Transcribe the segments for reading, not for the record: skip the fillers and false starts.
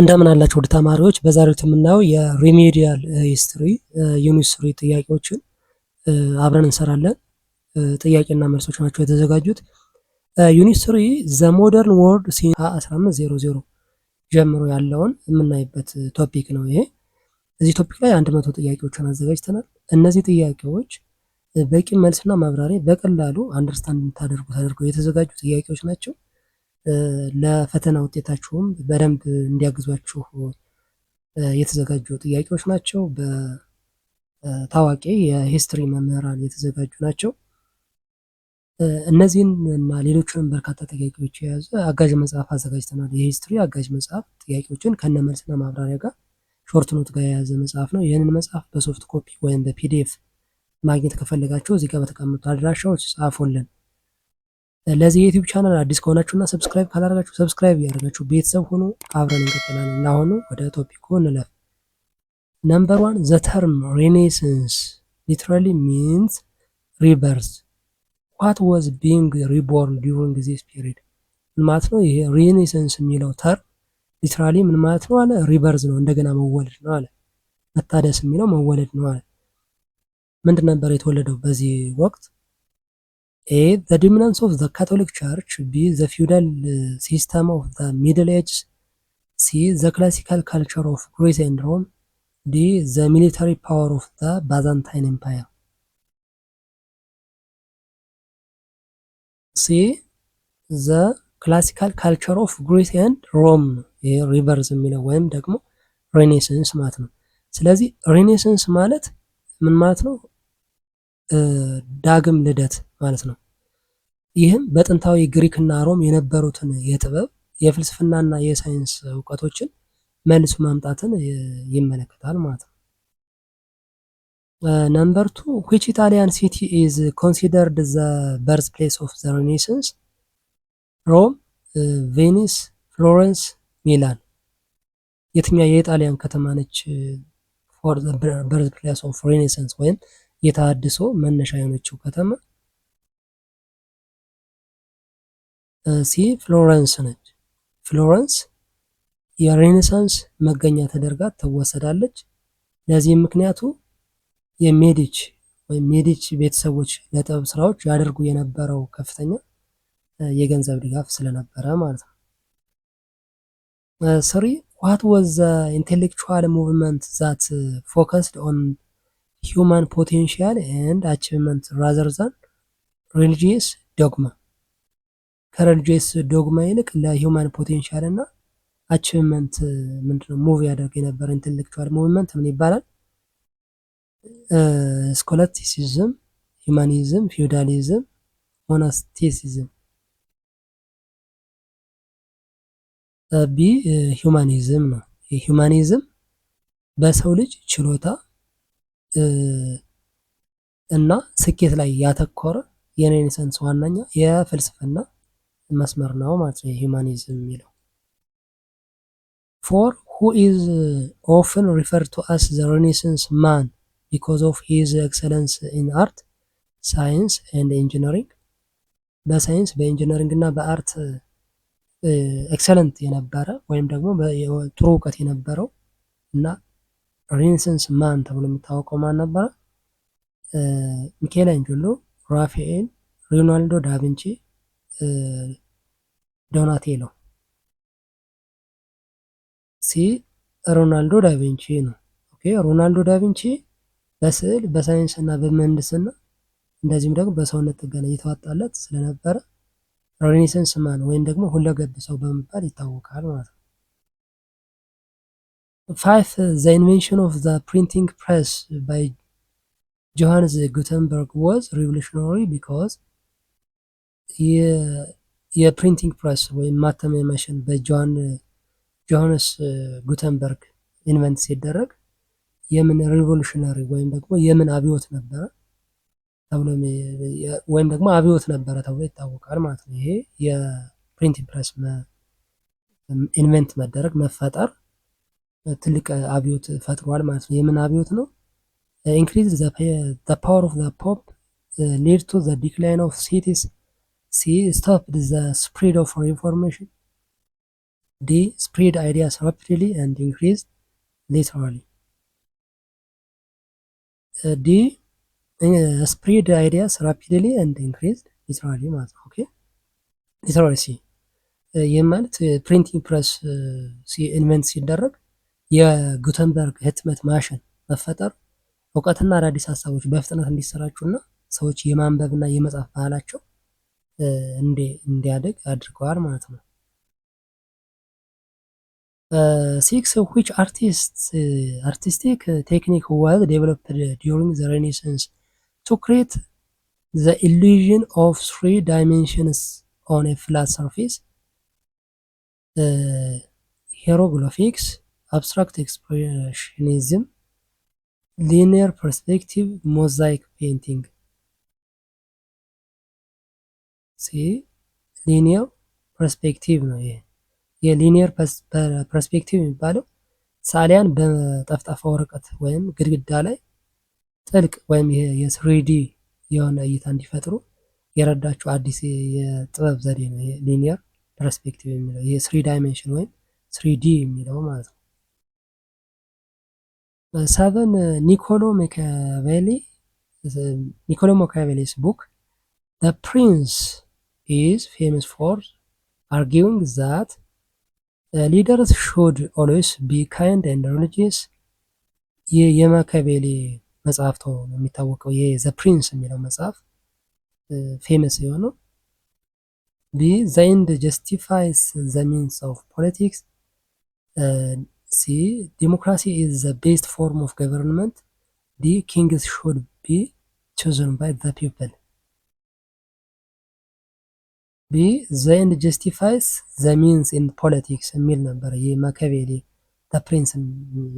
እንደምን አላችሁ ውድ ተማሪዎች። በዛሬው የምናየው የሪሜዲያል ሂስትሪ ዩኒት 3 ጥያቄዎችን አብረን እንሰራለን። ጥያቄና መልሶች ናቸው የተዘጋጁት። ዩኒት 3 ዘ ሞደርን ወርልድ ሲንስ 1500 ጀምሮ ያለውን የምናይበት ቶፒክ ነው ይሄ። እዚህ ቶፒክ ላይ 100 ጥያቄዎችን አዘጋጅተናል። እነዚህ ጥያቄዎች በቂ መልስና ማብራሪያ በቀላሉ አንደርስታንድ እንድታደርጉ ተደርገው የተዘጋጁ ጥያቄዎች ናቸው። ለፈተና ውጤታችሁም በደንብ እንዲያግዟችሁ የተዘጋጁ ጥያቄዎች ናቸው። በታዋቂ የሂስትሪ መምህራን የተዘጋጁ ናቸው። እነዚህን እና ሌሎችንም በርካታ ጥያቄዎች የያዘ አጋዥ መጽሐፍ አዘጋጅተናል። የሂስትሪ አጋዥ መጽሐፍ ጥያቄዎችን ከነመልስና ማብራሪያ ጋር ሾርት ኖት ጋር የያዘ መጽሐፍ ነው። ይህንን መጽሐፍ በሶፍት ኮፒ ወይም በፒዲኤፍ ማግኘት ከፈለጋችሁ እዚህ ጋር በተቀመጡ አድራሻዎች ጻፉልን። ለዚህ የዩቲዩብ ቻናል አዲስ ከሆናችሁና ሰብስክራይብ ካላደረጋችሁ ሰብስክራይብ እያደረጋችሁ ቤተሰብ ሆኖ አብረን እንቀጥላለን። ለአሁኑ ወደ ቶፒኩ እንለፍ። ነምበር 1 ዘ ተርም ሬኔሳንስ ሊትራሊ ሚንስ ሪበርዝ ዋት ዋዝ ቢንግ ሪቦርን ዲዩሪንግ ዚስ ፒሪድ ምን ማለት ነው? ይሄ ሬኔሳንስ የሚለው ተርም ሊትራሊ ምን ማለት ነው አለ? ሪበርዝ ነው፣ እንደገና መወለድ ነው አለ። መታደስ የሚለው መወለድ ነው አለ። ምንድን ነበር የተወለደው በዚህ ወቅት? A. The dominance of the Catholic Church. B. The feudal system of the Middle Ages. C. The classical culture of Greece and Rome. D. The military power of the Byzantine Empire. C. The classical culture of Greece and Rome. ይሄ ሪቨርስ የሚለው ወይም ደግሞ ሬኔሳንስ ማለት ነው። ስለዚህ ሬኔሳንስ ማለት ምን ማለት ነው? ዳግም ልደት ማለት ነው። ይህም በጥንታዊ ግሪክና ሮም የነበሩትን የጥበብ የፍልስፍናና የሳይንስ እውቀቶችን መልሶ ማምጣትን ይመለከታል ማለት ነው። ነምበር 2 which Italian city is considered the birthplace of the Renaissance? ሮም፣ ቬኒስ፣ ፍሎረንስ፣ ሚላን። የትኛው የኢጣሊያን ከተማ ነች for the birthplace of Renaissance ወይም የተሃድሶ መነሻ የሆነችው ከተማ? ሲ ፍሎረንስ ነች። ፍሎረንስ የሬኔሳንስ መገኛ ተደርጋ ትወሰዳለች። ለዚህም ምክንያቱ የሜዲች ወይም ሜዲች ቤተሰቦች ለጥበብ ስራዎች ያደርጉ የነበረው ከፍተኛ የገንዘብ ድጋፍ ስለነበረ ማለት ነው። 3 what was the intellectual movement that focused on human potential and achievement rather than religious dogma? ከሬሊጂየስ ዶግማ ይልቅ ለሂውማን ፖቴንሻል እና አቺቭመንት ምንድነው ሙቭ ያደርግ የነበረ ኢንቴሌክቹዋል ሙቭመንት ምን ይባላል? ስኮላስቲሲዝም፣ ሂውማኒዝም፣ ፊውዳሊዝም፣ ሞናስቲሲዝም። ቢ ሂውማኒዝም ነው። የሂውማኒዝም በሰው ልጅ ችሎታ እና ስኬት ላይ ያተኮረ የሬኔሳንስ ዋናኛ የፍልስፍና መስመር ነው ማለት ነው የሂውማኒዝም የሚለው። 4 who is often referred to as the Renaissance man because of his excellence in art, science and engineering. በሳይንስ በኢንጂነሪንግ እና በአርት ኤክሰለንት የነበረ ወይም ደግሞ ጥሩ እውቀት የነበረው እና ሬኔሳንስ ማን ተብሎ የሚታወቀው ማን ነበረ? ሚኬላንጀሎ፣ ራፋኤል፣ ሊዮናርዶ ዳቪንቺ፣ ዶናቴሎ። ሲ ሮናልዶ ዳቪንቺ ነው። ኦኬ ሮናልዶ ዳቪንቺ በስዕል በሳይንስ እና በምህንድስና እንደዚሁም ደግሞ በሰውነት ጥገና የተዋጣለት ስለነበረ ሬኔሳንስ ማን ወይም ደግሞ ሁለገብ ሰው በመባል ይታወቃል ማለት ነው። 5 the invention of the printing press by Johannes Gutenberg was revolutionary because የፕሪንቲንግ ፕሬስ ወይም ማተሚያ ማሽን በጆሃንስ ጉተንበርግ ኢንቨንት ሲደረግ የምን ሪቮሉሽነሪ ወይም ደግሞ የምን አብዮት ነበረ ተብሎ ወይም ደግሞ አብዮት ነበረ ተብሎ ይታወቃል ማለት ነው። ይሄ የፕሪንቲንግ ፕሬስ ኢንቨንት መደረግ መፈጠር ትልቅ አብዮት ፈጥሯል ማለት ነው። የምን አብዮት ነው? increase the power of the pope, lead to the decline of cities. See, stopped the spread of reformation. ዲ ስፕሬድ አይዲያስ ራፒድሊ ኤንድ ኢንክሪዝድ ሊተራሊ። ዲ ስፕሬድ አይዲያስ ራፒድሊ ኤንድ ኢንክሪዝድ ሊተራሊ ማለት ነው። ኦኬ ሊተራሲ ይህ ማለት ፕሪንቲንግ ፕረስ ኢንቨንት ሲደረግ የጉተንበርግ ህትመት ማሽን መፈጠር እውቀትና አዳዲስ ሀሳቦች በፍጥነት እንዲሰራጩና ሰዎች የማንበብና የመጻፍ ባህላቸው እንዲያድግ አድርገዋል ማለት ነው። 6 which artistic technique was developed during the Renaissance to create the illusion of 3 dimensions on a flat surface? Hieroglyphics, abstract expressionism, linear perspective, mosaic painting. ሊኒየር ፐርስፔክቲቭ ነው። ይሄ የሊኒየር ፐርስፔክቲቭ የሚባለው ሳሊያን በጠፍጣፋ ወረቀት ወይም ግድግዳ ላይ ጥልቅ ወይም የስሪዲ የሆነ እይታ እንዲፈጥሩ የረዳቸው አዲስ የጥበብ ዘዴ ነው። ሊኒየር ፐርስፔክቲቭ የሚለው ይሄ ስሪ ዳይሜንሽን ወይም ስሪዲ የሚለው ማለት ነው። 7 ኒኮሎ ማኪያቬሊስ ቡክ The Prince is famous for arguing that leaders should always be kind and religious. የማኪያቬሊ መጽሐፍ ነው የሚታወቀው። ዘ ፕሪንስ የሚለው መጽሐፍ ፌመስ የሆነው ቢ ዘ ኤንድ ጀስቲፋይስ ዘ ሚንስ ኦፍ ፖለቲክስ። ሲ ዲሞክራሲ ኢዝ ዘ ቤስት ፎርም ኦፍ ገቨርንመንት። ዲ ኪንግስ ሹድ ቢ ቾዘን ባይ ዘ ፒፕል። ቢ ዘ ኤንድ ጀስቲፋይስ ዘ ሚንስ ኢን ፖለቲክስ የሚል ነበር የማኪያቬሊ ዘ ፕሪንስ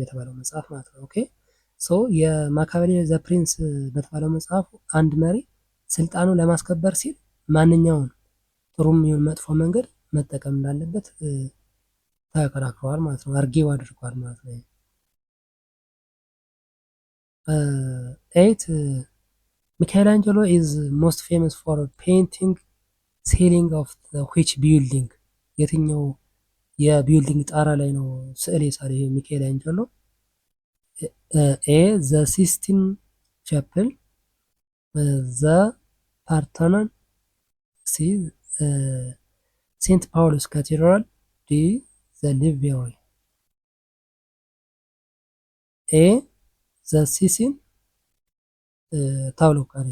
የተባለው መጽሐፍ ማለት ነው። ኦኬ ሶ የማኪያቬሊ ዘ ፕሪንስ በተባለው መጽሐፉ አንድ መሪ ስልጣኑን ለማስከበር ሲል ማንኛውን ጥሩም ይሁን መጥፎ መንገድ መጠቀም እንዳለበት ተከራክረዋል ማለት ነው። አርጌው አድርገዋል ማለት ነው። 8 ሚካኤላንጀሎ ኢዝ ሞስት ፌመስ ፎር ፔይንቲንግ ሴሊንግ ኦፍ ዊች ቢልዲንግ። የትኛው የቢልዲንግ ጣራ ላይ ነው ስዕል የሳለ ይሄ ሚካኤላንጀሎ? ኤ ዘ ሲስቲን ቻፕል፣ ዘ ፓርተኖን፣ ሲ ሴንት ፓውሎስ ካቴድራል፣ ዲ ዘ ሊብሬሪ። ኤ ዘ ሲሲን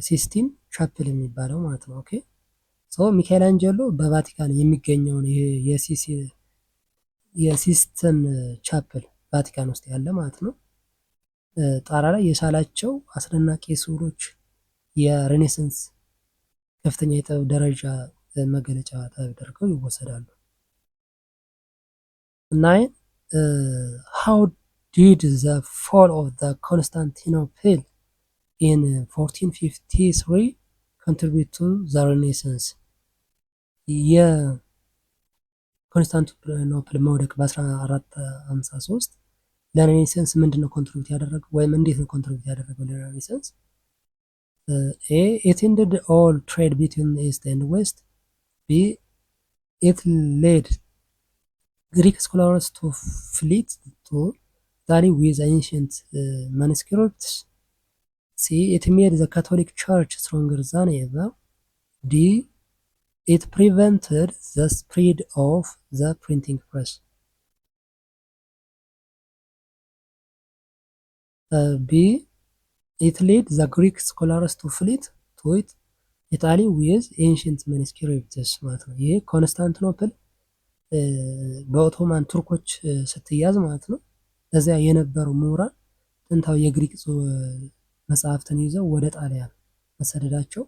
ሲስቲን ቻፕል የሚባለው ማለት ነው። ኦኬ ሶ ሚካኤላንጀሎ በቫቲካን የሚገኘውን የሲስተን ቻፕል ቫቲካን ውስጥ ያለ ማለት ነው ጣራ ላይ የሳላቸው አስደናቂ ስዕሎች የሬኔሳንስ ከፍተኛ የጥበብ ደረጃ መገለጫ ተደርገው ይወሰዳሉ። 9 how did the fall of the Constantinople in 1453 contribute to the Renaissance? የኮንስታንቲኖፕል መውደቅ በ1453 ለሬኔሳንስ ምንድን ነው ኮንትሪቢዩት ያደረገው ወይም እንዴት ነው ኮንትሪቢዩት ያደረገው ለሬኔሳንስ? ኤ it ended all trade between East and West. B it led Greek scholars to flee to Italy with ancient manuscripts. C it made the Catholic Church stronger than ever. D it prevented the spread of the printing press. B it led the Greek scholars to flee to Italy with ancient manuscripts ማለት ነው። ይሄ ኮንስታንቲኖፕል በኦቶማን ቱርኮች ስትያዝ ማለት ነው እዚያ የነበሩ ምሁራን ጥንታዊ የግሪክ መጽሐፍትን ይዘው ወደ ጣሊያን መሰደዳቸው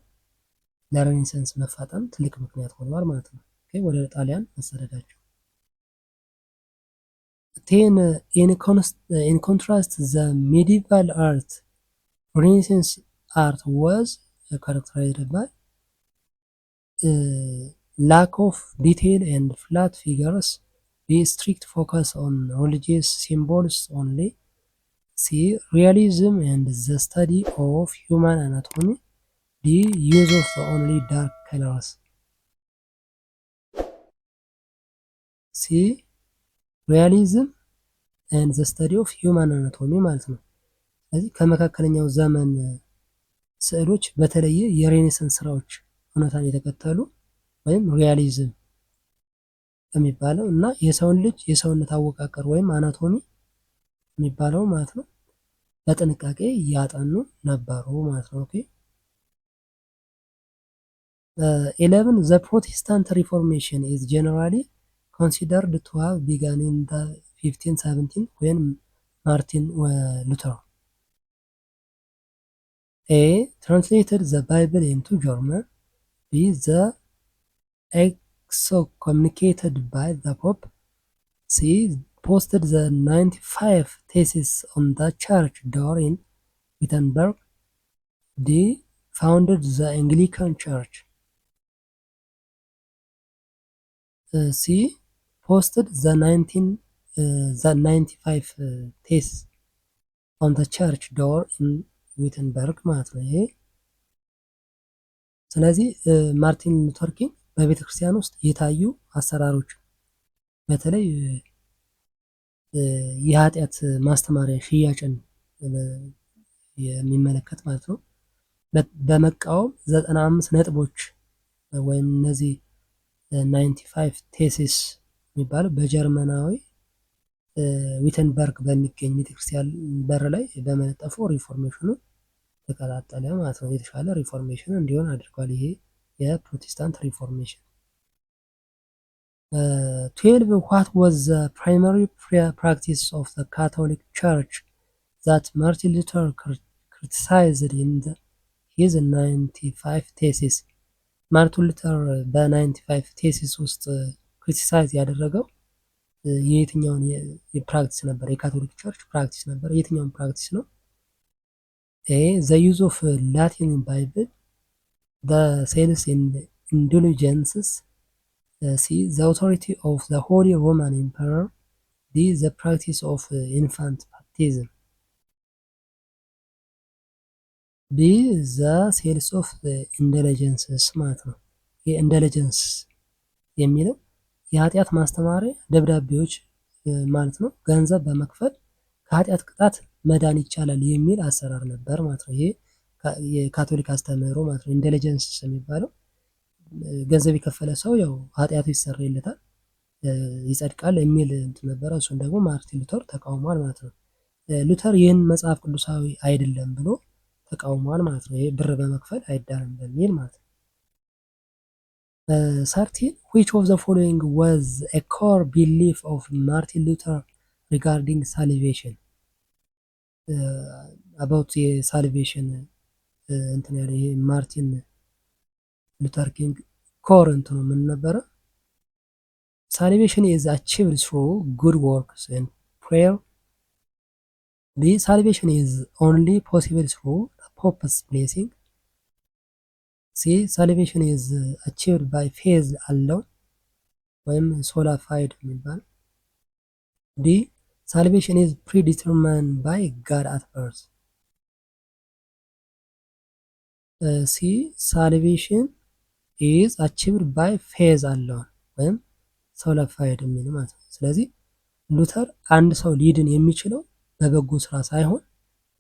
ለሬኔሳንስ መፋጠን ትልቅ ምክንያት ሆኗል ማለት ነው። ወደ ጣሊያን መሰደዳቸው። 10 in contrast the medieval art Renaissance art was characterized by lack of detail and flat figures. B strict focus on religious symbols only. C realism and the study of human anatomy. D use of only dark colors. C ሪያሊዝም ኤንድ ዘ ስተዲ ኦፍ ሂውማን አናቶሚ ማለት ነው። ስለዚህ ከመካከለኛው ዘመን ስዕሎች በተለየ የሬኔሰንስ ስራዎች እውነታን የተከተሉ ወይም ሪያሊዝም የሚባለው እና የሰውን ልጅ የሰውነት አወቃቀር ወይም አናቶሚ የሚባለው ማለት ነው በጥንቃቄ እያጠኑ ነበሩ ማለት ነው። ኦኬ 11 the Protestant Reformation is generally considered to have begun in the 1517 when Martin Luther A. translated the Bible into German, B. the excommunicated by the Pope, C. posted the 95 theses on the church door in Wittenberg, D. founded the Anglican Church. C. posted the 95 theses on the church door in ዊተንበርግ ማለት ነው ይሄ። ስለዚህ ማርቲን ሉተር ኪንግ በቤተ ክርስቲያን ውስጥ የታዩ አሰራሮች በተለይ የኃጢአት ማስተማሪያ ሽያጭን የሚመለከት ማለት ነው በመቃወም 95 ነጥቦች ወይም እነዚህ 95 ቴሲስ የሚባለው በጀርመናዊ ዊተንበርግ በሚገኝ ቤተክርስቲያን በር ላይ በመለጠፉ ሪፎርሜሽኑ ተቀጣጠለ ማለት ነው። የተሻለ ሪፎርሜሽን እንዲሆን አድርጓል። ይሄ የፕሮቴስታንት ሪፎርሜሽን። 12 what was the primary practice of the Catholic Church that Martin Luther criticized in his 95 theses? ማርቲን ሉተር በ95 ቴሲስ ውስጥ ክሪቲሳይዝ ያደረገው የየትኛውን የፕራክቲስ ነበር? የካቶሊክ ቸርች ፕራክቲስ ነበር። የትኛውን ፕራክቲስ ነው? ኤ ዘ ዩዝ ኦፍ ላቲን ባይብል፣ ዘ ሴልስ ኢንዱሊጀንስስ፣ ሲ ዘ አውቶሪቲ ኦፍ ዘ ሆሊ ሮማን ኤምፐረር፣ ዲ ዘ ፕራክቲስ ኦፍ ኢንፋንት ባፕቲዝም። ቢ ዘ ሴልስ ኦፍ ኢንደለጀንስስ ማለት ነው። የኢንደለጀንስ የሚለው የኃጢአት ማስተማሪያ ደብዳቤዎች ማለት ነው። ገንዘብ በመክፈል ከኃጢአት ቅጣት መዳን ይቻላል የሚል አሰራር ነበር ማለት ነው። ይሄ የካቶሊክ አስተምህሮ ማለት ነው። ኢንቴሊጀንስ የሚባለው ገንዘብ የከፈለ ሰው ያው ኃጢአቱ ይሰረይለታል፣ ይጸድቃል የሚል እንትን ነበረ። እሱን ደግሞ ማርቲን ሉተር ተቃውሟል ማለት ነው። ሉተር ይህን መጽሐፍ ቅዱሳዊ አይደለም ብሎ ተቃውሟል ማለት ነው። ይሄ ብር በመክፈል አይዳንም በሚል ማለት ነው። 13 which of the following was a core belief of Martin Luther regarding salvation? about የሳልቬሽን እንትን ያለ ይሄ ማርቲን ሉተር ኪንግ ኮር እንትኑ ምን ነበረ? salvation is achieved through good works and prayer. The salvation is only possible through the Pope's blessing. C. salvation is achieved by faith alone ወይም sola fide የሚባል። D. salvation is predetermined by God at birth. C. salvation is achieved by faith alone ወይም sola fide የሚል ማለት ነው። ስለዚህ ሉተር አንድ ሰው ሊድን የሚችለው በበጎ ስራ ሳይሆን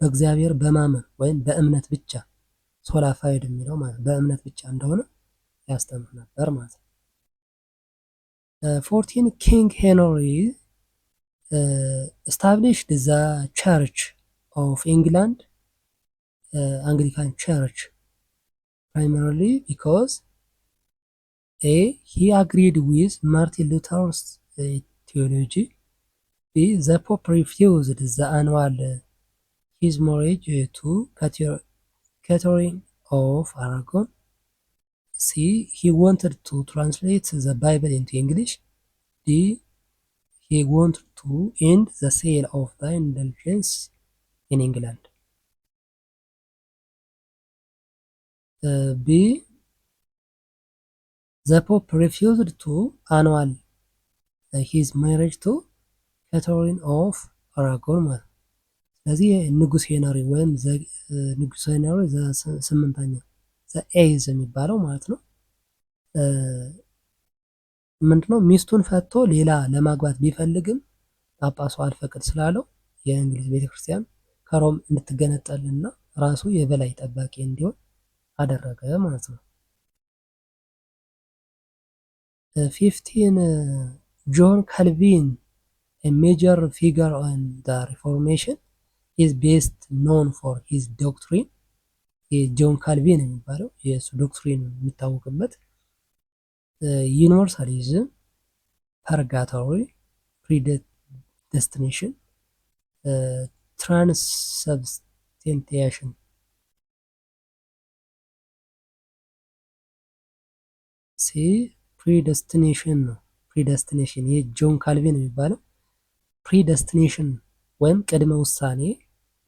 በእግዚአብሔር በማመን ወይም በእምነት ብቻ ሶላ ፋይድ የሚለው ማለት በእምነት ብቻ እንደሆነ ያስተምር ነበር ማለት ነው። 14 ኪንግ ሄንሪ established the Church of England, Anglican Church, primarily because A. he agreed with Martin Luther's theology. B. the Pope refused the annual his marriage to Catherine of Aragon. C. he wanted to translate the Bible into English. D. he wanted to end the sale of the indulgence in England. B. the Pope refused to annul his marriage to Catherine of Aragon. ስለዚህ ንጉስ ሄነሪ ወይም ንጉስ ሄነሪ ስምንተኛ ኤይዝ የሚባለው ማለት ነው። ምንድነው ሚስቱን ፈቶ ሌላ ለማግባት ቢፈልግም ጳጳሱ አልፈቅድ ስላለው የእንግሊዝ ቤተክርስቲያን ከሮም እንድትገነጠልና ራሱ የበላይ ጠባቂ እንዲሆን አደረገ ማለት ነው። 15 ጆን ካልቪን a major figure on the Reformation is best known for his doctrine የጆን ካልቪን የሚባለው የእሱ ዶክትሪን የሚታወቅበት ዩኒቨርሳሊዝም፣ ፐርጋቶሪ፣ ፕሪደስቲኔሽን፣ ትራንስሰብስቴንቲዬሽን ፕሪደስቲኔሽን ነው። ፕሪደስቲኔሽን ይህ ጆን ካልቪን የሚባለው ፕሪደስቲኔሽን ወይም ቅድመ ውሳኔ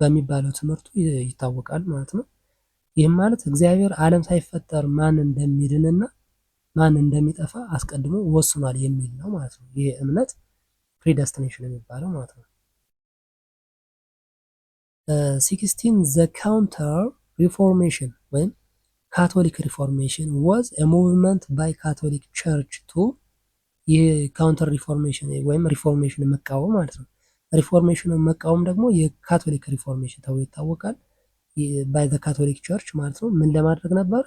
በሚባለው ትምህርቱ ይታወቃል ማለት ነው። ይህም ማለት እግዚአብሔር ዓለም ሳይፈጠር ማን እንደሚድንና ማን እንደሚጠፋ አስቀድሞ ወስኗል የሚል ነው ማለት ነው። ይህ እምነት ፕሪደስቲኔሽን የሚባለው ማለት ነው። 16 ዘ ካውንተር ሪፎርሜሽን ወይም ካቶሊክ ሪፎርሜሽን ዋዝ a movement by Catholic Church to ይህ ካውንተር ሪፎርሜሽን ወይም ሪፎርሜሽን መቃወም ማለት ነው። ሪፎርሜሽን መቃወም ደግሞ የካቶሊክ ሪፎርሜሽን ተብሎ ይታወቃል። by the Catholic Church ማለት ነው። ምን ለማድረግ ነበር?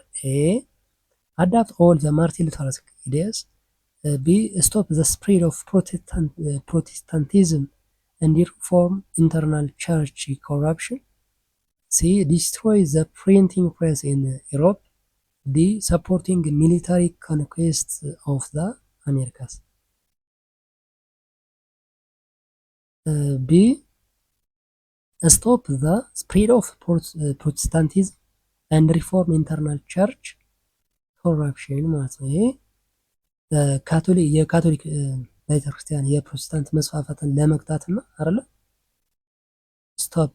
adapt all the Martin Luther's ideas, b stop the spread of Protestantism and reform internal church corruption, c destroy the printing press in Europe, d supporting military conquest of the Americas. b stop the spread of Protestantism and reform internal church corruption ማለት ነው። ይሄ የካቶሊክ ቤተክርስቲያን የፕሮቴስታንት መስፋፋትን ለመግታትና አይደለ ስቶፕ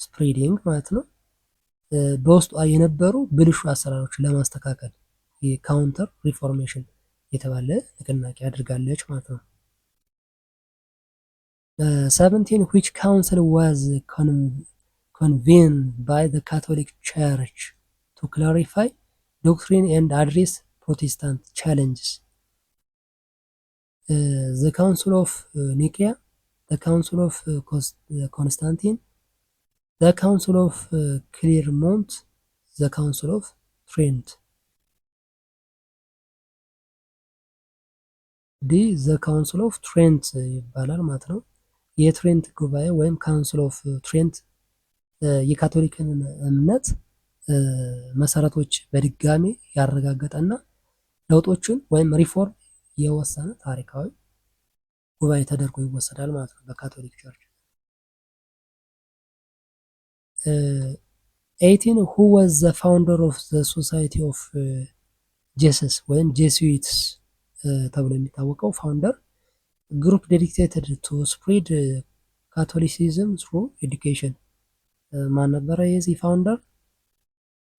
ስፕሬዲንግ ማለት ነው። በውስጧ የነበሩ ብልሹ አሰራሮችን ለማስተካከል የካውንተር ሪፎርሜሽን የተባለ ንቅናቄ አድርጋለች ማለት ነው። 17 which council was convened by the Catholic Church to clarify doctrine and address Protestant challenges. The Council of Nicaea, the Council of Constantine, the Council of Clermont, the Council of Trent. the Council of Trent ይባላል ማለት ነው። የትሬንት ጉባኤ ወይም ካውንስል ኦፍ ትሬንት የካቶሊክን እምነት መሰረቶች በድጋሚ ያረጋገጠና ለውጦችን ወይም ሪፎርም የወሰነ ታሪካዊ ጉባኤ ተደርጎ ይወሰዳል ማለት ነው በካቶሊክ ቸርች። 18 who was the founder of the Society of Jesus ወይም ጄሱዊትስ ተብሎ የሚታወቀው ፋውንደር ግሩፕ ዴዲኬትድ ቱ ስፕሬድ ካቶሊሲዝም ትሩ ኤዱኬሽን ማን ነበረ? የዚህ ፋውንደር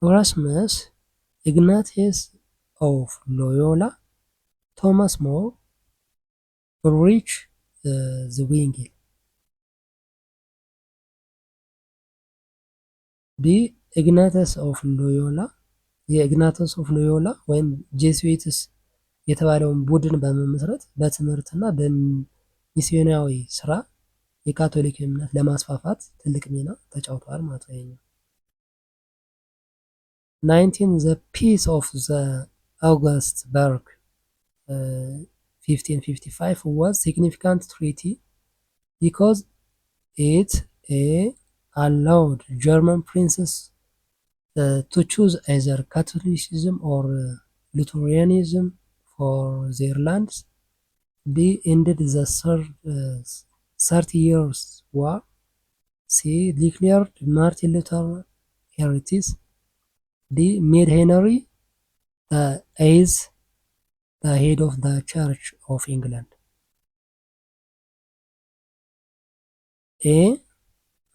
ኤራስመስ፣ ኢግናቲየስ ኦፍ ሎዮላ፣ ቶማስ ሞር፣ ኡልሪች ዝዊንግል። ዲ ኢግናተስ ኦፍ ሎዮላ የኢግናተስ ኦፍ ሎዮላ ወይም ጄሱዊትስ የተባለውን ቡድን በመመስረት በትምህርትና በሚስዮናዊ ስራ የካቶሊክ እምነት ለማስፋፋት ትልቅ ሚና ተጫውተዋል ማለት ነው። 19 the peace of the Augsburg 1555 was significant treaty because it allowed German princes to choose either Catholicism or Lutheranism for their lands. They ended the 30 Years' War. They declared Martin Luther heretic. They made Henry VIII the head of the Church of England.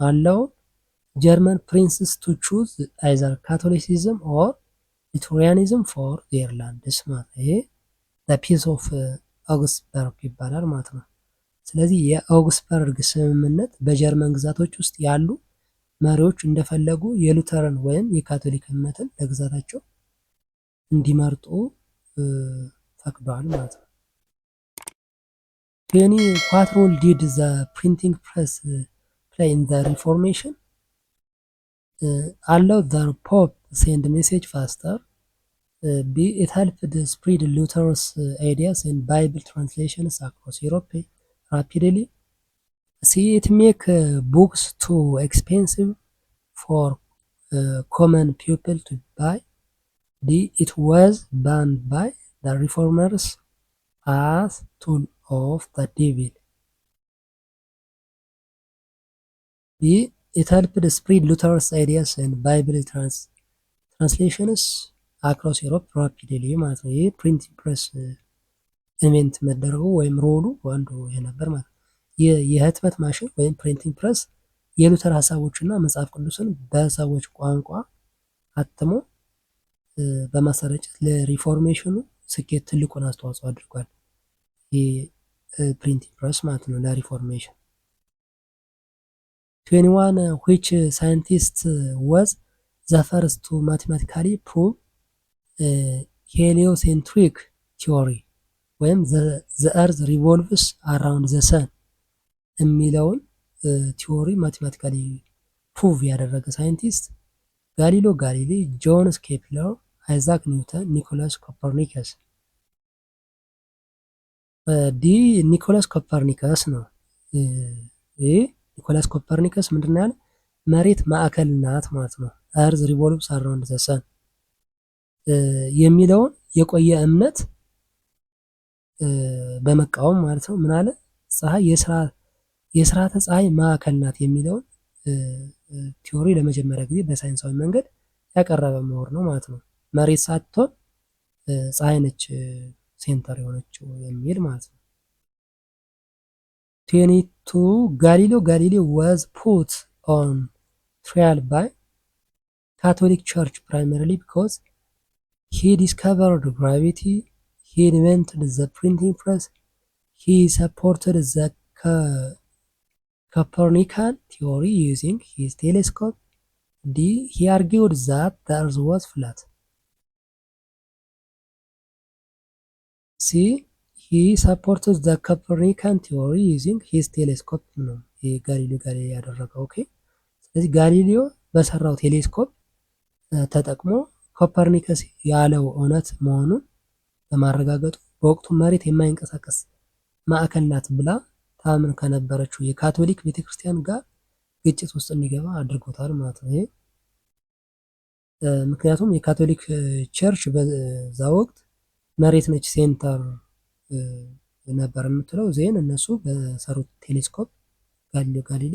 Allowed German princes to choose either Catholicism or Lutheranism for their lands ማለት ይሄ ፒስ ኦፍ አውግስበርግ ይባላል ማለት ነው። ስለዚህ የአውግስበርግ ስምምነት በጀርመን ግዛቶች ውስጥ ያሉ መሪዎች እንደፈለጉ የሉተርን ወይም የካቶሊክ እምነትን ለግዛታቸው እንዲመርጡ ፈቅደዋል ማለት ነው። what role did the printing press play in the Reformation? Allowed the Pope send message faster. B. It helped spread Luther's ideas and Bible translations across Europe rapidly. C. It make books too expensive for common people to buy. D. It was banned by the reformers as tool of the devil. B. It helped spread Luther's ideas and Bible translations across Europe rapidly ማለት ነው። ይህ ፕሪንቲንግ ፕሬስ ኢንቨንት መደረጉ ወይም ሮሉ አንዱ ይሄ ነበር ማለት ነው። የህትመት ማሽን ወይም ፕሪንቲንግ ፕሬስ የሉተር ሀሳቦችና መጽሐፍ ቅዱስን በሰዎች ቋንቋ አትሞ በማሰራጨት ለሪፎርሜሽኑ ስኬት ትልቁን አስተዋጽኦ አድርጓል። ፕሪንቲንግ ፕሬስ ማለት ነው ለሪፎርሜሽን። 21 which scientist was the first to mathematically prove heliocentric theory ወይም the earth revolves around the sun የሚለውን ቲዎሪ ማቴማቲካሊ ፕሩቭ ያደረገ ሳይንቲስት ጋሊሎ ጋሊሌ፣ ጆንስ ኬፕለር፣ አይዛክ ኒውተን፣ ኒኮላስ ኮፐርኒከስ። ዲ ኒኮላስ ኮፐርኒከስ ነው። ይህ ኒኮላስ ኮፐርኒከስ ምንድን ነው ያለ? መሬት ማዕከል ናት ማለት ነው። እርዝ ሪቮልቭስ አራውንድ ዘ ሰን የሚለውን የቆየ እምነት በመቃወም ማለት ነው ምን አለ? ፀሐይ የስርዓተ ፀሐይ ማዕከል ናት የሚለውን ቲዎሪ ለመጀመሪያ ጊዜ በሳይንሳዊ መንገድ ያቀረበ ምሁር ነው ማለት ነው። መሬት ሳትሆን ፀሐይ ነች ሴንተር የሆነችው የሚል ማለት ነው። 22 ጋሊሎ ጋሊሌ was put on trial by Catholic Church primarily because he discovered gravity, he invented the printing press, he supported the Copernican theory using his telescope. D. He argued that the earth was flat. C. He supported the Copernican theory using his telescope ነው ጋሊሊዮ ጋሊሌ ያደረገው። ኦኬ ስለዚህ ጋሊሊዮ በሰራው ቴሌስኮፕ ተጠቅሞ ኮፐርኒከስ ያለው እውነት መሆኑን በማረጋገጡ በወቅቱ መሬት የማይንቀሳቀስ ማዕከል ናት ብላ ታምን ከነበረችው የካቶሊክ ቤተክርስቲያን ጋር ግጭት ውስጥ እንዲገባ አድርጎታል ማለት ነው። ምክንያቱም የካቶሊክ ቸርች በዛ ወቅት መሬት ነች ሴንተር ነበር የምትለው። ዜን እነሱ በሰሩት ቴሌስኮፕ ጋሊሌዮ ጋሊሌ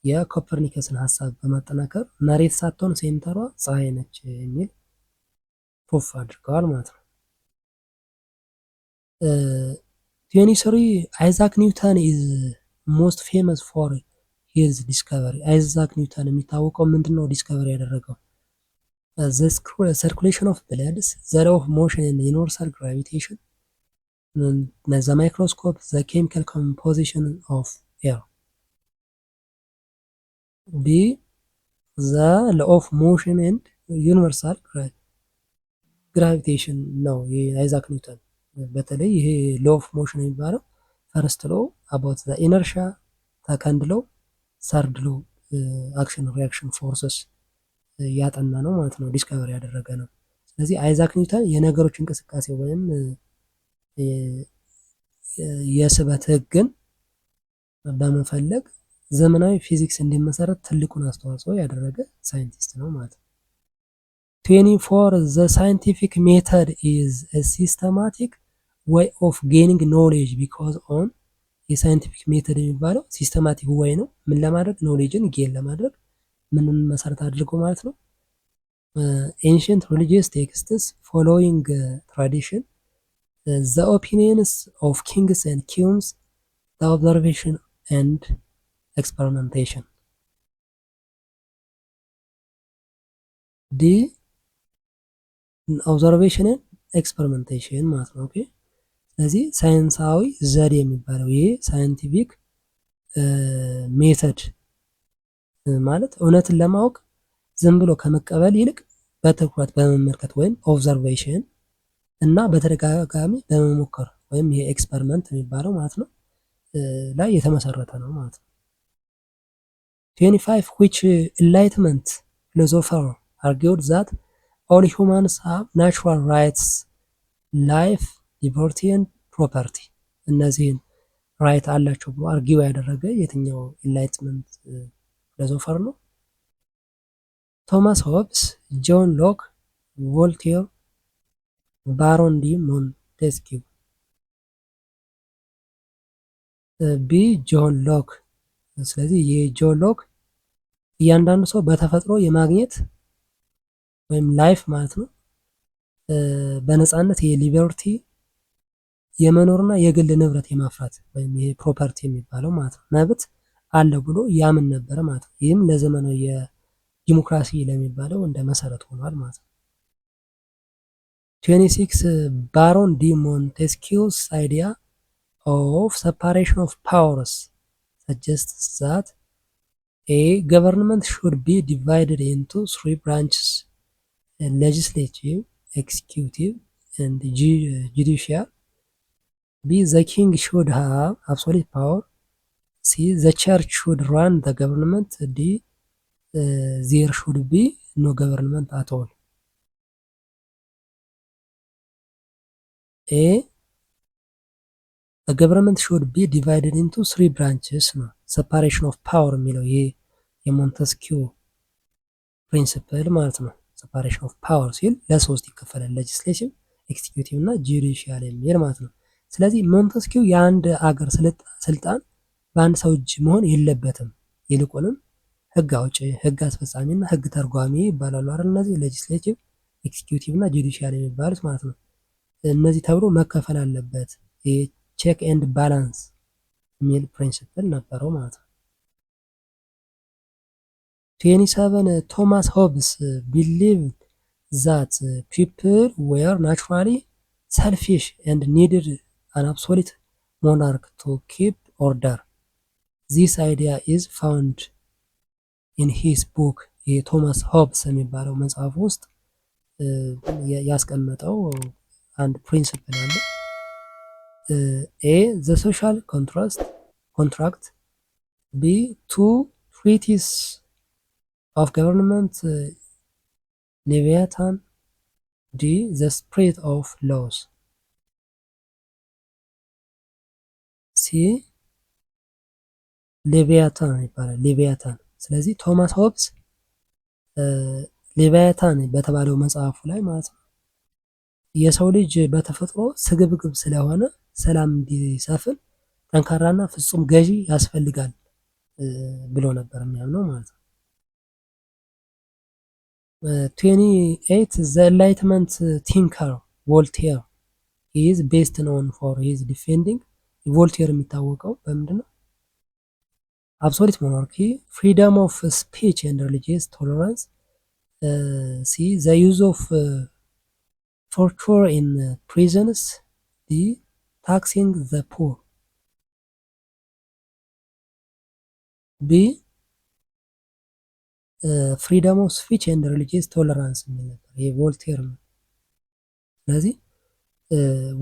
የኮፐርኒከስን ሀሳብ በማጠናከር መሬት ሳትሆን ሴንተሯ ፀሐይ ነች የሚል ፕሩፍ አድርገዋል ማለት ነው። 23 አይዛክ ኒውተን ኢዝ ሞስት ፌመስ ፎር ሂዝ ዲስከቨሪ። አይዛክ ኒውተን የሚታወቀው ምንድነው ዲስከቨሪ ያደረገው? the circulation of blood, the law of motion and universal gravitation, the microscope, the chemical composition of air. B. the law of motion and universal gravitation ነው የአይዛክ ኒውተን። በተለይ ይሄ law of motion የሚባለው first law about the inertia፣ second law፣ third law action reaction forces ያጠና ነው ማለት ነው። ዲስከቨሪ ያደረገ ነው። ስለዚህ አይዛክ ኒውተን የነገሮች እንቅስቃሴ ወይም የስበት ህግን በመፈለግ ዘመናዊ ፊዚክስ እንዲመሰረት ትልቁን አስተዋጽኦ ያደረገ ሳይንቲስት ነው ማለት ነው። 24 the scientific method is a systematic way of gaining knowledge because on የሳይንቲፊክ ሜተድ የሚባለው ሲስተማቲክ ወይ ነው። ምን ለማድረግ? ኖሌጅን ጌን ለማድረግ ምንን መሰረት አድርጎ ማለት ነው? ancient religious texts, following tradition, the opinions of kings and queens, the observation and experimentation. D. observation and experimentation ማለት ነው። ኦኬ ስለዚህ ሳይንሳዊ ዘዴ የሚባለው ይሄ ሳይንቲፊክ ሜተድ ማለት እውነትን ለማወቅ ዝም ብሎ ከመቀበል ይልቅ በትኩረት በመመልከት ወይም ኦብዘርቬሽን እና በተደጋጋሚ በመሞከር ወይም ይሄ ኤክስፐሪመንት የሚባለው ማለት ነው ላይ የተመሰረተ ነው ማለት ነው። 25 which enlightenment philosopher argued that all humans have natural rights life liberty and property እነዚህን ራይት አላቸው ብሎ አርጊው ያደረገ የትኛው ኢንላይትመንት ፊሎሶፈር ነው? ቶማስ ሆብስ፣ ጆን ሎክ፣ ቮልቴር፣ ባሮን ዲ ሞንቴስኪው። ቢ ጆን ሎክ። ስለዚህ የጆን ሎክ እያንዳንዱ ሰው በተፈጥሮ የማግኘት ወይም ላይፍ ማለት ነው በነፃነት የሊበርቲ የመኖርና የግል ንብረት የማፍራት ወይም የፕሮፐርቲ የሚባለው ማለት ነው መብት አለ ብሎ ያምን ነበረ ማለት ነው። ይህም ለዘመናዊ የዲሞክራሲ ለሚባለው እንደ መሰረት ሆኗል ማለት ነው። 26 ባሮን ዲ ሞንቴስኪውስ አይዲያ ኦፍ separation of powers suggests that a government should be divided into 3 branches: legislative, executive, and judicial. B. The king should have absolute power. C. The church should run the government. D. There should be no government at all. A. The government should be divided into 3 branches ነው separation of power የሚለው ይሄ የሞንተስኪው ፕሪንሲፕል ማለት ነው። separation of power ሲል ለሶስት ይከፈላል legislative, executive እና judicial የሚል ማለት ነው። ስለዚህ ሞንተስኪው የአንድ አገር ስልጣን በአንድ ሰው እጅ መሆን የለበትም፣ ይልቁንም ህግ አውጪ፣ ህግ አስፈጻሚ እና ህግ ተርጓሚ ይባላሉ አይደል? እነዚህ ሌጂስሌቲቭ፣ ኤክስኪዩቲቭ እና ጁዲሻል የሚባሉት ማለት ነው። እነዚህ ተብሎ መከፈል አለበት። ቼክ ኤንድ ባላንስ የሚል ፕሪንሲፕል ነበረው ማለት ነው። 27 ቶማስ ሆብስ ቢሊቭድ ዛት ፒፕል ዌር ናቹራሊ ሰልፊሽ ኤንድ ኒድድ an absolute monarch to keep order. This idea is found in his book የቶማስ ሆብስ የሚባለው መጽሐፍ ውስጥ ያስቀመጠው አንድ ፕሪንሲፕል አለ። A. The social contract. B. 2 treaties of government Leviathan. D. The spirit of laws. ሲ ሌቪያታን ይባላል። ሌቪያታን። ስለዚህ ቶማስ ሆብስ ሌቪያታን በተባለው መጽሐፉ ላይ ማለት ነው የሰው ልጅ በተፈጥሮ ስግብግብ ስለሆነ ሰላም እንዲሰፍን ጠንካራና ፍጹም ገዢ ያስፈልጋል ብሎ ነበር የሚያምነው ማለት ነው። 28 The Enlightenment thinker Voltaire is best known for his defending ቮልቴር የሚታወቀው በምንድን ነው? አብሶሉት ሞናርኪ፣ ፍሪደም ኦፍ ስፒች ኤንድ ሪሊጂየስ ቶለራንስ፣ ሲ ዘ ዩዝ ኦፍ ቶርቸር ኢን ፕሪዝንስ፣ ዲ ታክሲንግ ዘ ፑር። ቢ ፍሪደም ኦፍ ስፒች ኤንድ ሪሊጂየስ ቶለራንስ የሚል ነበር። ይሄ ቮልቴር ነው። ስለዚህ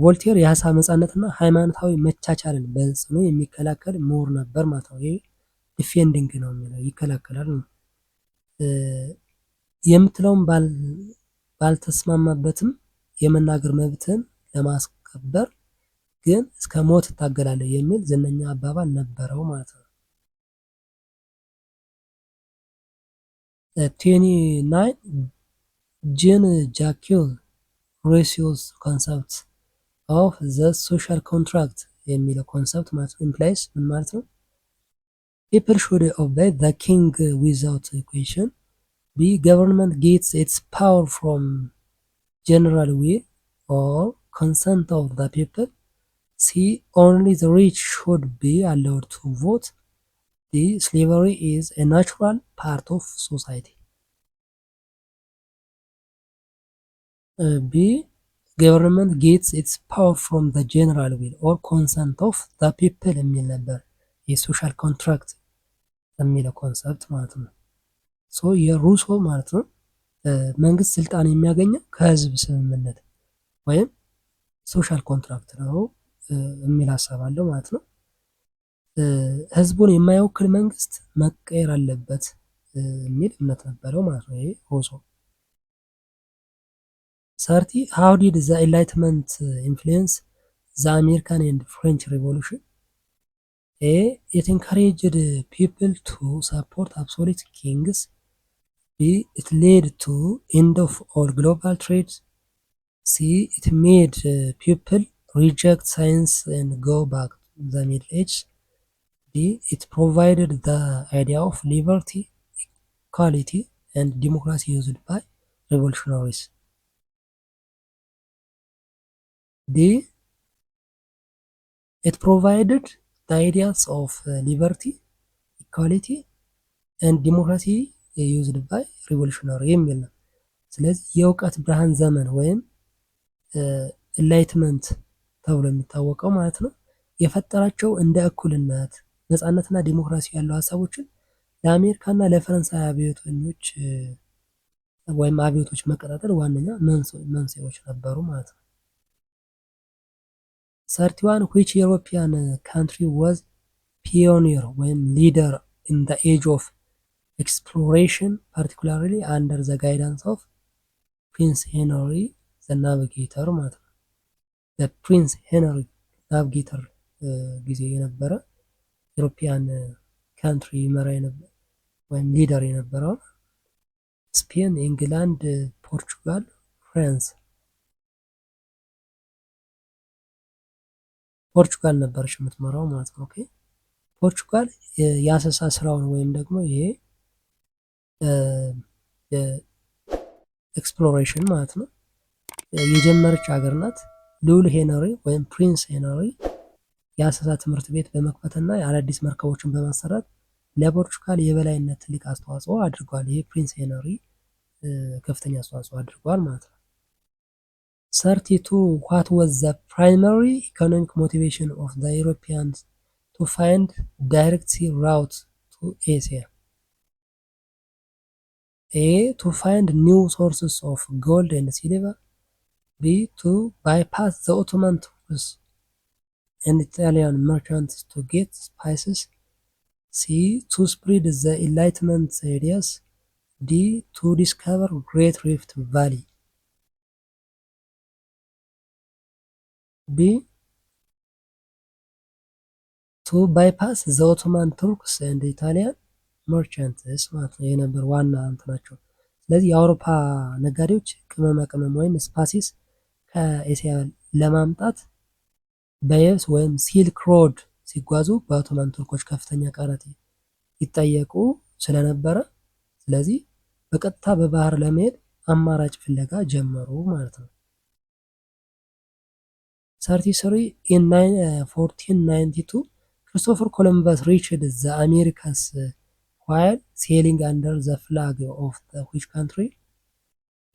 ቮልቴር የሀሳብ ነጻነትና ሃይማኖታዊ መቻቻልን በጽኑ የሚከላከል ምሁር ነበር ማለት ነው። ይሄ ዲፌንዲንግ ነው የሚለው ይከላከላል ነው። የምትለውም ባልተስማማበትም የመናገር መብትን ለማስከበር ግን እስከ ሞት እታገላለሁ የሚል ዝነኛ አባባል ነበረው ማለት ነው። 29 ጂን ጃክ ሮusseau's concept of the social contract የሚለው ኮንሰፕት ማለት ነው ኢምፕላይስ ምን ማለት ነው? people should obey the king without question. B. government gets its power from general will or consent of the people. C. only the rich should be allowed to vote. D. slavery is a natural part of society. B. government gets its power from the general will or consent of the people የሚል ነበር የሶሻል ኮንትራክት የሚለው ኮንሰፕት ማለት ነው። ሶ የሩሶ ማለት ነው መንግስት ስልጣን የሚያገኘው ከህዝብ ስምምነት ወይም ሶሻል ኮንትራክት ነው የሚል ሀሳብ አለው ማለት ነው። ህዝቡን የማይወክል መንግስት መቀየር አለበት የሚል እምነት ነበረው ማለት ነው። ይሄ ሮሶ። 30 how did the enlightenment influence the American and French Revolution? A, it encouraged people to support absolute kings. B, it led to end of all global trade. C, it made people reject science and go back to the Middle Age. D, it provided the idea of liberty, equality, and democracy used by revolutionaries. D, it provided the ideas of liberty, equality, and democracy used by revolutionary የሚል ነው። ስለዚህ የእውቀት ብርሃን ዘመን ወይም ኢንላይትመንት ተብሎ የሚታወቀው ማለት ነው የፈጠራቸው እንደ እኩልነት፣ ነፃነትና ዲሞክራሲ ያሉ ሀሳቦችን ለአሜሪካና ለፈረንሳይ አብዮተኞች ወይም አብዮቶች መቀጣጠል ዋነኛ መንስኤዎች ነበሩ ማለት ነው። 31 which European country was pioneer ወይም leader in the age of exploration particularly under the guidance of Prince Henry the Navigator ማለት ነው። በፕሪንስ ሄንሪ ናቪጌተር ጊዜ የነበረ ዩሮፒያን ካንትሪ መራ የነበረ ወይም ሊደር የነበረው ስፔን፣ ኢንግላንድ፣ ፖርቹጋል፣ ፍራንስ። ፖርቹጋል ነበረች የምትመራው ማለት ነው። ኦኬ ፖርቹጋል የአሰሳ ስራውን ወይም ደግሞ ይሄ ኤክስፕሎሬሽን ማለት ነው የጀመረች ሀገር ናት። ልዑል ሄንሪ ወይም ፕሪንስ ሄንሪ የአሰሳ ትምህርት ቤት በመክፈትና የአዳዲስ መርከቦችን በማሰራት ለፖርቹጋል የበላይነት ትልቅ አስተዋጽኦ አድርጓል። ይሄ ፕሪንስ ሄንሪ ከፍተኛ አስተዋጽኦ አድርጓል ማለት ነው። 32 what was the primary economic motivation of the Europeans to find direct sea route to Asia? A, to find new sources of gold and silver. B, to bypass the Ottoman Turks and Italian merchants to get spices. C, to spread the Enlightenment ideas. D, to discover Great Rift Valley. B, to bypass the Ottoman Turks and Italian merchants ማለት ነው የነበር ዋና እንትናቸው። ስለዚህ የአውሮፓ ነጋዴዎች ቅመማ ቅመም ወይም ስፓሲስ ከኤስያ ለማምጣት በየብስ ወይም ሲልክ ሮድ ሲጓዙ በኦቶማን ቱርኮች ከፍተኛ ቀረጥ ይጠየቁ ስለነበረ ስለዚህ በቀጥታ በባህር ለመሄድ አማራጭ ፍለጋ ጀመሩ ማለት ነው። 33 in 1492 Christopher Columbus reached the Americas while sailing under the flag of the which country?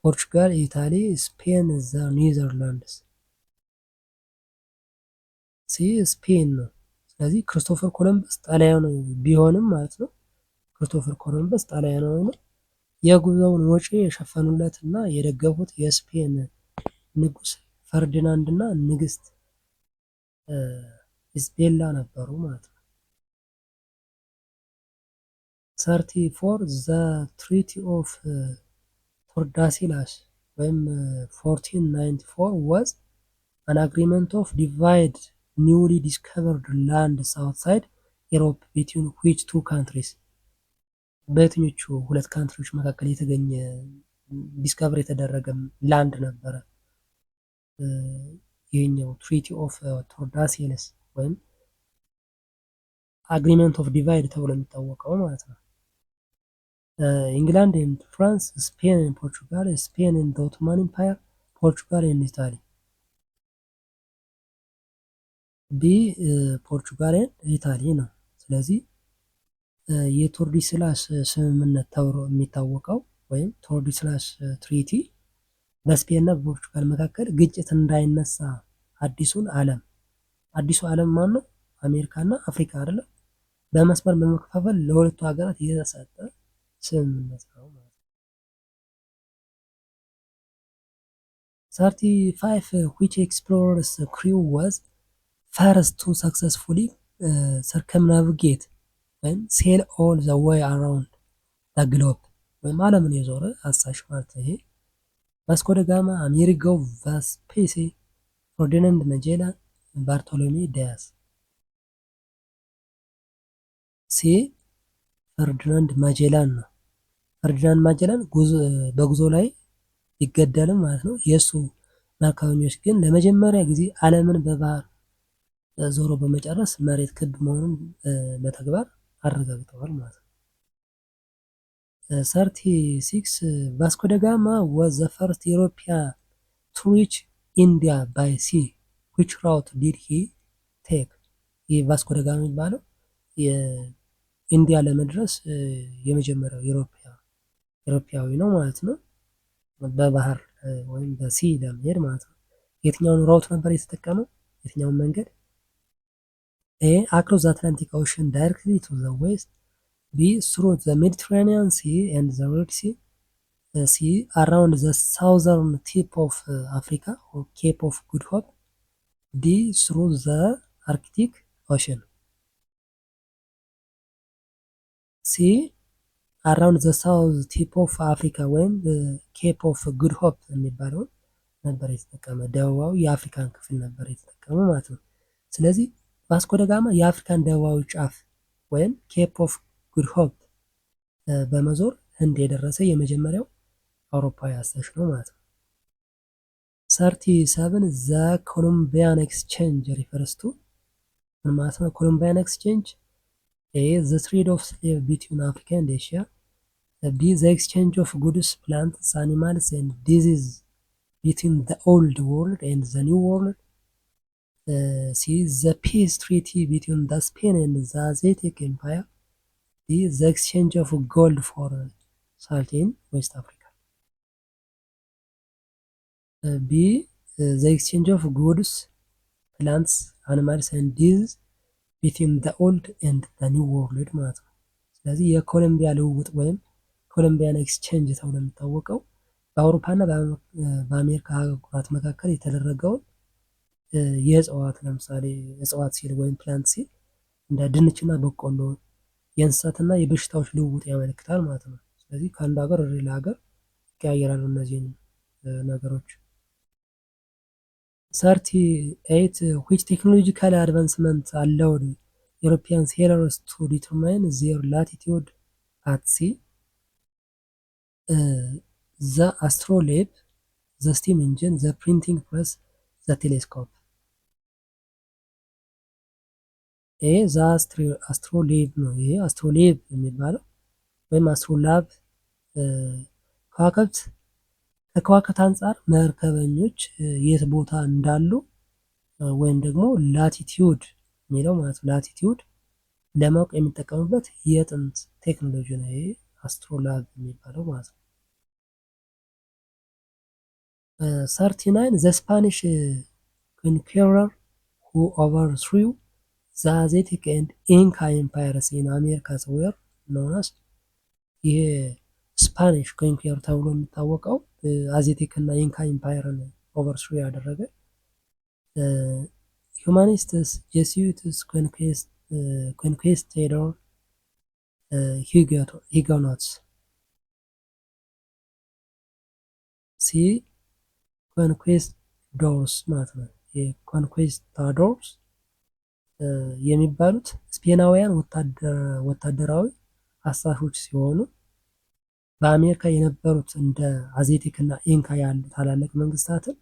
Portugal, Italy, Spain, the Netherlands. ስፔን ነው። ስለዚህ ክርስቶፈር ኮሎምበስ ጣሊያናዊ ቢሆንም ማለት ነው ክርስቶፈር ኮሎምበስ ጣሊያናዊ ነው። የጉዞውን ወጪ የሸፈኑለት እና የደገፉት የስፔን ንጉስ ፈርዲናንድ እና ንግስት ኢዝቤላ ነበሩ ማለት ነው። 34 the treaty of ቶርዳሲላስ ወይም 1494 was an agreement of divide newly discovered land outside Europe between which two countries? በየትኞቹ ሁለት ካንትሪዎች መካከል የተገኘ ዲስከቨር የተደረገ ላንድ ነበረ ይሄኛው ትሪቲ ኦፍ ቶርዳሲለስ ወይም አግሪመንት ኦፍ ዲቫይድ ተብሎ የሚታወቀው ማለት ነው። ኢንግላንድ ኤንድ ፍራንስ፣ ስፔን ኤንድ ፖርቹጋል፣ ስፔን ኤንድ ኦቶማን ኢምፓየር፣ ፖርቹጋል ኤንድ ኢታሊ። ቢ ፖርቹጋል ኤንድ ኢታሊ ነው። ስለዚህ የቶርዲስላስ ስምምነት ተብሎ የሚታወቀው ወይም ቶርዲስላስ ትሪቲ በስፔን እና በፖርቹጋል መካከል ግጭት እንዳይነሳ አዲሱ ዓለም ማን ነው? አሜሪካ እና አፍሪካ አይደለም። በመስመር በመከፋፈል ለሁለቱ ሀገራት የተሰጠ ስምምነት ነው ማለት ነው። 35 which explorers crew was first to successfully ሰርከምናቪጌት ወይም ሴል ኦል ዘ ዌይ አራውንድ ዘ ግሎብ ወይም ዓለምን የዞረ አሳሽ ማለት ነው። ይሄ ቫስኮ ደ ጋማ፣ አሜሪጎ ቬስፑሲ፣ ፈርዲናንድ ማጀላን፣ ባርቶሎሜ ዲያስ። ሲ ፈርዲናንድ ማጀላን ነው። ፈርዲናንድ ማጀላን በጉዞ ላይ ቢገደልም ማለት ነው የእሱ መርከበኞች ግን ለመጀመሪያ ጊዜ ዓለምን በባህር ዞሮ በመጨረስ መሬት ክብ መሆኑን በተግባር አረጋግጠዋል ማለት ነው። 36 ቫስኮ ደ ጋማ was the first European to reach India by sea. Which route did he take? ይህ ቫስኮ ደ ጋማ የሚባለው የኢንዲያ ለመድረስ የመጀመሪያው ኢሮፓያዊ ነው ማለት ነው። በባህር ወይም በሲ ለመሄድ ማለት ነው። የትኛውን ራውት ነበር የተጠቀመው? የትኛውን መንገድ? ኤ አክሮስ አትላንቲክ ኦሽን ዳይሬክትሊ ቱ ዘ ዌስት፣ ቢ ስሩ ዘ ሜዲትራኒያን ሲ ኤንድ ዘ ሬድ ሲ፣ ሲ አራውንድ ዘ ሳውዘርን ቲፕ ኦፍ አፍሪካ ኦር ኬፕ ኦፍ ጉድ ሆፕ፣ ዲ ስሩ ዘ አርክቲክ ኦሽን። ሲ አራውንድ ዘ ሳውዝ ቲፕ ኦፍ አፍሪካ ወይም ኬፕ ኦፍ ጉድ ሆፕ የሚባለውን ነበር የተጠቀመ። ደቡባዊ የአፍሪካን ክፍል ነበር የተጠቀመ ማለት ነው። ስለዚህ ቫስኮ ደ ጋማ የአፍሪካን ደቡባዊ ጫፍ ወይም ኬፕ ኦፍ ጉድ ሆፕ በመዞር ህንድ የደረሰ የመጀመሪያው አውሮፓዊ አሳሽ ነው ማለት ነው። 37 ዘ ኮሎምቢያን ኤክስቼንጅ ሪፈርስ ቱ ምን ማለት ነው? ኮሎምቢያን ኤክስቼንጅ ኤ ዘ ትሬድ ኦፍ ስሌቭ ቢትዊን አፍሪካ ኤንድ ኤሽያ፣ ቢ ዘ ኤክስቼንጅ ኦፍ ጉድስ ፕላንትስ አኒማልስ ኤንድ ዲዚዝ ቢትዊን ዘ ኦልድ ወርልድ ኤንድ ዘ ኒው ወርልድ፣ ሲ ዘ ፒስ ትሪቲ ቢትዊን ዘ ስፔን ኤንድ ዘ አዚያቲክ ኤምፓየር፣ ዲ ዘ ኤክስቼንጅ ኦፍ ጎልድ ፎር ሳልት ኢን ዌስት አፍሪካ። ቢ ዘ ኤክስቼንጅ ኦፍ ጉድስ ፕላንትስ አኒማልስ ኤንድ ዲዚዝ ቢትዊን ዘ ኦልድ ኤንድ ዘ ኒው ወርልድ ማለት ነው። ስለዚህ የኮሎምቢያ ልውውጥ ወይም ኮሎምቢያን ኤክስቼንጅ ተብሎ የሚታወቀው በአውሮፓና በአሜሪካ አህጉራት መካከል የተደረገውን የእጽዋት ለምሳሌ እጽዋት ሲል ወይም ፕላንት ሲል እንደ ድንችና በቆሎ የእንስሳትና የበሽታዎች ልውውጥ ያመለክታል ማለት ነው። ስለዚህ ከአንድ ሀገር ወደ ሌላ ሀገር ይቀያየራሉ እነዚህን ነገሮች። 38 which technological advancement allowed European sailors to determine their latitude at sea? The astrolabe, the steam engine, the printing press, the telescope. ይሄ ዘ አስትሮሌብ ነው። ይሄ አስትሮሌብ የሚባለው ወይም አስትሮላብ ከከዋክብት አንጻር መርከበኞች የት ቦታ እንዳሉ ወይም ደግሞ ላቲቲዩድ የሚለው ማለት ነው። ላቲቲዩድ ለማወቅ የሚጠቀሙበት የጥንት ቴክኖሎጂ ነው ይሄ አስትሮላብ የሚባለው ማለት ነው። 39 ዘ ስፓኒሽ ኮንኩረር ሁ ኦቨርትሩ ዘ አዚያቲክ ኤንድ ኢንካ ኤምፓየርስ ኢን አሜሪካስ ዌር ኖን አስ። ይሄ ስፓኒሽ ኮንኩረር ተብሎ የሚታወቀው አዚያቲክ እና ኢንካ ኤምፓየርን ኦቨርትሩ ያደረገ ሁማኒስትስ፣ ጄሱይትስ፣ ኮንኩስታዶር፣ ሂጎኖትስ። ሲ ኮንኩስታዶርስ ማለት ነው። የኮንኩስታዶርስ የሚባሉት ስፔናውያን ወታደራዊ አሳሾች ሲሆኑ በአሜሪካ የነበሩት እንደ አዚያቲክ እና ኢንካ ያሉ ታላላቅ መንግስታትን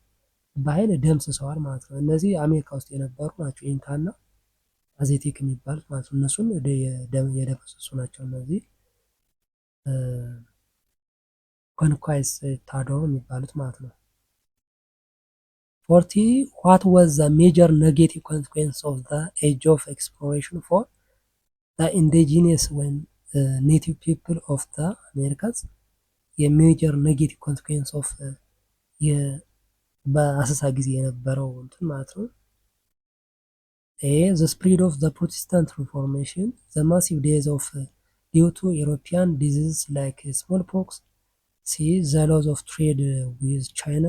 በኃይል ደምስሰዋል ማለት ነው። እነዚህ አሜሪካ ውስጥ የነበሩ ናቸው ኢንካ እና አዚያቲክ የሚባሉት ማለት ነው። እነሱን የደመሰሱ ናቸው እነዚህ ኮንኳይስታዶር የሚባሉት ማለት ነው። 40 what was the major negative consequence of the age of exploration for the indigenous when native people of the Americas? የሜጀር ኔጌቲቭ ኮንሲኩዌንስ ኦፍ በአሰሳ ጊዜ የነበረው እንትን ማለት ነው። ኤ ዘ ስፕሪድ ኦፍ ዘ ፕሮቴስታንት ሪፎርሜሽን፣ ዘ ማሲቭ ዴዝ ኦፍ ዲው ቱ ኢሮፒያን ዲዚዝስ ላይክ ስሞል ፖክስ፣ ሲ ዘ ሎዝ ኦፍ ትሬድ ዊዝ ቻይና፣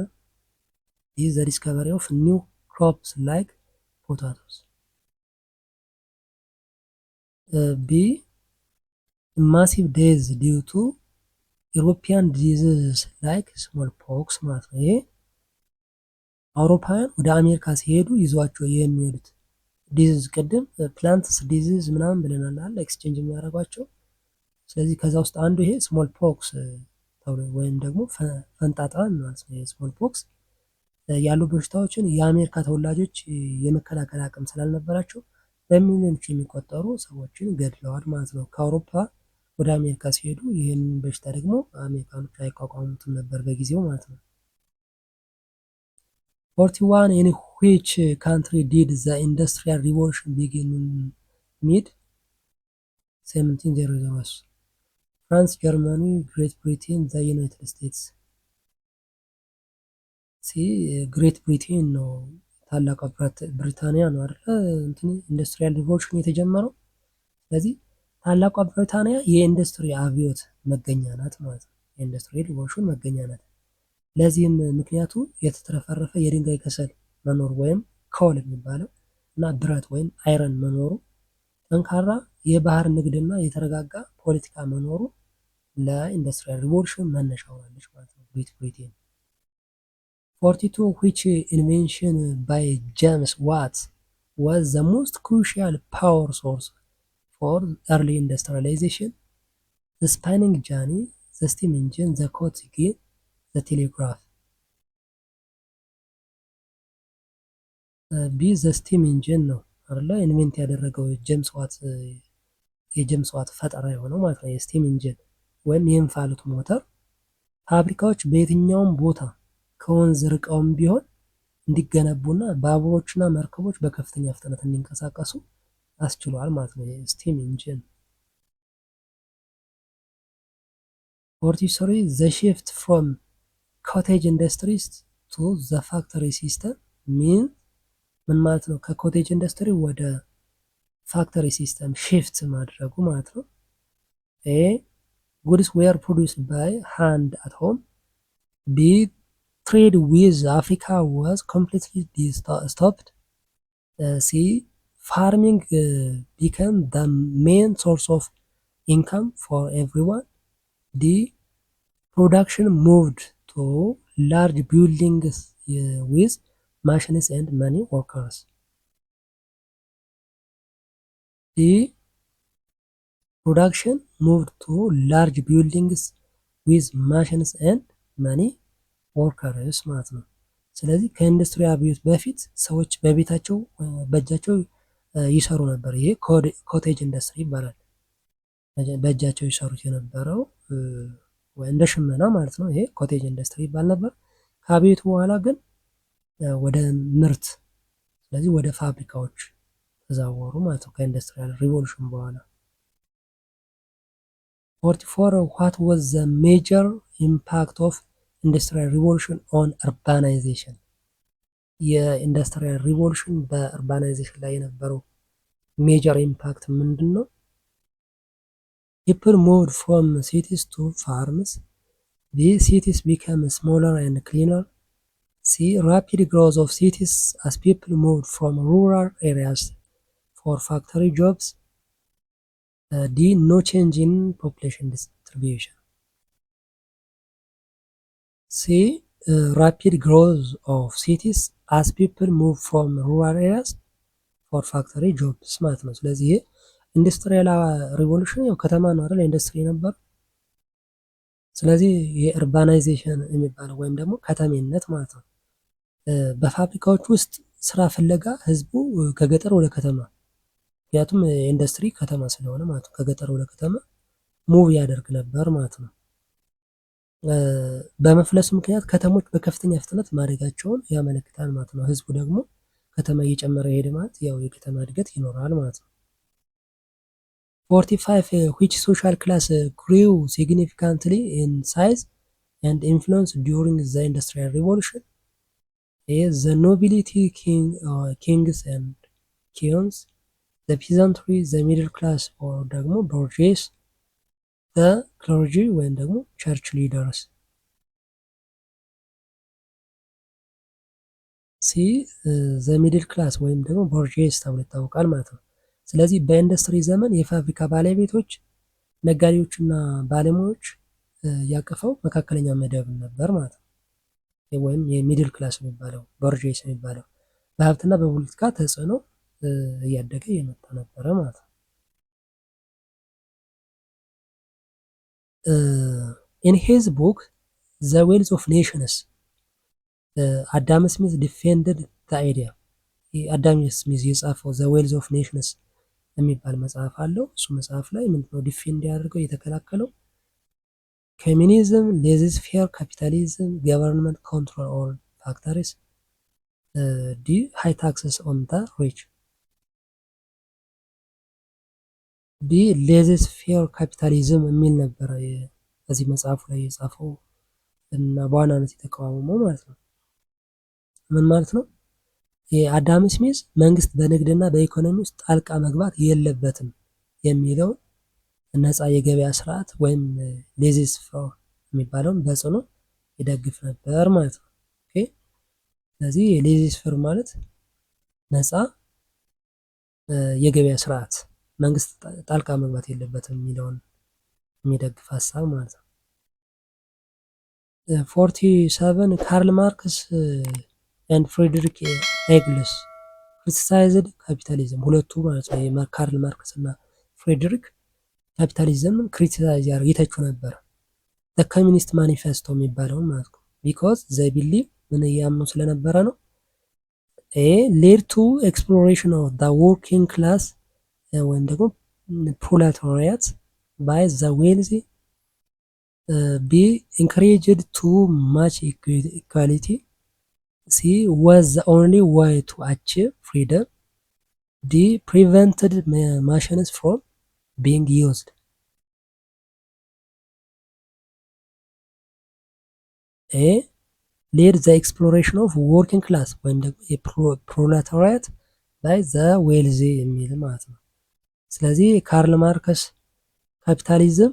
ዲ ዘ ዲስከቨሪ ኦፍ ኒው ክሮፕስ ላይክ ፖታቶስ። ቢ ማሲቭ ዴዝ ዲው ቱ ኢሮፒያን ዲዚዝ ላይክ ስሞል ፖክስ ማለት ነው። ይሄ አውሮፓውያን ወደ አሜሪካ ሲሄዱ ይዟቸው የሚሄዱት ዲዚዝ ቅድም ፕላንትስ ዲዚዝ ምናምን ብለናል አለ ኤክስቼንጅ የሚያደርጓቸው። ስለዚህ ከዛ ውስጥ አንዱ ይሄ ስሞል ፖክስ ተብሎ ወይም ደግሞ ፈንጣጣ ማለት ነው። የስሞል ፖክስ ያሉ በሽታዎችን የአሜሪካ ተወላጆች የመከላከል አቅም ስላልነበራቸው በሚሊዮኖች የሚቆጠሩ ሰዎችን ገድለዋል ማለት ነው። ከአውሮፓ ወደ አሜሪካ ሲሄዱ ይህን በሽታ ደግሞ አሜሪካኖች አይቋቋሙትም ነበር በጊዜው ማለት ነው። 41 in which country did the industrial revolution begin in mid 1700s? ፍራንስ፣ ጀርመኒ፣ ግሬት ብሪቴን፣ ዘ ዩናይትድ ስቴትስ። ግሬት ብሪቴን ነው፣ ታላቋ ብሪታንያ ነው አይደለ ኢንዱስትሪያል ሪቮሉሽን የተጀመረው። ስለዚህ ታላቋ ብሪታንያ የኢንዱስትሪ አብዮት መገኛ ናት ማለት ነው። የኢንዱስትሪ ሪቮሉሽን መገኛ ናት። ለዚህም ምክንያቱ የተትረፈረፈ የድንጋይ ከሰል መኖር ወይም ኮል የሚባለው እና ብረት ወይም አይረን መኖሩ፣ ጠንካራ የባህር ንግድና የተረጋጋ ፖለቲካ መኖሩ ለኢንዱስትሪያል ሪቮሉሽን መነሻ ሆናለች ማለት ነው ግሬት ብሪቴን። 42 which invention by James Watt was the most crucial power source for early industrialization? The spinning jenny, the steam engine, the coal-tar, the telegraph. ቢ ዘ ስቲም ኢንጂን ነው አይደለ ኢንቨንት ያደረገው የጄምስ ዋት ፈጠራ የሆነው ማለት ነው። የስቲም ኢንጂን ወይም የእንፋሎት ሞተር ፋብሪካዎች በየትኛውም ቦታ ከወንዝ ርቀውም ቢሆን እንዲገነቡና ባቡሮችና መርከቦች በከፍተኛ ፍጥነት እንዲንቀሳቀሱ አስችሏል ማለት ነው የስቲም ኢንጂን። 43 the shift from cottage industries to the factory system means ምን ማለት ነው? ከኮቴጅ ኢንዱስትሪ ወደ ፋክተሪ ሲስተም ሽፍት ማድረጉ ማለት ነው። ኤ ጉድስ ዌር ፕሮዲውስድ ባይ ሃንድ አት ሆም። ቢ ትሬድ ዊዝ አፍሪካ ዋዝ ኮምፕሊትሊ ስቶፕድ። ሲ ፋርሚንግ ቢከም ዘ ሜን ሶርስ ኦፍ ኢንካም ፎር ኤቭሪዋን። ዲ ፕሮዳክሽን ሙቭድ ቱ ላርጅ ቢልዲንግስ ዊዝ machines and many workers. The production moved to large buildings with machines and many workers ማለት ነው። ስለዚህ ከኢንዱስትሪ አብዮት በፊት ሰዎች በቤታቸው በእጃቸው ይሰሩ ነበር። ይሄ ኮቴጅ ኢንዱስትሪ ይባላል። በእጃቸው ይሰሩት የነበረው እንደ ሽመና ማለት ነው። ይሄ ኮቴጅ ኢንዱስትሪ ይባል ነበር። ከአብዮቱ በኋላ ግን ወደ ምርት ስለዚህ ወደ ፋብሪካዎች ተዛወሩ ማለት ነው ከኢንዱስትሪያል ሪቮሉሽን በኋላ። 44 what was the major impact of industrial revolution on urbanization? የኢንዱስትሪያል ሪቮሉሽን በኡርባናይዜሽን ላይ የነበረው ሜጀር ኢምፓክት ምንድን ነው? people moved from cities to farms. These cities became smaller and cleaner. See rapid growth of cities as people moved from rural areas for factory jobs. D no change in population distribution. C rapid growth of cities as people move from rural areas for factory jobs ማለት ነው። ስለዚህ ይሄ ኢንዱስትሪያል ሪቮሉሽን ያው ከተማ ነው አይደል ኢንዱስትሪ ነበር። ስለዚህ የኡርባናይዜሽን የሚባለው ወይም ደግሞ ከተሜነት ማለት ነው። በፋብሪካዎች ውስጥ ስራ ፍለጋ ህዝቡ ከገጠር ወደ ከተማ ምክንያቱም ኢንዱስትሪ ከተማ ስለሆነ ማለት ነው ከገጠር ወደ ከተማ ሙቭ ያደርግ ነበር ማለት ነው። በመፍለሱ ምክንያት ከተሞች በከፍተኛ ፍጥነት ማደጋቸውን ያመለክታል ማለት ነው። ህዝቡ ደግሞ ከተማ እየጨመረ ሄደ ማለት ያው የከተማ እድገት ይኖራል ማለት ነው። 45 which social class grew significantly in size and influence during the industrial revolution? The nobility kings and queens, the peasantry, the middle class or ደግሞ bourgeois, the clergy ወይም ደግሞ church leaders. ሲ the middle class ወይም ደግሞ bourgeois ተብሎ ይታወቃል ማለት ነው። ስለዚህ በኢንዱስትሪ ዘመን የፋብሪካ ባለቤቶች፣ ነጋዴዎችና ባለሙያዎች ያቀፈው መካከለኛ መደብ ነበር ማለት ነው። ወይም የሚድል ክላስ የሚባለው ቦርጄስ የሚባለው በሀብትና በፖለቲካ ተጽዕኖ እያደገ የመጣ ነበረ ማለት ነው። ኢን ሂዝ ቡክ ዘ ዌልዝ ኦፍ ኔሽንስ አዳም ስሚዝ ዲፌንድድ ዘ አይዲያ። አዳም ስሚዝ የጻፈው ዘ ዌልዝ ኦፍ ኔሽንስ የሚባል መጽሐፍ አለው። እሱ መጽሐፍ ላይ ምንድነው ዲፌንድ ያደርገው የተከላከለው? ኮሚኒዝም፣ ሌዝስ ፌር ካፒታሊዝም፣ ገቨርንመንት ኮንትሮል ኦል ፋክተሪስ፣ ዲ ሃይ ታክስስ ኦን ዘ ሪች። ዲ ሌዝስ ፌር ካፒታሊዝም የሚል ነበረ በዚህ መጽሐፉ ላይ የጻፈው እና በዋናነት የተቃወመው ማለት ነው። ምን ማለት ነው? የአዳም ስሚዝ መንግስት በንግድና በኢኮኖሚ ውስጥ ጣልቃ መግባት የለበትም የሚለው ነፃ የገበያ ስርዓት ወይም ሌዚስ ፌር የሚባለውን በጽኑ ይደግፍ ነበር ማለት ነው። ኦኬ። ስለዚህ ሌዚስ ፌር ማለት ነፃ የገበያ ስርዓት፣ መንግስት ጣልቃ መግባት የለበትም የሚለውን የሚደግፍ ሀሳብ ማለት ነው። 47 ካርል ማርክስ ኤንድ ፍሬድሪክ ኤግልስ ክሪቲሳይዝድ ካፒታሊዝም። ሁለቱ ማለት ነው ካርል ማርክስ እና ፍሬድሪክ ካፒታሊዝምን ክሪቲሳይዝ ይተቹ ነበር። ኮሚኒስት ማኒፌስቶ የሚባለውን ማለት ነው። ቢኮዝ ዘይ ቢሊቭ ምን እያምኑ ስለነበረ ነው? ሌድ ቱ ኤክስፕሎሬሽን ኦፍ ዘ ወርኪንግ ክላስ ወይም ደግሞ ፕሮሌታሪያት ባይ ዘ ዌልዚ ቢ ኢንካሬጅድ ቱ ማች ኢኳሊቲ ሲ was the only way to achieve freedom. D prevented machines from being used. A led the exploration of working class ወይም ደግሞ የፕሮሌታሪያት by the wealthy የሚል ማለት ነው። ስለዚህ ካርል ማርክስ ካፒታሊዝም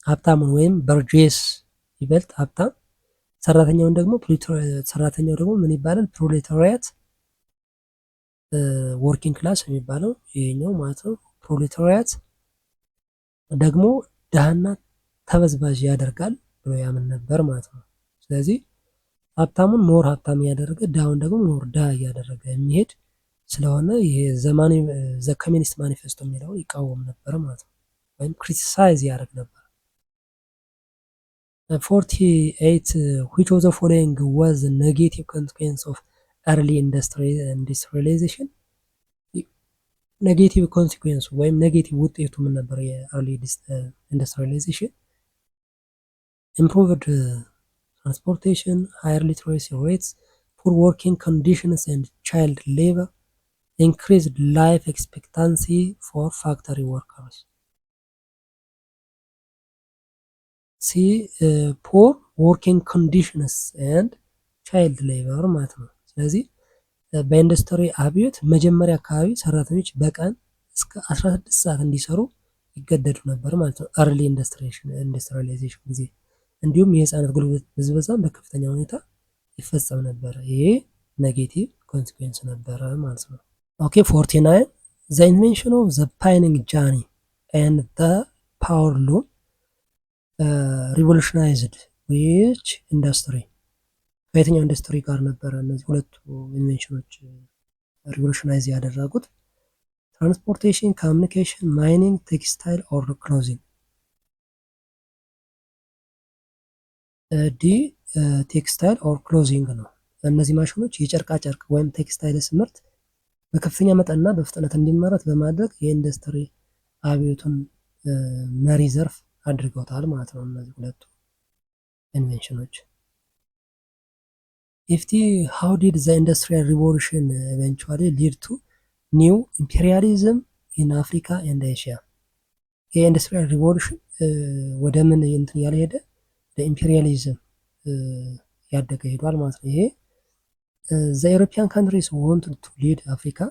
ሀብታሙን ወይም በርጄስ ይበልጥ ሀብታም ሰራተኛውን ደግሞ ሰራተኛው ደግሞ ምን ይባላል? ፕሮሌታሪያት ወርኪንግ ክላስ የሚባለው ይሄኛው ማለት ነው። ፕሮሌታሪያት ደግሞ ድሃና ተበዝባዥ ያደርጋል ብሎ ያምን ነበር ማለት ነው። ስለዚህ ሀብታሙን ሞር ሀብታም እያደረገ ድሃውን ደግሞ ሞር ድሃ እያደረገ የሚሄድ ስለሆነ ይሄ ዘ ኮሚኒስት ማኒፌስቶ የሚለውን ይቃወም ነበር ማለት ነው፣ ወይም ክሪቲሳይዝ ያደርግ ነበር። 48 which of the following was the negative consequence of early industrialization? ኔጌቲቭ ኮንሲኩዌንሱ ወይም ኔጌቲቭ ውጤቱ ምን ነበር? የአርሊ ኢንዱስትሪያላይዜሽን ኢምፕሩቭድ ትራንስፖርቴሽን፣ ሃየር ሊትሬሲ ሬትስ፣ ፑር ወርኪንግ ኮንዲሽንስ ኤንድ ቻይልድ ሌበር፣ ኢንክሪዝድ ላይፍ ኤክስፔክታንሲ ፎር ፋክተሪ ወርከርስ። ሲ ፑር ወርኪንግ ኮንዲሽንስ ኤንድ ቻይልድ ሌበር ማለት ነው። ስለዚህ በኢንዱስትሪ አብዮት መጀመሪያ አካባቢ ሰራተኞች በቀን እስከ 16 ሰዓት እንዲሰሩ ይገደዱ ነበር ማለት ነው፣ አርሊ ኢንዱስትሪያላይዜሽን ጊዜ። እንዲሁም የህፃናት ጉልበት ብዝበዛም በከፍተኛ ሁኔታ ይፈጸም ነበር። ይሄ ኔጌቲቭ ኮንሲኩዌንስ ነበረ ማለት ነው። ኦኬ 49 ዘ ኢንቬንሽን ኦፍ ዘ ፓይኒንግ ጃኒ ኤንድ ዘ ፓወር ሉም ሪቮሉሽናይዝድ ዊች ኢንዱስትሪ? ከየትኛው ኢንዱስትሪ ጋር ነበረ እነዚህ ሁለቱ ኢንቬንሽኖች ሪቮሉሽናይዝ ያደረጉት? ትራንስፖርቴሽን፣ ኮሚኒኬሽን፣ ማይኒንግ፣ ቴክስታይል ኦር ክሎዚንግ? ዲ ቴክስታይል ኦር ክሎዚንግ ነው። እነዚህ ማሽኖች የጨርቃ ጨርቅ ወይም ቴክስታይልስ ምርት በከፍተኛ መጠንና በፍጥነት እንዲመረት በማድረግ የኢንዱስትሪ አብዮቱን መሪ ዘርፍ አድርገውታል ማለት ነው እነዚህ ሁለቱ ኢንቬንሽኖች። how did the industrial revolution eventually lead to new imperialism in Africa and Asia? የኢንዱስትሪያል ሪቮሉሽን ወደ ምን እንትን ያለ ሄደ? ለኢምፔሪያሊዝም ያደገ ሄዷል ማለት ነው። ይሄ the European countries wanted to lead Africa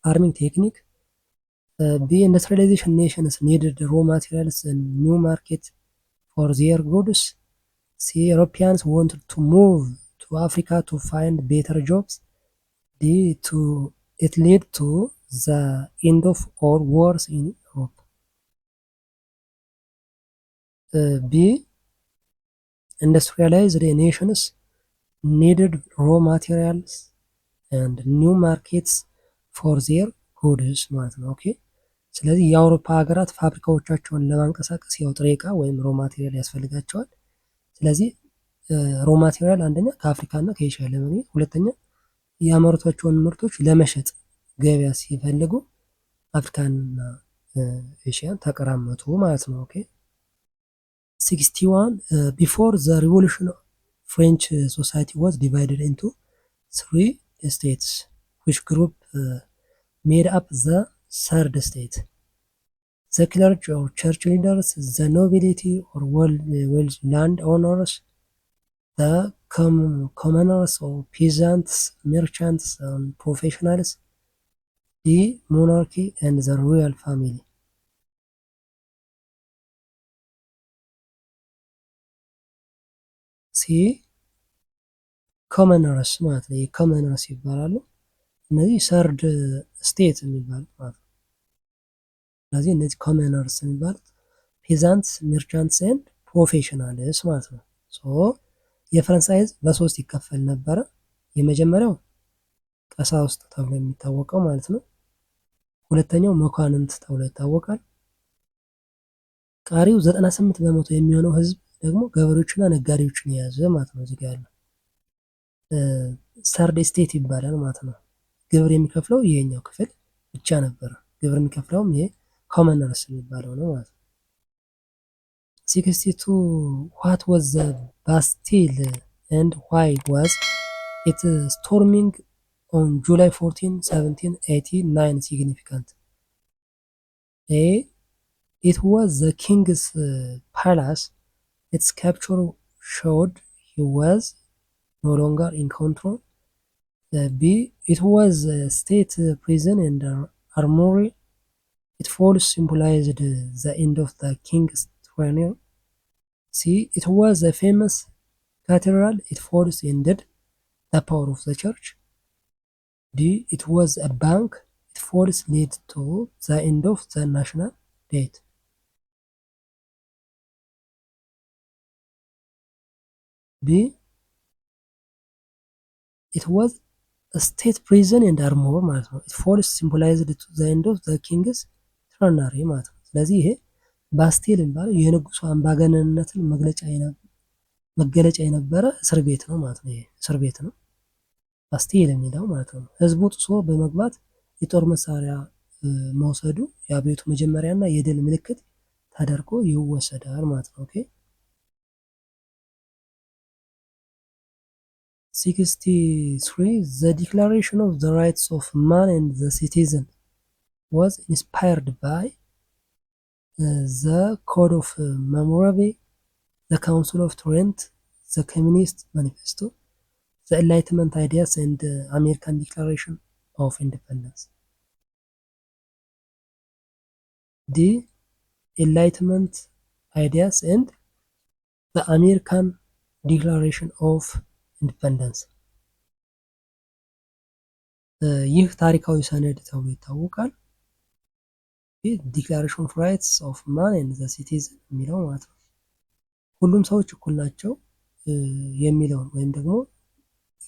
farming technique. The industrialization nations needed raw materials and new market for their goods. The Europeans wanted to move to Africa to find better jobs. D to it led to the end of all wars in Europe. B. Industrialized nations needed raw materials and new markets for their goods ማለት ነው። ኦኬ ስለዚህ የአውሮፓ ሀገራት ፋብሪካዎቻቸውን ለማንቀሳቀስ ያው ጥሬ ዕቃ ወይም ሮ ማቴሪያል ያስፈልጋቸዋል። ስለዚህ ሮ ማቴሪያል አንደኛ ከአፍሪካ እና ከኤሽያ ለማግኘት፣ ሁለተኛ ያመረቷቸውን ምርቶች ለመሸጥ ገበያ ሲፈልጉ አፍሪካንና ኤሽያን ተቀራመቱ ማለት ነው። ኦኬ 61 ቢፎር ዘ ሪቮሉሽን ፍሬንች ሶሳይቲ ዋዝ ዲቫይድድ ኢንቱ 3 states which group made up the third state. The clergy or church leaders, the nobility or wealthy land owners, the commoners or peasants, merchants and professionals, the monarchy and the royal family. See ኮመነርስ ማለት ነው። የኮመነርስ ይባላሉ። እነዚህ ሰርድ ስቴት የሚባሉት ማለት ነው። ስለዚህ እነዚህ ኮመነርስ የሚባሉት ፔዛንትስ፣ ሜርቻንትስ ኤንድ ፕሮፌሽናልስ ማለት ነው። ሶ የፈረንሳይ ህዝብ በሶስት ይከፈል ነበረ። የመጀመሪያው ቀሳውስት ተብሎ የሚታወቀው ማለት ነው። ሁለተኛው መኳንንት ተብሎ ይታወቃል። ቀሪው 98 በመቶ የሚሆነው ህዝብ ደግሞ ገበሬዎችና ነጋዴዎችን የያዘ ማለት ነው። እዚህ ጋር ያለው ሰርድ ስቴት ይባላል ማለት ነው። ግብር የሚከፍለው ይሄኛው ክፍል ብቻ ነበር። ግብር የሚከፍለውም ይሄ ኮመነርስ የሚባለው ነው ማለት ነው። 62 what was the Bastille and why was it storming on July 14, 1789 significant? A. It was the king's palace. Its capture showed he was no longer in control. B. It was a state prison and armory. It falls symbolized the end of the king's tenure. C. It was a famous cathedral. It falls ended the power of the church. D. It was a bank. It falls led to the end of the national debt. B. It was a state prison and armor ማለት ነው። it falls symbolized to the end of the king's tyranny ማለት ነው። ስለዚህ ይሄ ባስቴል የሚባለው የንጉሱ አምባገነንነትን መገለጫ የነበረ እስር ቤት ነው ማለት ነው። ይሄ እስር ቤት ነው ባስቴል የሚለው ማለት ነው። ህዝቡ ጥሶ በመግባት የጦር መሳሪያ መውሰዱ የአብዮቱ መጀመሪያና የድል ምልክት ተደርጎ ይወሰዳል ማለት ነው። ኦኬ 63 The Declaration of the Rights of Man and the Citizen was inspired by the Code of Hammurabi, the Council of Trent, the Communist Manifesto, the Enlightenment Ideas and the American Declaration of Independence. The Enlightenment Ideas and the American Declaration of ኢንዲፐንደንስ ይህ ታሪካዊ ሰነድ ተብሎ ይታወቃል። ዲክላሬሽን ኦፍ ራይትስ ኦፍ ማን ኤንድ ዘ ሲቲዝን የሚለው ማለት ነው። ሁሉም ሰዎች እኩል ናቸው የሚለውን ወይም ደግሞ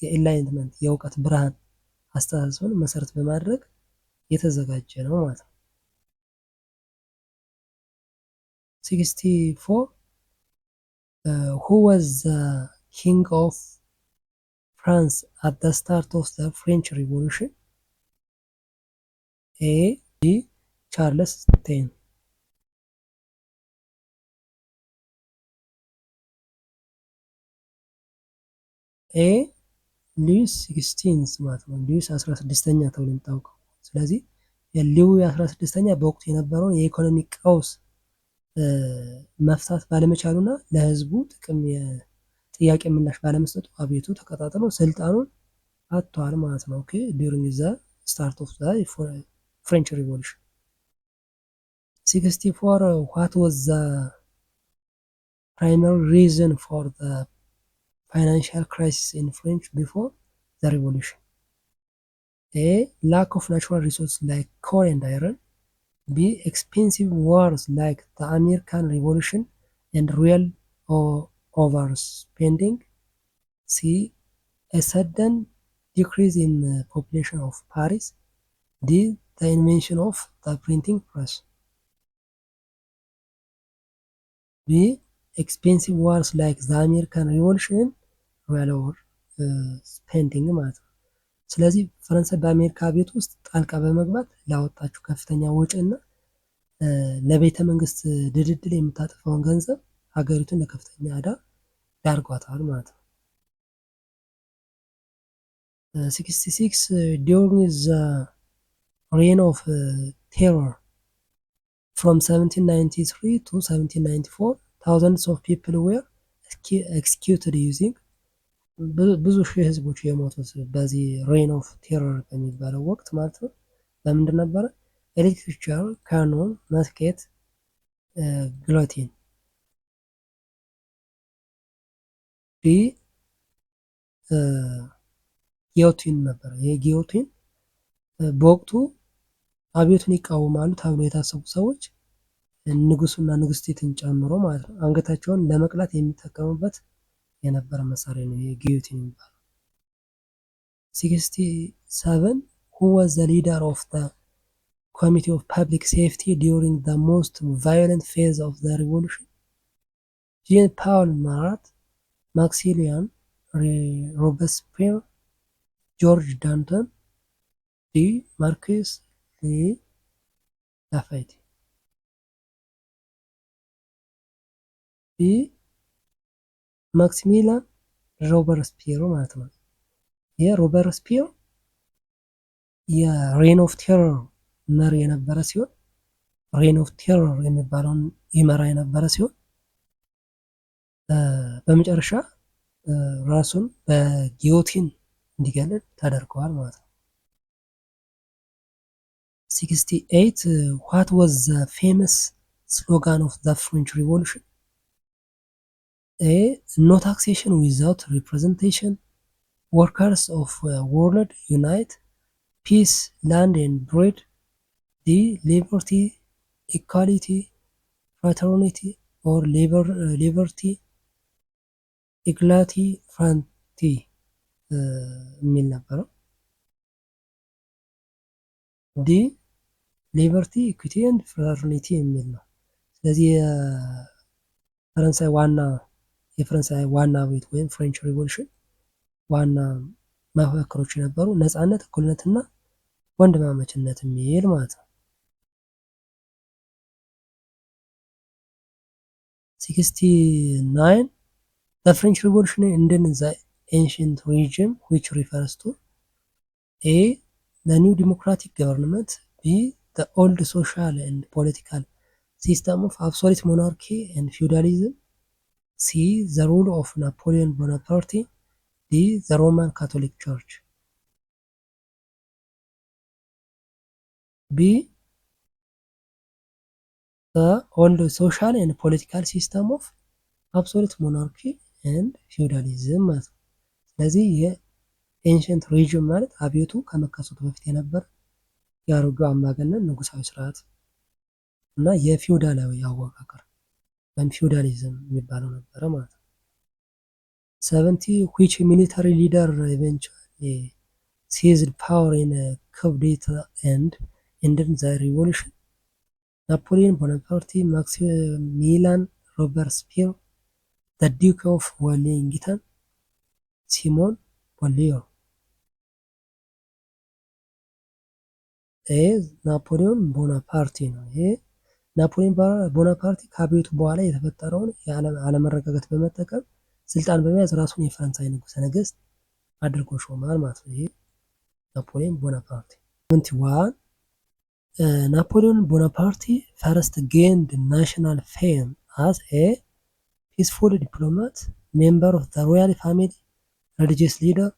የኢንላይትመንት የእውቀት ብርሃን አስተሳሰብን መሰረት በማድረግ የተዘጋጀ ነው ማለት ነው። 64 who was the king of France at the start of the French Revolution? A. B. Charles X. A. ሉዊስ 16 ማለት ነው። ሉዊስ 16ኛ ተብሎ የሚታወቀው። ስለዚህ የሉዊ 16ኛ በወቅቱ የነበረውን የኢኮኖሚ ቀውስ መፍታት ባለመቻሉና ለህዝቡ ጥቅም ጥያቄ ምላሽ ባለመስጠቱ አብዮቱ ተቀጣጥሎ ስልጣኑን አጥቷል ማለት ነው። ኦኬ ዱሪንግ ዘ ስታርት ኦፍ ዘ ፍሬንች ሪቮሉሽን 64 what was the primary reason for the financial crisis in France before the revolution? A. Lack of natural resources like coal and iron. B. Expensive wars like the American Revolution and real overspending. C. A sudden decrease in the population of Paris. D. The invention of the printing press. B. Expensive wars like the American Revolution real overspending ማለት ነው። ስለዚህ ፈረንሳይ በአሜሪካ ቤት ውስጥ ጣልቃ በመግባት ላወጣችው ከፍተኛ ወጪ እና ለቤተ መንግስት ድልድል የምታጠፋውን ገንዘብ ሀገሪቱን ለከፍተኛ ዕዳ ዳርጓታል ማለት ነው። 66 during the reign of terror from 1793 to 1794 thousands of people were executed using ብዙ ሺህ ህዝቦች የሞቱት በዚህ ሬን ኦፍ ቴረር በሚባለው ወቅት ማለት ነው። በምንድን ነበረ? ኤሌክትሪክ ካኖን፣ መስኬት፣ ግሎቲን። ቢ ጊዮቲን ነበረ። ይሄ ጊዮቲን በወቅቱ አብዮቱን ይቃወማሉ ተብሎ የታሰቡ ሰዎች ንጉሱና ንግስቲትን ጨምሮ ማለት ነው አንገታቸውን ለመቅላት የሚጠቀሙበት የነበረ መሳሪያ ነው። ይሄ ጊዮቲን የሚባለው። 67 who was the leader of the Committee of Public Safety during the most violent phase of the revolution? Jean-Paul Marat, Maximilien Robespierre, George Danton, D. Marquis Lafayette. B. ማክሲሚሊያን ሮበርስፒየር ማለት ነው። የሮበርስፒየር የሬን ኦፍ ቴረር መሪ የነበረ ሲሆን ሬን ኦፍ ቴረር የሚባለውን ይመራ የነበረ ሲሆን በመጨረሻ ራሱን በጊዮቲን እንዲገለል ተደርገዋል ማለት ነው። 68 what was the famous slogan of the French Revolution? A. No taxation without representation. Workers of world unite. Peace, land and bread. D. Liberty, equality, fraternity or liberty, equality, fraternity የሚል ነበረው። ዲ ሊበርቲ ኢኩዊቲ ኤንድ ፍራተርኒቲ የሚል ነው። ስለዚህ የፈረንሳይ ዋና ቤት ወይም ፍሬንች ሪቮሉሽን ዋና መፈክሮች የነበሩ ነፃነት፣ እኩልነትና ወንድማማችነት የሚል ማለት ነው። 69 The French Revolution ended the ancient regime which refers to A. The new democratic government. B. The old social and political system of absolute monarchy and feudalism. C. The rule of Napoleon Bonaparte. D. The Roman Catholic Church. B. The old social and political system of absolute monarchy and feudalism ማለት ነው። ስለዚህ የኤንሸንት ሪጅም ማለት አብዮቱ ከመከሰቱ በፊት የነበረ የአሮጌው አምባገነን ንጉሳዊ ስርዓት እና የፊውዳላዊ አወቃቀር ወይም ፊውዳሊዝም የሚባለው ነበረ ማለት ነው። 70 which military leader eventually seized power in a coup d'etat and ended the revolution? Napoleon Bonaparte, Maximilian Robespierre, the Duke of Wellington, Simon Bolivar. ናፖሊዮን ቦናፓርቲ ነው። ይሄ ናፖሊዮን ቦናፓርቲ ከአብዮቱ በኋላ የተፈጠረውን አለመረጋጋት በመጠቀም ስልጣን በመያዝ ራሱን የፈረንሳይ ንጉሠ ነገሥት አድርጎ ሾማል ማለት ነው። ይሄ ናፖሊዮን ቦናፓርቲ። 21 Napoleon Bonaparte first gained national fame as a peaceful diplomat, member of the royal family, religious leader,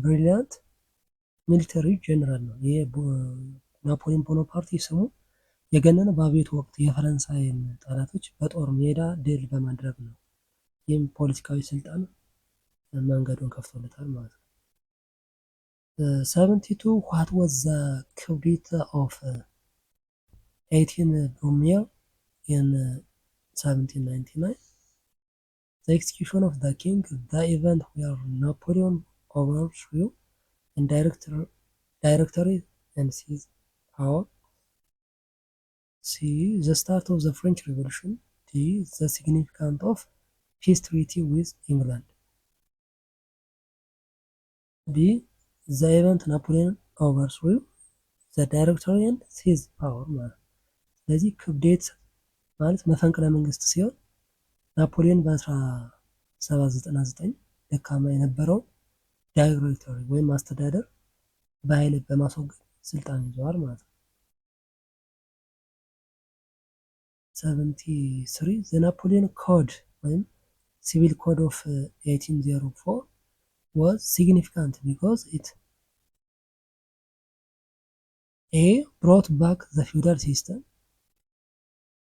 ብሪሊያንት ሚሊተሪ ጀነራል ነው። ይሄ ናፖሊዮን ቦናፓርቲ ስሙ የገነነው በአብዮቱ ወቅት የፈረንሳይን ጠላቶች በጦር ሜዳ ድል በማድረግ ነው። ይህም ፖለቲካዊ ስልጣን መንገዱን ከፍቶለታል ማለት ነው። 72 what was the credit of 18 Brumaire in 1799? The execution of the king, the event where Napoleon overthrew indirectly and seized power. C. The start of the French Revolution. D. The significance of peace treaty with England. D. The event Napoleon overthrew the directory and seized power ማለት ስለዚህ ክብደት ማለት መፈንቅለ መንግስት ሲሆን ናፖሊዮን በ1799 ደካማ የነበረውን ዳይሬክቶሪ ወይም አስተዳደር በኃይል በማስወገድ ስልጣን ይዘዋል ማለት ነው። 73 the Napoleon Code ወይም Civil Code of 1804 was significant because it A. brought back the feudal system.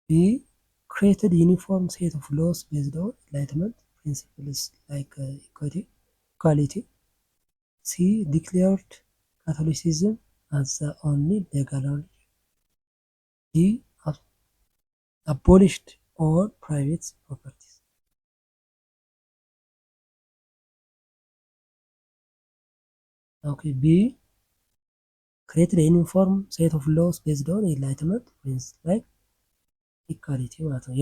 B. created uniform set of laws based on Enlightenment principles like equality. C. declared Catholicism as the only legal religion. D. abolished all private properties. Okay, B. created a uniform set of laws based on Enlightenment principles like equality ማለት ነው።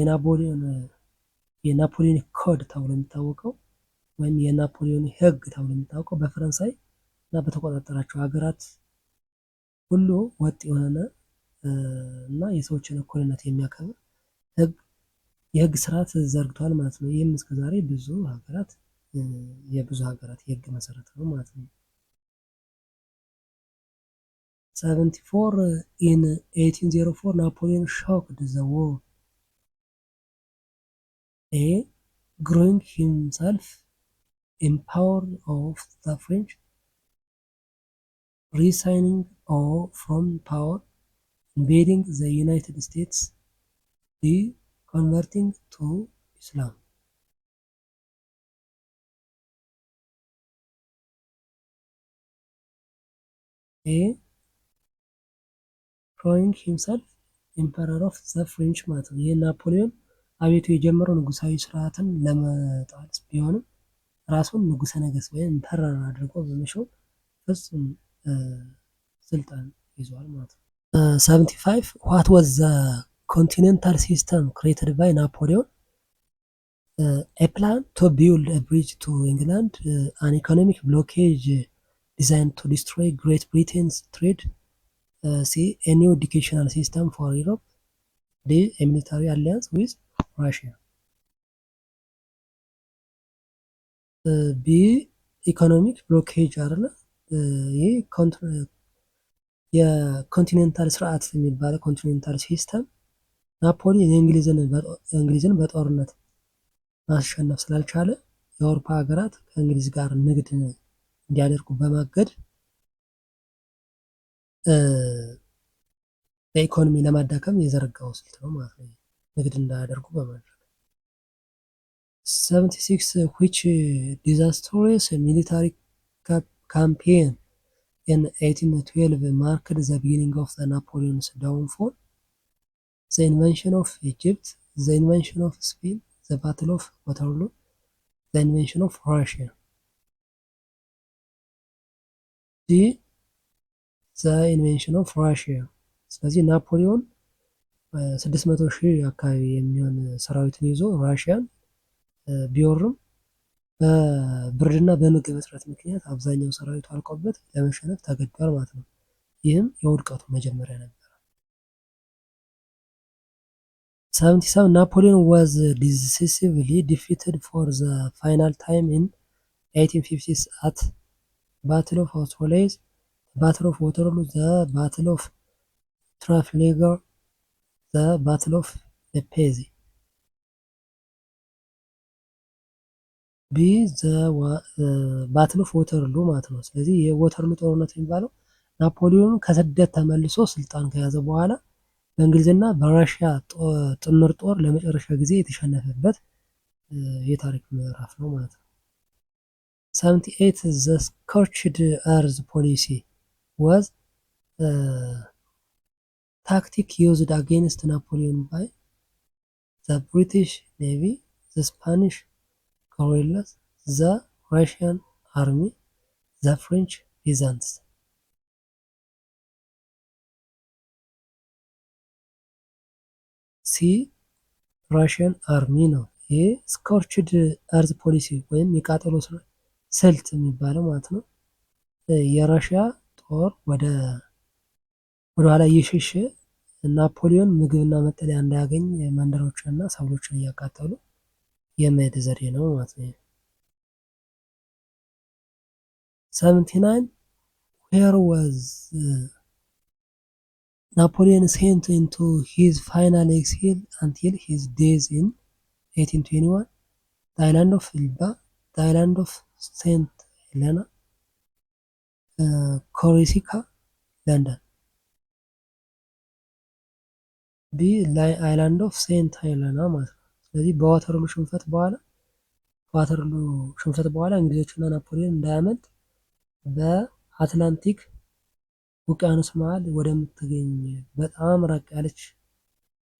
የናፖሊዮን ኮድ ተብሎ የሚታወቀው ወይም የናፖሊዮን ህግ ተብሎ የሚታወቀው በፈረንሳይ እና በተቆጣጠራቸው ሀገራት ሁሉ ወጥ የሆነ እና የሰዎችን እኩልነት የሚያከብር የህግ ስርዓት ዘርግቷል ማለት ነው። ይህም እስከዛሬ የብዙ ሀገራት የህግ መሰረት ነው ማለት ነው። 74 in 1804 Napoleon shocked the world. A. growing himself in power of the French, resigning from power, invading the United States. D. converting to Islam. A. growing himself emperor of the French ማለት ነው። ይህ ናፖሊዮን አቤቱ የጀመረው ንጉሳዊ ስርዓትን ለመጣል ቢሆንም ራሱን ንጉሰ ነገስት ወይም ኢምፐረር አድርጎ በመሾም ፍጹም ስልጣን ይዟል ማለት ነው። 75 what was the continental system created by Napoleon? A plan to build a bridge to England, an economic blockade designed to destroy Great Britain's trade. C. a new educational system for Europe. D. a military alliance with Russia. ቢ ኢኮኖሚክ ብሎኬጅ አለ። ይህ የኮንቲኔንታል ስርዓት የሚባለው ኮንቲኔንታል ሲስተም ናፖሊዮን እንግሊዝን በጦርነት ማሸነፍ ስላልቻለ የአውሮፓ ሀገራት ከእንግሊዝ ጋር ንግድ እንዲያደርጉ በማገድ በኢኮኖሚ ለማዳከም የዘረጋው ስልት ነው ማለት ነው። ንግድ እንዳያደርጉ በማድረግ 76 which disastrous military campaign in 1812 marked the beginning of the Napoleon's downfall? The invention of Egypt, the invention of Spain, the Battle of Waterloo, the invention of Russia. D. the invention of Russia. ስለዚህ ናፖሊዮን 600,000 አካባቢ የሚሆን ሰራዊትን ይዞ ራሽያን ቢወርም በብርድና በምግብ እጥረት ምክንያት አብዛኛው ሰራዊቱ አልቆበት ለመሸነፍ ተገዷል ማለት ነው። ይህም የውድቀቱ መጀመሪያ ነበር። 77 Napoleon was decisively defeated for the final time in 1850s at Battle of Austerlitz, Battle of Waterloo, the Battle of Trafalgar, the Battle of Leipzig. ቢ ባትል ኦፍ ወተርሉ ማለት ነው። ስለዚህ የወተርሉ ጦርነት የሚባለው ናፖሊዮን ከስደት ተመልሶ ስልጣን ከያዘ በኋላ በእንግሊዝና በራሽያ ጥምር ጦር ለመጨረሻ ጊዜ የተሸነፈበት የታሪክ ምዕራፍ ነው ማለት ነው። 78 the scorched earth policy was a tactic used against Napoleon by the British Navy, the Spanish guerrillas, the Russian army, the French peasants. ሲ ራሽያን አርሚ ነው። ይህ ስኮርችድ እርዝ ፖሊሲ ወይም የቃጠሎ ስልት የሚባለው ማለት ነው። የራሽያ ጦር ወደ ኋላ እየሸሸ ናፖሊዮን ምግብና መጠለያ እንዳያገኝ መንደሮችንና ሰብሎችን እያቃጠሉ የመሄድ ዘዴ ነው ማለት ነው። 79 where was Napoleon sent into his final exile until his death in 1821? The island of Elba, the island of St. Helena, Corsica, London. ቢ አይላንድ ኦፍ ሴንት ሄለና ማለት ነው። ስለዚህ በዋተርሉ ሽንፈት በኋላ እንግሊዞችና ናፖሊዮን እንዳያመልጥ በአትላንቲክ ውቅያኖስ መሃል ወደምትገኝ በጣም ራቅ ያለች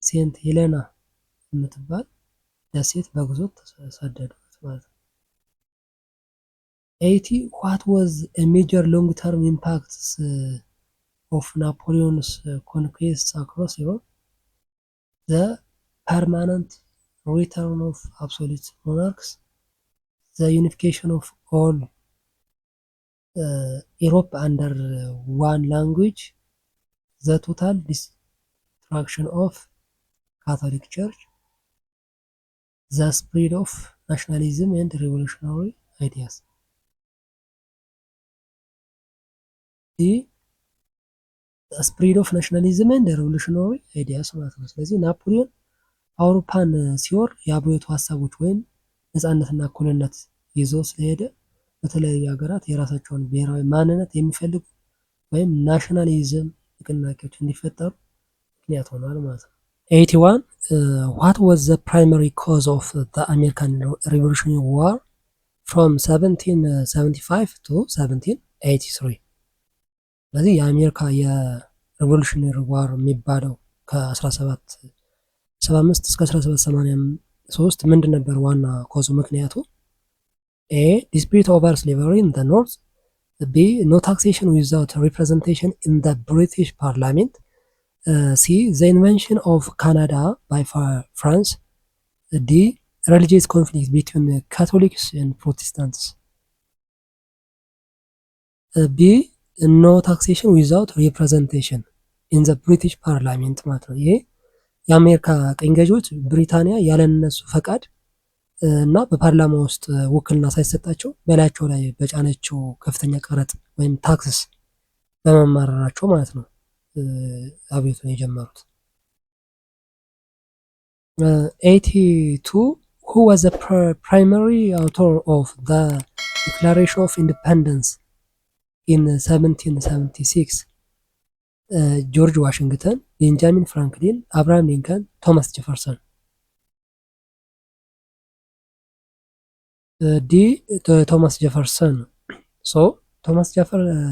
ሴንት ሄሌና የምትባል ደሴት በግዞት ተሰደዱት ማለት ነው። 80 what was a major long term impacts of Napoleon's conquests across Europe? The permanent return of absolute monarchs, the unification of all Europe under one language, the total destruction of Catholic Church, the spread of nationalism and revolutionary ideas. The ስፕሪድ ኦፍ ናሽናሊዝም ኤንድ ሬቮሉሽናሪ አይዲያስ ማለት ነው። ስለዚህ ናፖሊዮን አውሮፓን ሲወር የአብዮቱ ሀሳቦች ወይም ነፃነትና እኩልነት ይዞ ስለሄደ በተለያዩ ሀገራት የራሳቸውን ብሔራዊ ማንነት የሚፈልጉ ወይም ናሽናሊዝም ንቅናቄዎች እንዲፈጠሩ ምክንያት ሆኗል ማለት ነው። 81 what was the primary cause of the American Revolutionary War from 1775 to 1783? ስለዚህ የአሜሪካ የሬቮሉሽነሪ ዋር የሚባለው ከ1775 እስከ 1783 ምንድን ነበር ዋና ኮዙ ምክንያቱ? ኤ ዲስፒዩት ኦቨር ስሌቨሪ ኢን ዘ ኖርዝ፣ ቢ ኖ ታክሴሽን ዊዛውት ሪፕሬዘንቴሽን ኢን ዘ ብሪቲሽ ፓርላሜንት፣ ሲ ዘ ኢንቨንሽን ኦፍ ካናዳ ባይ ፍራንስ፣ ዲ ሪሊጂየስ ኮንፍሊክት ቢትዊን ካቶሊክስ ኤንድ ፕሮቴስታንትስ። ቢ ኖ ታክሴሽን ዊዛውት ሪፕሬዘንቴሽን ኢን ዘ ብሪቲሽ ፓርላሜንት ማለት ነው። ይሄ የአሜሪካ ቅኝ ገዢዎች ብሪታንያ ያለነሱ ፈቃድ እና በፓርላማ ውስጥ ውክልና ሳይሰጣቸው በላያቸው ላይ በጫነችው ከፍተኛ ቀረጥ ወይም ታክስስ በመማረራቸው ማለት ነው አብዮቱን የጀመሩት። 82 who was the primary author of the Declaration of Independence in 1776? ጆርጅ ዋሽንግተን፣ ቤንጃሚን ፍራንክሊን፣ አብርሃም ሊንከን፣ ቶማስ ጄፈርሰን። ዲ ቶማስ ጄፈርሰን። ሶ ቶማስ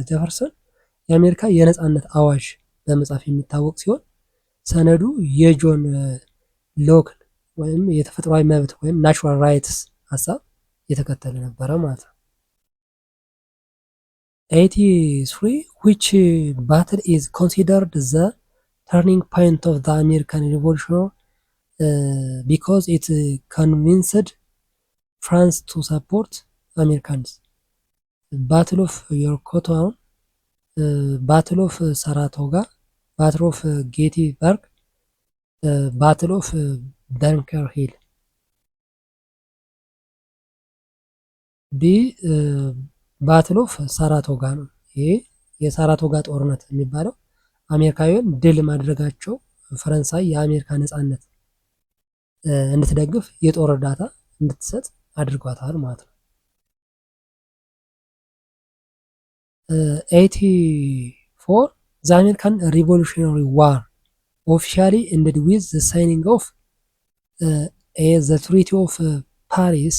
ጄፈርሰን የአሜሪካ የነፃነት አዋጅ በመጻፍ የሚታወቅ ሲሆን ሰነዱ የጆን ሎክን ወይም የተፈጥሯዊ መብት ወይም ናቹራል ራይትስ ሀሳብ የተከተለ ነበረ ማለት ነው። 83 which battle is considered the turning point of the American Revolution because it convinced France to support Americans? Battle of Yorktown, Battle of Saratoga, Battle of Gettysburg, Battle of Bunker Hill. B ባትል ኦፍ ሳራቶጋ ነው። ይሄ የሳራቶጋ ጦርነት የሚባለው አሜሪካውያን ድል ማድረጋቸው ፈረንሳይ የአሜሪካ ነፃነት እንድትደግፍ የጦር እርዳታ እንድትሰጥ አድርጓታል ማለት ነው። 84 the American Revolutionary War ኦፊሻሊ ኤንድድ ዊዝ ዘ ሳይኒንግ ኦፍ ዘ ትሪቲ ኦፍ ፓሪስ፣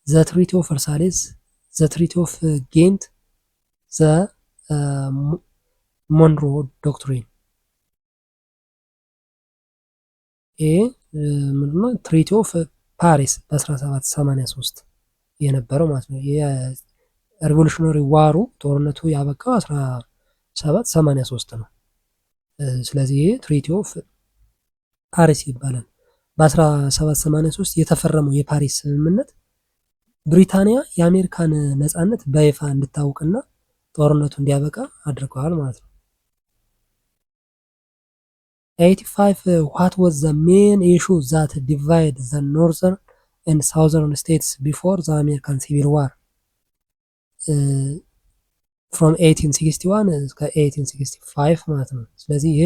ዘ ትሪቲ ኦፍ ቨርሳይሌስ፣ ዘ ትሪቲ ኦፍ ጌንት፣ ዘ ሞንሮ ዶክትሪን። ይሄ ምንድነው? ትሪቲ ኦፍ ፓሪስ በ1783 የነበረው ማለት ነው። የሪቮሉሽነሪ ዋሩ ጦርነቱ ያበቃው 1783 ነው። ስለዚህ ይሄ ትሪቲ ኦፍ ፓሪስ ይባላል። በ1783 የተፈረመው የፓሪስ ስምምነት ብሪታንያ የአሜሪካን ነጻነት በይፋ እንድታውቅና ጦርነቱ እንዲያበቃ አድርገዋል ማለት ነው። 85 what was the main issue that divided the northern and southern states before the American Civil War from 1861 እስከ 1865 ማለት ነው። ስለዚህ ይሄ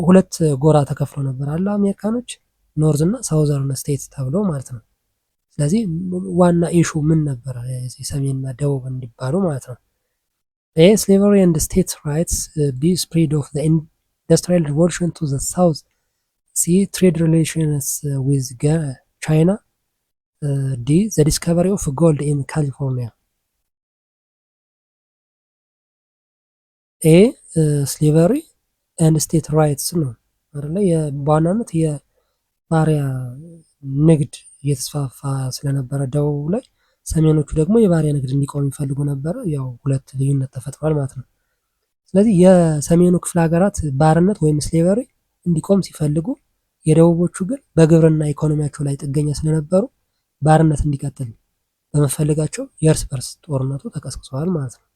ሁለት ጎራ ተከፍሎ ነበር አለ አሜሪካኖች ኖርዝ እና ሳውዘርን ስቴትስ ተብሎ ማለት ነው። ስለዚህ ዋና ኢሹ ምን ነበረ? ሰሜንና ደቡብ እንዲባሉ ማለት ነው። slavery and states rights, B spread of the industrial revolution to the south, C trade relations with China, D the discovery of gold in California. A slavery and state rights ነው አይደለ? በዋናነት የባሪያ ንግድ እየተስፋፋ ስለነበረ ደቡብ ላይ፣ ሰሜኖቹ ደግሞ የባሪያ ንግድ እንዲቆም ይፈልጉ ነበረ። ያው ሁለት ልዩነት ተፈጥሯል ማለት ነው። ስለዚህ የሰሜኑ ክፍለ ሀገራት ባርነት ወይም ስሌቨሪ እንዲቆም ሲፈልጉ፣ የደቡቦቹ ግን በግብርና ኢኮኖሚያቸው ላይ ጥገኛ ስለነበሩ ባርነት እንዲቀጥል በመፈለጋቸው የእርስ በርስ ጦርነቱ ተቀስቅሰዋል ማለት ነው።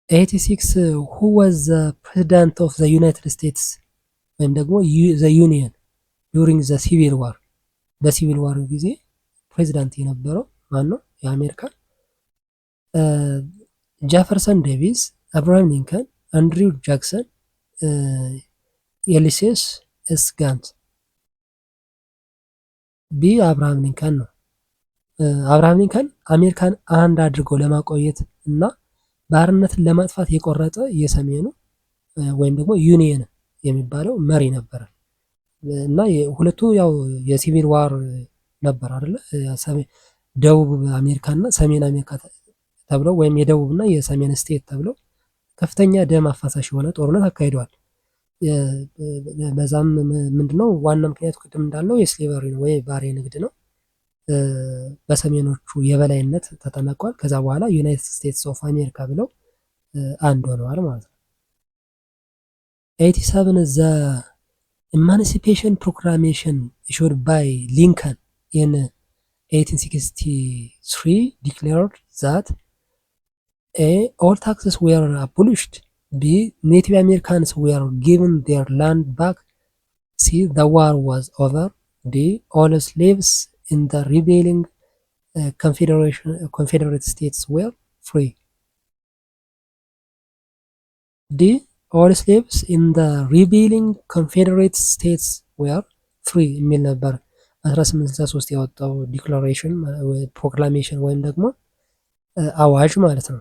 86 who was the president of the United States ወይም ደግሞ the Union during the Civil War? በሲቪል ዋር ጊዜ ፕሬዚዳንት የነበረው ማን ነው? የአሜሪካ ጄፈርሰን ዴቪስ፣ አብርሃም ሊንከን፣ አንድሪው ጃክሰን፣ ዩሊሲየስ ኤስ ጋንት። ቢ አብርሃም ሊንከን ነው። አብርሃም ሊንከን አሜሪካን አንድ አድርገው ለማቆየት እና ባርነትን ለማጥፋት የቆረጠ የሰሜኑ ወይም ደግሞ ዩኒየን የሚባለው መሪ ነበረ እና ሁለቱ ያው የሲቪል ዋር ነበር አይደለ? ደቡብ አሜሪካ እና ሰሜን አሜሪካ ተብለው ወይም የደቡብ እና የሰሜን ስቴት ተብለው ከፍተኛ ደም አፋሳሽ የሆነ ጦርነት አካሂደዋል። በዛም ምንድነው ዋና ምክንያቱ ቅድም እንዳለው የስሌቨሪ ነው ወይ ባሪያ ንግድ ነው። በሰሜኖቹ የበላይነት ተጠናቋል። ከዛ በኋላ ዩናይትድ ስቴትስ ኦፍ አሜሪካ ብለው አንድ ሆነዋል ማለት ነው። 87 the Emancipation Proclamation issued by Lincoln in 1863 declared that A. all taxes were abolished, B. Native Americans were given their land back, C. the war was over, D. all slaves in the rebelling Confederate States were free. D. all slaves in the rebelling Confederate States were free የሚል ነበር 1863 ያወጣው ዲክላሬሽን ፕሮክላሜሽን ወይም ደግሞ አዋጅ ማለት ነው።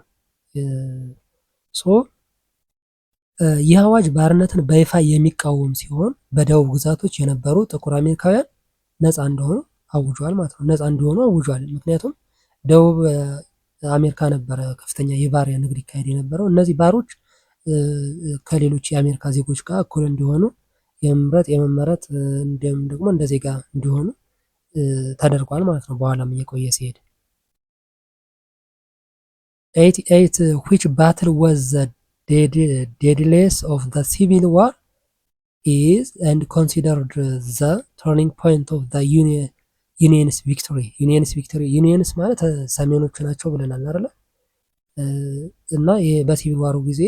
ይህ አዋጅ ባርነትን በይፋ የሚቃወም ሲሆን በደቡብ ግዛቶች የነበሩ ጥቁር አሜሪካውያን ነፃ እንደሆኑ አውጇል ማለት ነው። ነፃ እንዲሆኑ አውጇል። ምክንያቱም ደቡብ አሜሪካ ነበረ ከፍተኛ የባሪያ ንግድ ይካሄድ የነበረው። እነዚህ ባሮች ከሌሎች የአሜሪካ ዜጎች ጋር እኩል እንዲሆኑ የመምረጥ የመመረጥ እንዲሁም ደግሞ እንደ ዜጋ እንዲሆኑ ተደርጓል ማለት ነው። በኋላም እየቆየ ሲሄድ 88 which battle was the deadliest of the Civil War is and considered the turning point of the Union's victory. Unions ማለት ሰሜኖቹ ናቸው ብለናል አይደል? እና በሲቪል ዋሩ ጊዜ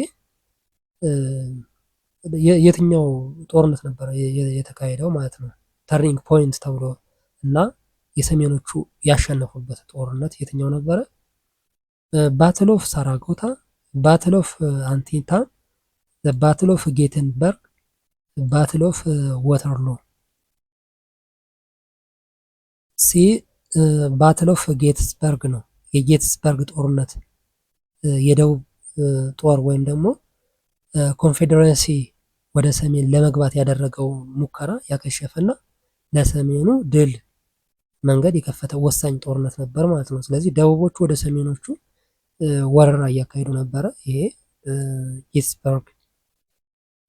የትኛው ጦርነት ነበረ የተካሄደው ማለት ነው? ተርኒንግ ፖይንት ተብሎ እና የሰሜኖቹ ያሸነፉበት ጦርነት የትኛው ነበረ? ባትል ኦፍ ሳራጎታ፣ ባትል ኦፍ አንቲየም፣ ባትል ኦፍ ጌተንበርግ፣ ባትል ኦፍ ወተርሎ። ሲ ባትል ኦፍ ጌትስበርግ ነው። የጌትስበርግ ጦርነት የደቡብ ጦር ወይም ደግሞ ኮንፌዴሬሲ ወደ ሰሜን ለመግባት ያደረገው ሙከራ ያከሸፈና ለሰሜኑ ድል መንገድ የከፈተ ወሳኝ ጦርነት ነበር ማለት ነው። ስለዚህ ደቡቦቹ ወደ ሰሜኖቹ ወረራ እያካሄዱ ነበረ። ይሄ ጌትስበርግ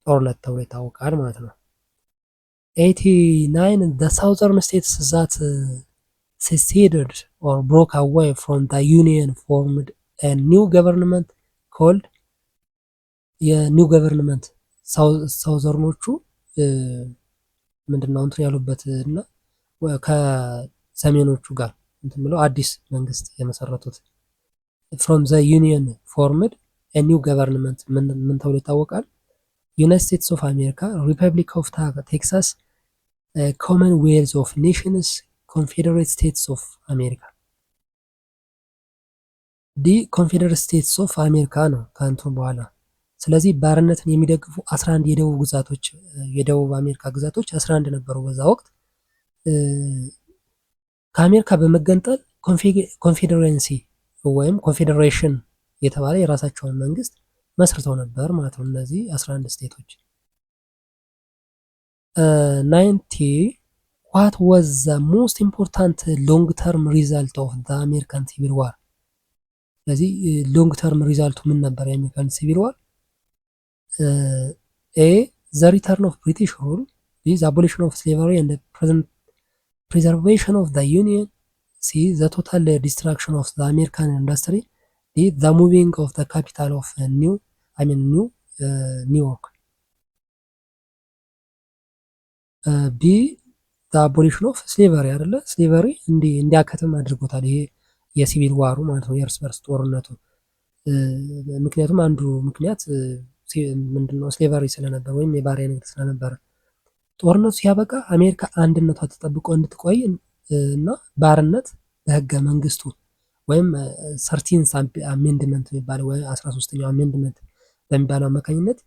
ጦርነት ተብሎ ይታወቃል ማለት ነው። 89 the southern states that seceded or broke away from the union formed a new government called የኒው ገቨርንመንት ሳውዘርኖቹ ምንድነው እንትን ያሉበት እና ከሰሜኖቹ ጋር እንትን ብለው አዲስ መንግስት የመሰረቱት from the union formed a new government ምን ተብሎ ይታወቃል? ዩናይትድ ስቴትስ ኦፍ አሜሪካ፣ ሪፐብሊክ ኦፍ ቴክሳስ፣ ኮመንዌልዝ ኦፍ ኔሽንስ፣ ኮንፌዴሬት ስቴትስ ኦፍ አሜሪካ። ዲ ኮንፌዴሬት ስቴትስ ኦፍ አሜሪካ ነው ከእንትኑ በኋላ። ስለዚህ ባርነትን የሚደግፉ 11 የደቡብ ግዛቶች የደቡብ አሜሪካ ግዛቶች 11 ነበሩ በዛ ወቅት። ከአሜሪካ በመገንጠል ኮንፌዴሬንሲ ወይም ኮንፌዴሬሽን የተባለ የራሳቸውን መንግስት መስርተው ነበር ማለት ነው እነዚህ 11 ስቴቶች። 90 what was the most important long term result of the American Civil War? ስለዚህ ሎንግ ተርም ሪዛልቱ ምን ነበር የአሜሪካን ሲቪል ዋር? A the return of British rule, B the abolition of slavery and the preservation of the Union, C the total destruction of the American industry, D the moving of the capital of New York. B the abolition of slavery አይደለ? ስሌቨሪ እንዲያከትም አድርጎታል። ይሄ የሲቪል ዋሩ ማለት ነው የእርስ በርስ ጦርነቱ። ምክንያቱም አንዱ ምክንያት ምንድነው ስሌቨሪ ስለነበር ወይም የባሪያ ንግድ ስለነበረ። ጦርነቱ ሲያበቃ አሜሪካ አንድነቷ ተጠብቆ እንድትቆይ እና ባርነት በህገ መንግስቱ ወይም 13th አሜንድመንት የሚባለው ወይ 13ኛው አሜንድመንት በሚባለው አማካኝነት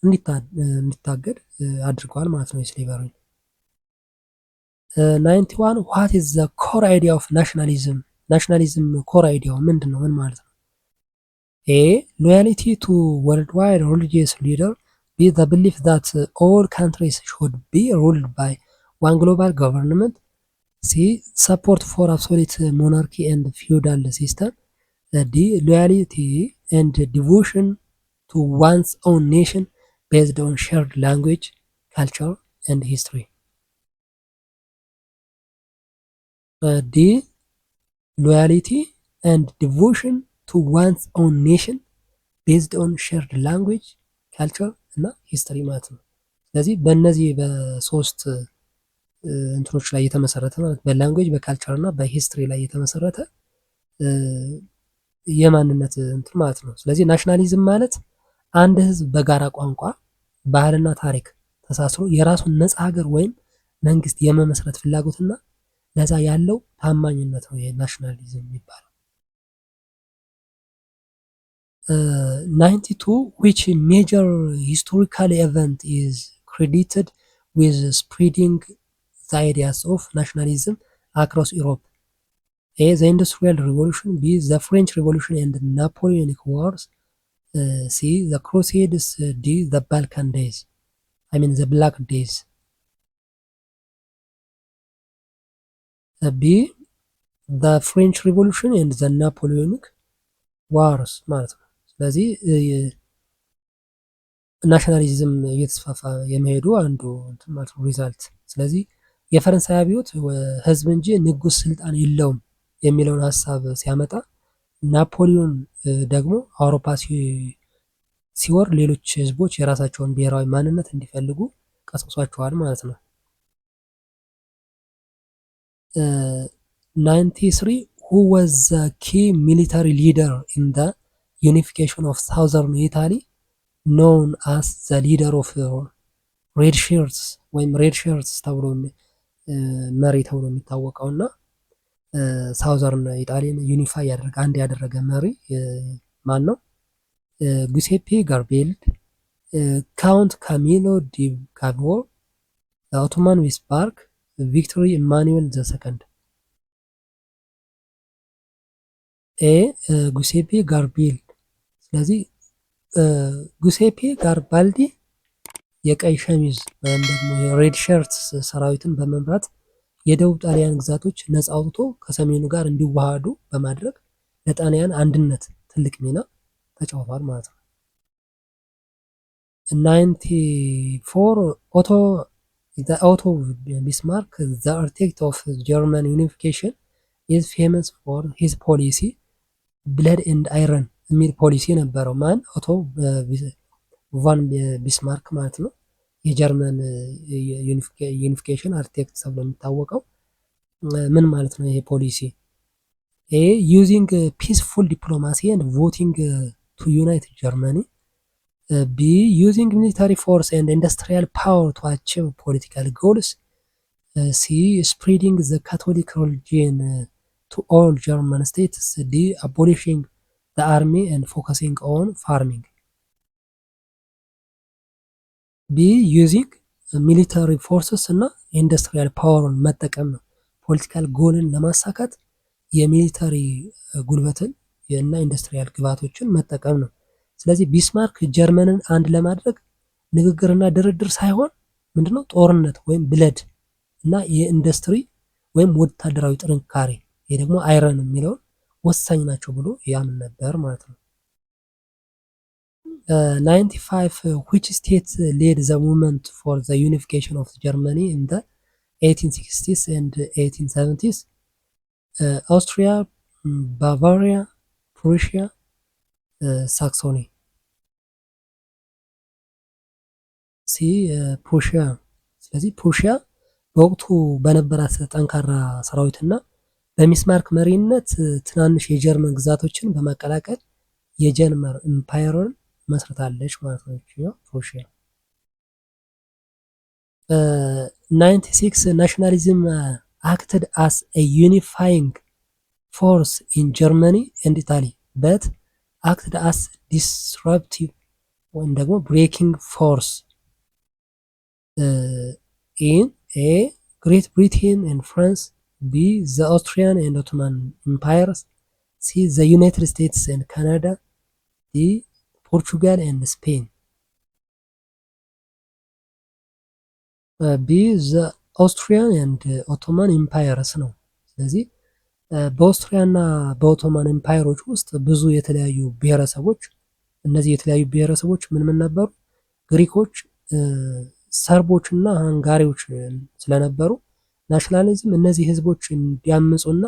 እንዲታገድ አድርገዋል ማለት ነው የስሌቨሪ። 91 what is the core idea of nationalism? ናሽናሊዝም ኮር አይዲያው ምንድን ነው? ምን ማለት ነው? A loyalty to worldwide religious leader, B the belief that all countries should be ruled by one global government, C support for absolute monarchy and feudal system, D loyalty and devotion to one's own nation based on shared language, culture and history. D loyalty and devotion to one's own nation based on shared language, culture እና ሂስትሪ ማለት ነው። ስለዚህ በእነዚህ በሶስት እንትኖች ላይ የተመሰረተ ማለት በላንጉዌጅ በካልቸር እና በሂስትሪ ላይ የተመሰረተ የማንነት እንትን ማለት ነው። ስለዚህ ናሽናሊዝም ማለት አንድ ህዝብ በጋራ ቋንቋ፣ ባህልና ታሪክ ተሳስሮ የራሱን ነፃ ሀገር ወይም መንግስት የመመስረት ፍላጎትና ለዛ ያለው ታማኝነት ነው የናሽናሊዝም የሚባለው። 92 which major historical event is credited with spreading the ideas of nationalism across Europe? A the Industrial Revolution, B the French Revolution and Napoleonic Wars, C the Crusades, D the Balkan Days, the Black Days. B the French Revolution and the Napoleonic Wars ማለት ነው። ስለዚህ ናሽናሊዝም እየተስፋፋ የመሄዱ አንዱ እንትን ማለት ነው ሪዛልት። ስለዚህ የፈረንሳይ አብዮት ህዝብ እንጂ ንጉስ ስልጣን የለውም የሚለውን ሀሳብ ሲያመጣ፣ ናፖሊዮን ደግሞ አውሮፓ ሲወር ሌሎች ህዝቦች የራሳቸውን ብሔራዊ ማንነት እንዲፈልጉ ቀስቅሷቸዋል ማለት ነው። 93 who was the key military leader in the unification of southern Italy, known as the leader of red shirts ወይም ሬድ ሸርትስ ተብሎ መሪ ተብሎ የሚታወቀው እና ሳውዘርን ኢጣሊያን ዩኒፋይ ያደረገ አንድ ያደረገ መሪ ማን ነው? ጉሴፔ ጋርቤልድ፣ ካውንት ካሚሎ ዲ ካቮ፣ ኦቶማን ቢስማርክ፣ ቪክቶር ኢማኑኤል ዘ ሰከንድ። ኤ ጉሴፔ ጋርቤልድ። ስለዚህ ጉሴፔ ጋሪባልዲ የቀይ ሸሚዝ ወይም ደግሞ የሬድ ሸርት ሰራዊትን በመምራት የደቡብ ጣሊያን ግዛቶች ነፃ አውጥቶ ከሰሜኑ ጋር እንዲዋሃዱ በማድረግ ለጣሊያን አንድነት ትልቅ ሚና ተጫውቷል ማለት ነው። 94 Otto Bismarck, the architect of German unification, is famous for his policy blood and iron የሚል ፖሊሲ ነበረው። ማን? ኦቶ ቫን ቢስማርክ ማለት ነው። የጀርመን ዩኒፊኬሽን አርክቴክት ተብሎ የሚታወቀው ምን ማለት ነው ይሄ ፖሊሲ? ኤ ዩዚንግ ፒስፉል ዲፕሎማሲ ኤንድ ቮቲንግ ቱ ዩናይት ጀርመኒ፣ ቢ ዩዚንግ ሚሊታሪ ፎርስ ኤንድ ኢንዱስትሪያል ፓወር ቱ አቺቭ ፖለቲካል ጎልስ፣ ሲ ስፕሪዲንግ ዘ ካቶሊክ ሪሊጂን ቱ ኦል ጀርመን ስቴትስ፣ ዲ አቦሊሽንግ ዘ አርሚ ኤንድ ፎከሲንግ ኦን ፋርሚንግ። ቢ ዩዚንግ ሚሊታሪ ፎርስስ እና ኢንዱስትሪያል ፓወርን መጠቀም ነው። ፖለቲካል ጎልን ለማሳካት የሚሊታሪ ጉልበትን እና ኢንዱስትሪያል ግብዓቶችን መጠቀም ነው። ስለዚህ ቢስማርክ ጀርመንን አንድ ለማድረግ ንግግርና ድርድር ሳይሆን ምንድነው ጦርነት ወይም ብለድ እና የኢንዱስትሪ ወይም ወታደራዊ ጥንካሬ ይሄ ደግሞ አይረን የሚለውን ወሳኝ ናቸው ብሎ ያምን ነበር ማለት ነው። 95 which states led the movement for the unification of Germany in the 1860s and 1870s? Austria, Bavaria, Prussia, Saxony. ሲ ፕሩሺያ። ስለዚህ ፕሩሺያ በወቅቱ በነበራት ጠንካራ ሰራዊትና በሚስማርክ መሪነት ትናንሽ የጀርመን ግዛቶችን በማቀላቀል የጀርመን ኢምፓየርን መስርታለች ማለት ነው ፕሩሺያ። 96 ናሽናሊዝም acted as a unifying force in Germany and Italy but acted as disruptive ወይም ደግሞ breaking force in A Great Britain and France, B the Austrian and Ottoman empires, C the United States and Canada, D Portugal and Spain. B the Austrian and Ottoman empires ነው። ስለዚህ በኦስትሪያና በኦቶማን ኤምፓየሮች ውስጥ ብዙ የተለያዩ ብሔረሰቦች፣ እነዚህ የተለያዩ ብሔረሰቦች ምን ምን ነበሩ? ግሪኮች፣ ሰርቦች እና ሃንጋሪዎች ስለነበሩ ናሽናሊዝም እነዚህ ህዝቦች እንዲያምፁና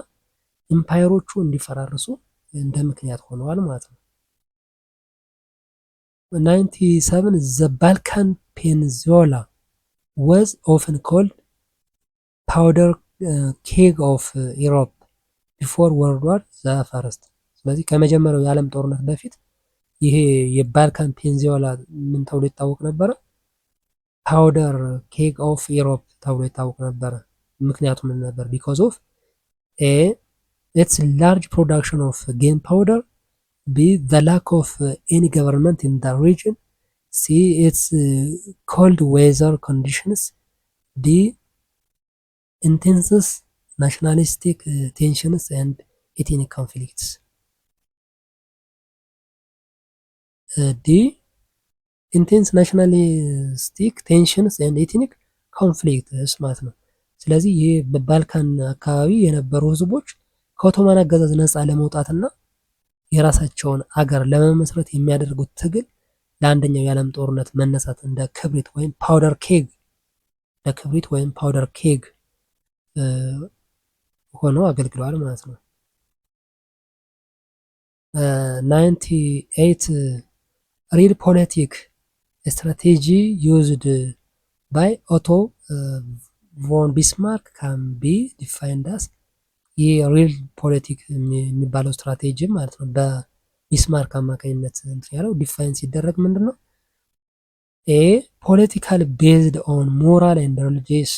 ኢምፓየሮቹ እንዲፈራርሱ እንደ ምክንያት ሆነዋል ማለት ነው። 97 the Balkan Peninsula was often called powder keg of Europe before World War the First። ስለዚህ ከመጀመሪያው የዓለም ጦርነት በፊት ይሄ የባልካን ፔኒንሱላ ምን ተብሎ ይታወቅ ነበረ? ፓውደር ኬክ ኦፍ ኢሮፕ ተብሎ ይታወቅ ነበረ። ምክንያቱም ምን ነበር? ቢኮዝ ኦፍ ኤ ኢትስ ላርጅ ፕሮዳክሽን ኦፍ ጌም ፓውደር፣ ቢ ዘ ላክ ኦፍ ኤኒ ገቨርንመንት ኢን ዘ ሪጅን፣ ሲ ኢትስ ኮልድ ዌዘር ኮንዲሽንስ፣ ዲ ኢንቴንስስ ናሽናሊስቲክ ቴንሽንስ ኤንድ ኤትኒክ ኮንፍሊክትስ። ዲ ኢንቴንስ ናሽናሊስቲክ ቴንሽንስ ኤንድ ኤትኒክ ኮንፍሊክትስ ማለት ነው። ስለዚህ ይህ በባልካን አካባቢ የነበሩ ህዝቦች ከኦቶማን አገዛዝ ነፃ ለመውጣትና የራሳቸውን አገር ለመመስረት የሚያደርጉት ትግል ለአንደኛው የዓለም ጦርነት መነሳት እንደ ክብሪት ወይም ፓውደር ኬግ ለክብሪት ወይም ፓውደር ኬግ ሆነው አገልግለዋል ማለት ነው። 98 ሪል ፖለቲክ ስትራቴጂ ዩዝድ ባይ ኦቶ ቮን ቢስማርክ ካን ቢ ዲፋይንድ አስ። ይህ ሪል ፖለቲክ የሚባለው ስትራቴጂ ማለት ነው በቢስማርክ አማካኝነት ያለው ዲፋይን ሲደረግ ምንድን ነው? ኤ ፖለቲካል ቤዝድ ኦን ሞራል ኤንድ ሪሊጂየስ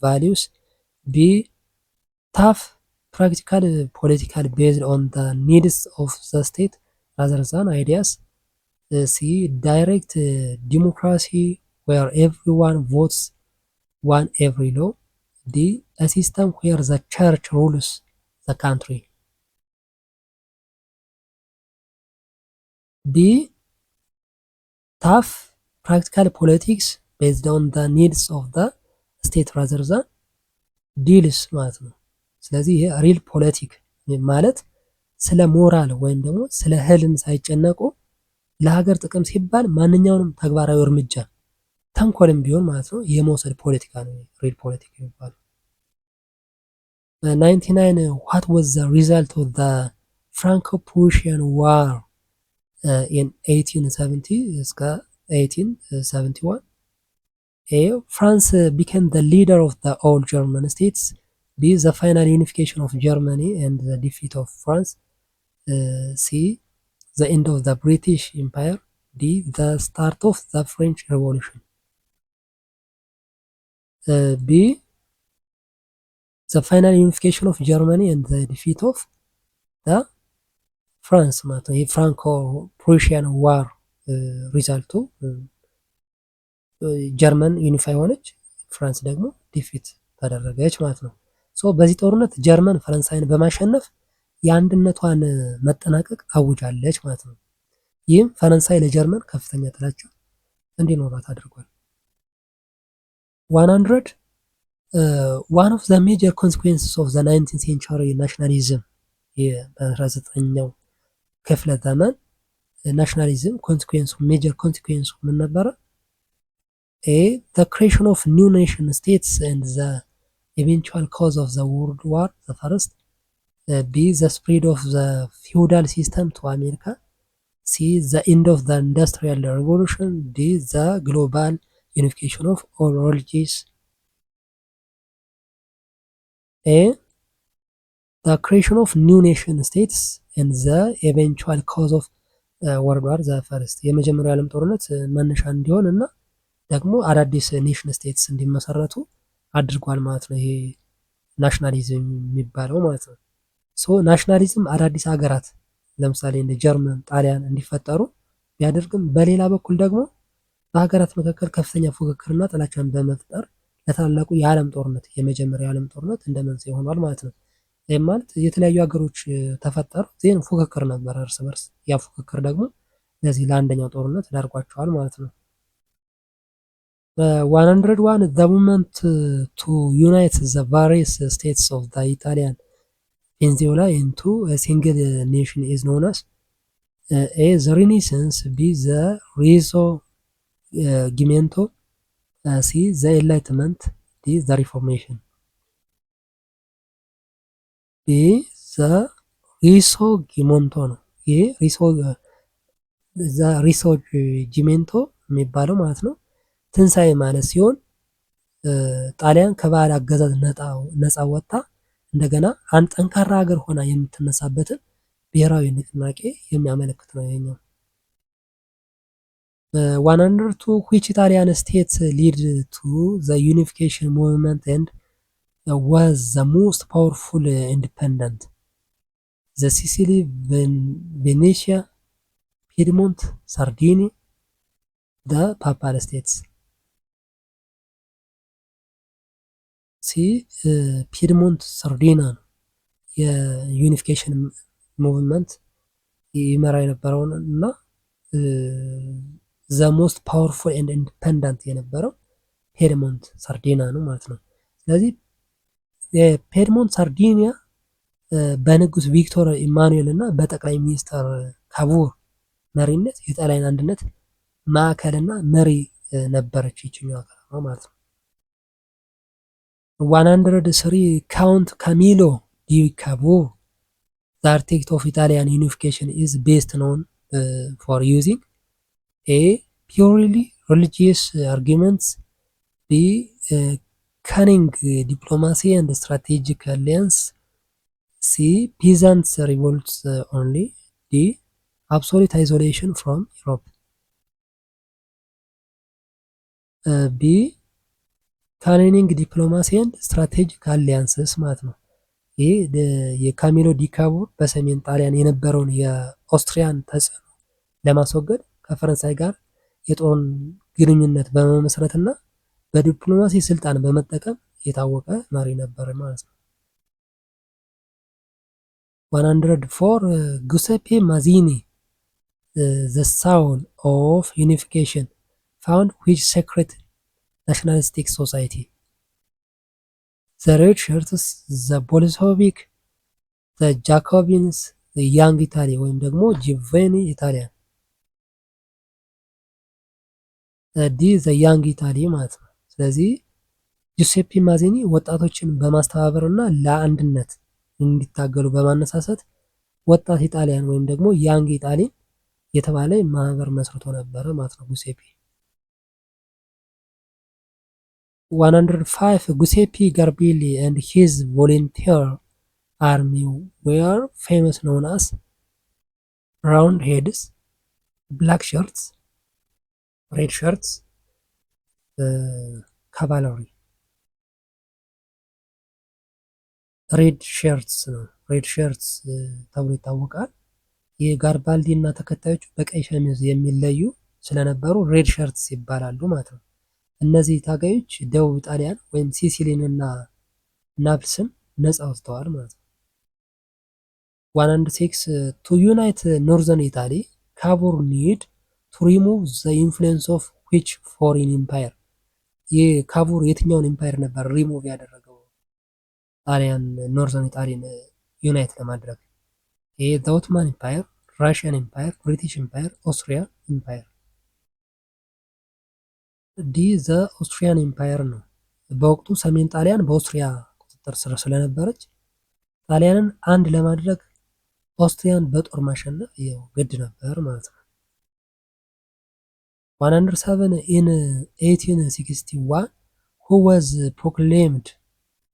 ቫሊዩስ፣ ቢ ታፍ ፕራክቲካል ፖለቲካል ቤዝድ ኦን ዘ ኒድስ ኦፍ ዘ ስቴት ራዘር ዛን አይዲያስ፣ ሲ ዳይሬክት ዲሞክራሲ ዌር ኤቭሪዋን ቮትስ ዋን ኤቭሪ ሎ፣ ዲ a system where the church rules the country። ቢ ታፍ ፕራክቲካል ፖለቲክስ ቤዝድ ኦን ዘ ኒድስ ኦፍ ዘ ስቴት ራዘር ዛን ዲልስ ማለት ነው። ስለዚህ ይሄ ሪል ፖለቲክ ማለት ስለ ሞራል ወይም ደግሞ ስለ ህልም ሳይጨነቁ ለሀገር ጥቅም ሲባል ማንኛውንም ተግባራዊ እርምጃ ተንኮልም ቢሆን ማለት ነው የመውሰድ ፖለቲካ ነው ሪል ፖለቲክ የሚባለው። 99 what was the result of the Franco-Prussian War in 1870 እስከ 1871? A. France became the leader of the all German states. B. The final unification of Germany and the defeat of France. C. The end of the British Empire. D. The start of the French Revolution. B. The final unification of Germany and the defeat of the France ማለት ነው። የፍራንኮ ፕሩሺያን ዋር ሪዛልቱ ጀርመን ዩኒፋይ ሆነች፣ ፍራንስ ደግሞ ዲፊት ተደረገች ማለት ነው። ሶ በዚህ ጦርነት ጀርመን ፈረንሳይን በማሸነፍ የአንድነቷን መጠናቀቅ አውጃለች ማለት ነው። ይህም ፈረንሳይ ለጀርመን ከፍተኛ ጥላቻ እንዲኖራት አድርጓል። 100 one of the major consequences of the 19th century nationalism በ19ኛው ክፍለ ዘመን ናሽናሊዝም ኮንሲኩዌንሱ ሜጀር ኮንሲኩዌንሱ ምን ነበረ? A. The creation of new nation states and the eventual cause of the World War the first. B. The spread of the feudal system to America. C. The end of the industrial revolution. D. The global unification of all religions. A. The creation of new nation states and the eventual cause of World War the first. የመጀመሪያው ዓለም ጦርነት መነሻ እንዲሆን እና ደግሞ አዳዲስ ኔሽን ስቴትስ እንዲመሰረቱ አድርጓል ማለት ነው። ይሄ ናሽናሊዝም የሚባለው ማለት ነው። ሶ ናሽናሊዝም አዳዲስ ሀገራት ለምሳሌ እንደ ጀርመን፣ ጣሊያን እንዲፈጠሩ ቢያደርግም በሌላ በኩል ደግሞ በሀገራት መካከል ከፍተኛ ፉክክርና ጥላቻን በመፍጠር ለታላቁ የዓለም ጦርነት የመጀመሪያው የዓለም ጦርነት እንደ መንስኤ ሆኗል ማለት ነው። ይህም ማለት የተለያዩ ሀገሮች ተፈጠሩ፣ ዜን ፉክክር ነበር እርስ በርስ። ያ ፉክክር ደግሞ ለዚህ ለአንደኛው ጦርነት ዳርጓቸዋል ማለት ነው። 101 the movement to unite the various states of the Italian peninsula into a single nation is known as A. the Renaissance. B. the Risorgimento. C. the Enlightenment. D. the Reformation. B. the Risorgimento ነው። ይሄ ሪሶርጂሜንቶ የሚባለው ማለት ነው ትንሣኤ ማለት ሲሆን ጣሊያን ከባህል አገዛዝ ነፃ ወጥታ እንደገና አንድ ጠንካራ ሀገር ሆና የምትነሳበትን ብሔራዊ ንቅናቄ የሚያመለክት ነው ይሄኛው። 102 which Italian states lead to the unification movement and was the most powerful independent? The Sicily, Venetia, Piedmont, Sardinia, the Papal States. ፒድሞንት ሳርዲና ነው የዩኒፊኬሽን ሙቭመንት ይመራ የነበረውን እና ዘ ሞስት ፓወርፉል ኤንድ ኢንዲፐንደንት የነበረው ፒድሞንት ሳርዲና ነው ማለት ነው። ስለዚህ የፒድሞንት ሳርዲኒያ በንጉስ ቪክቶር ኢማኑኤል እና በጠቅላይ ሚኒስትር ካቡር መሪነት የጣሊያን አንድነት ማዕከልና መሪ ነበረች ይችኛዋ ከተማ ማለት ነው። 103 Count Camillo di Cavour, the architect of Italian unification, is best known for using A. purely religious arguments. B. cunning diplomacy and strategic alliance. C. peasant revolts only. D. absolute isolation from Europe. B. ካኒንግ ዲፕሎማሲ ኤንድ ስትራቴጂክ አሊያንስስ ማለት ነው። ይህ የካሚሎ ዲካቡር በሰሜን ጣሊያን የነበረውን የኦስትሪያን ተጽዕኖ ለማስወገድ ከፈረንሳይ ጋር የጦር ግንኙነት በመመስረትና በዲፕሎማሲ ስልጣን በመጠቀም የታወቀ መሪ ነበር ማለት ነው። 104 ጉሴፔ ማዚኒ the sound of unification found which secret nationalistic society? The red shirts, the Bolshevik, the Jacobins, the young Italy ወይም ደግሞ ጂቬኒ ኢታሊያን ዲ ዘ ያንግ ኢታሊ ማለት ነው። ስለዚህ ጁሴፒ ማዚኒ ወጣቶችን በማስተባበር እና ለአንድነት እንዲታገሉ በማነሳሳት ወጣት ኢጣሊያን ወይም ደግሞ ያንግ ኢጣሊ የተባለ ማህበር መስርቶ ነበረ ማለት ነው ጉሴፒ። 105 Giuseppe Garibaldi and his volunteer army were famous known as Roundheads, Black Shirts, Red Shirts, Cavalry. ሬድ ሸርትስ ነው። ሬድ ሸርትስ ተብሎ ይታወቃል። የጋሪባልዲ እና ተከታዮቹ በቀይ ሸሚዝ የሚለዩ ስለነበሩ ሬድ ሸርትስ ይባላሉ ማለት ነው። እነዚህ ታጋዮች ደቡብ ጣሊያን ወይም ሲሲሊን እና ናፕልስን ነፃ ወጥተዋል ማለት ነው። 106 ቱ ዩናይት ኖርዘርን ኢታሊ ካቡር ኒድ ቱ ሪሙቭ ዘ ኢንፍሉዌንስ ኦፍ ዊች ፎሪን ኢምፓየር። ይህ ካቡር የትኛውን ኢምፓየር ነበር ሪሙቭ ያደረገው ጣሊያን ኖርዘርን ኢጣሊያን ዩናይት ለማድረግ? ይሄ ዘ ኦቶማን ኢምፓየር፣ ራሽያን ኢምፓየር፣ ብሪቲሽ ኢምፓየር፣ ኦስትሪያ ኢምፓየር። ዲ ዘ ኦስትሪያን ኢምፓየር ነው። በወቅቱ ሰሜን ጣሊያን በኦስትሪያ ቁጥጥር ስር ስለነበረች ጣሊያንን አንድ ለማድረግ ኦስትሪያን በጦር ማሸነፍ ያው ግድ ነበር ማለት ነው። 107 in 1861 who was proclaimed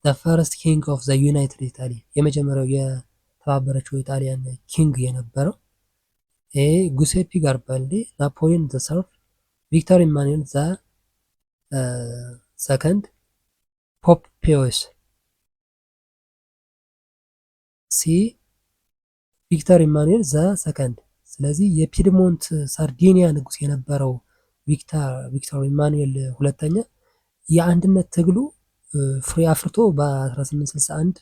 the first king of the United Italy? የመጀመሪያው የተባበረችው ኢጣሊያን ኪንግ የነበረው ጉሴፒ ጋሪባልዲ፣ ናፖሊዮን ዘ ሰርድ፣ ቪክተር ኢማኑኤል ዘ ሰከንድ፣ ፖፕ ፒዮስ። ሲ ቪክተር ኢማኑኤል ዘ ሰከንድ። ስለዚህ የፒድሞንት ሳርዲኒያ ንጉስ የነበረው ቪክተር ኢማኑኤል ሁለተኛ የአንድነት ትግሉ ፍሬ አፍርቶ በ1861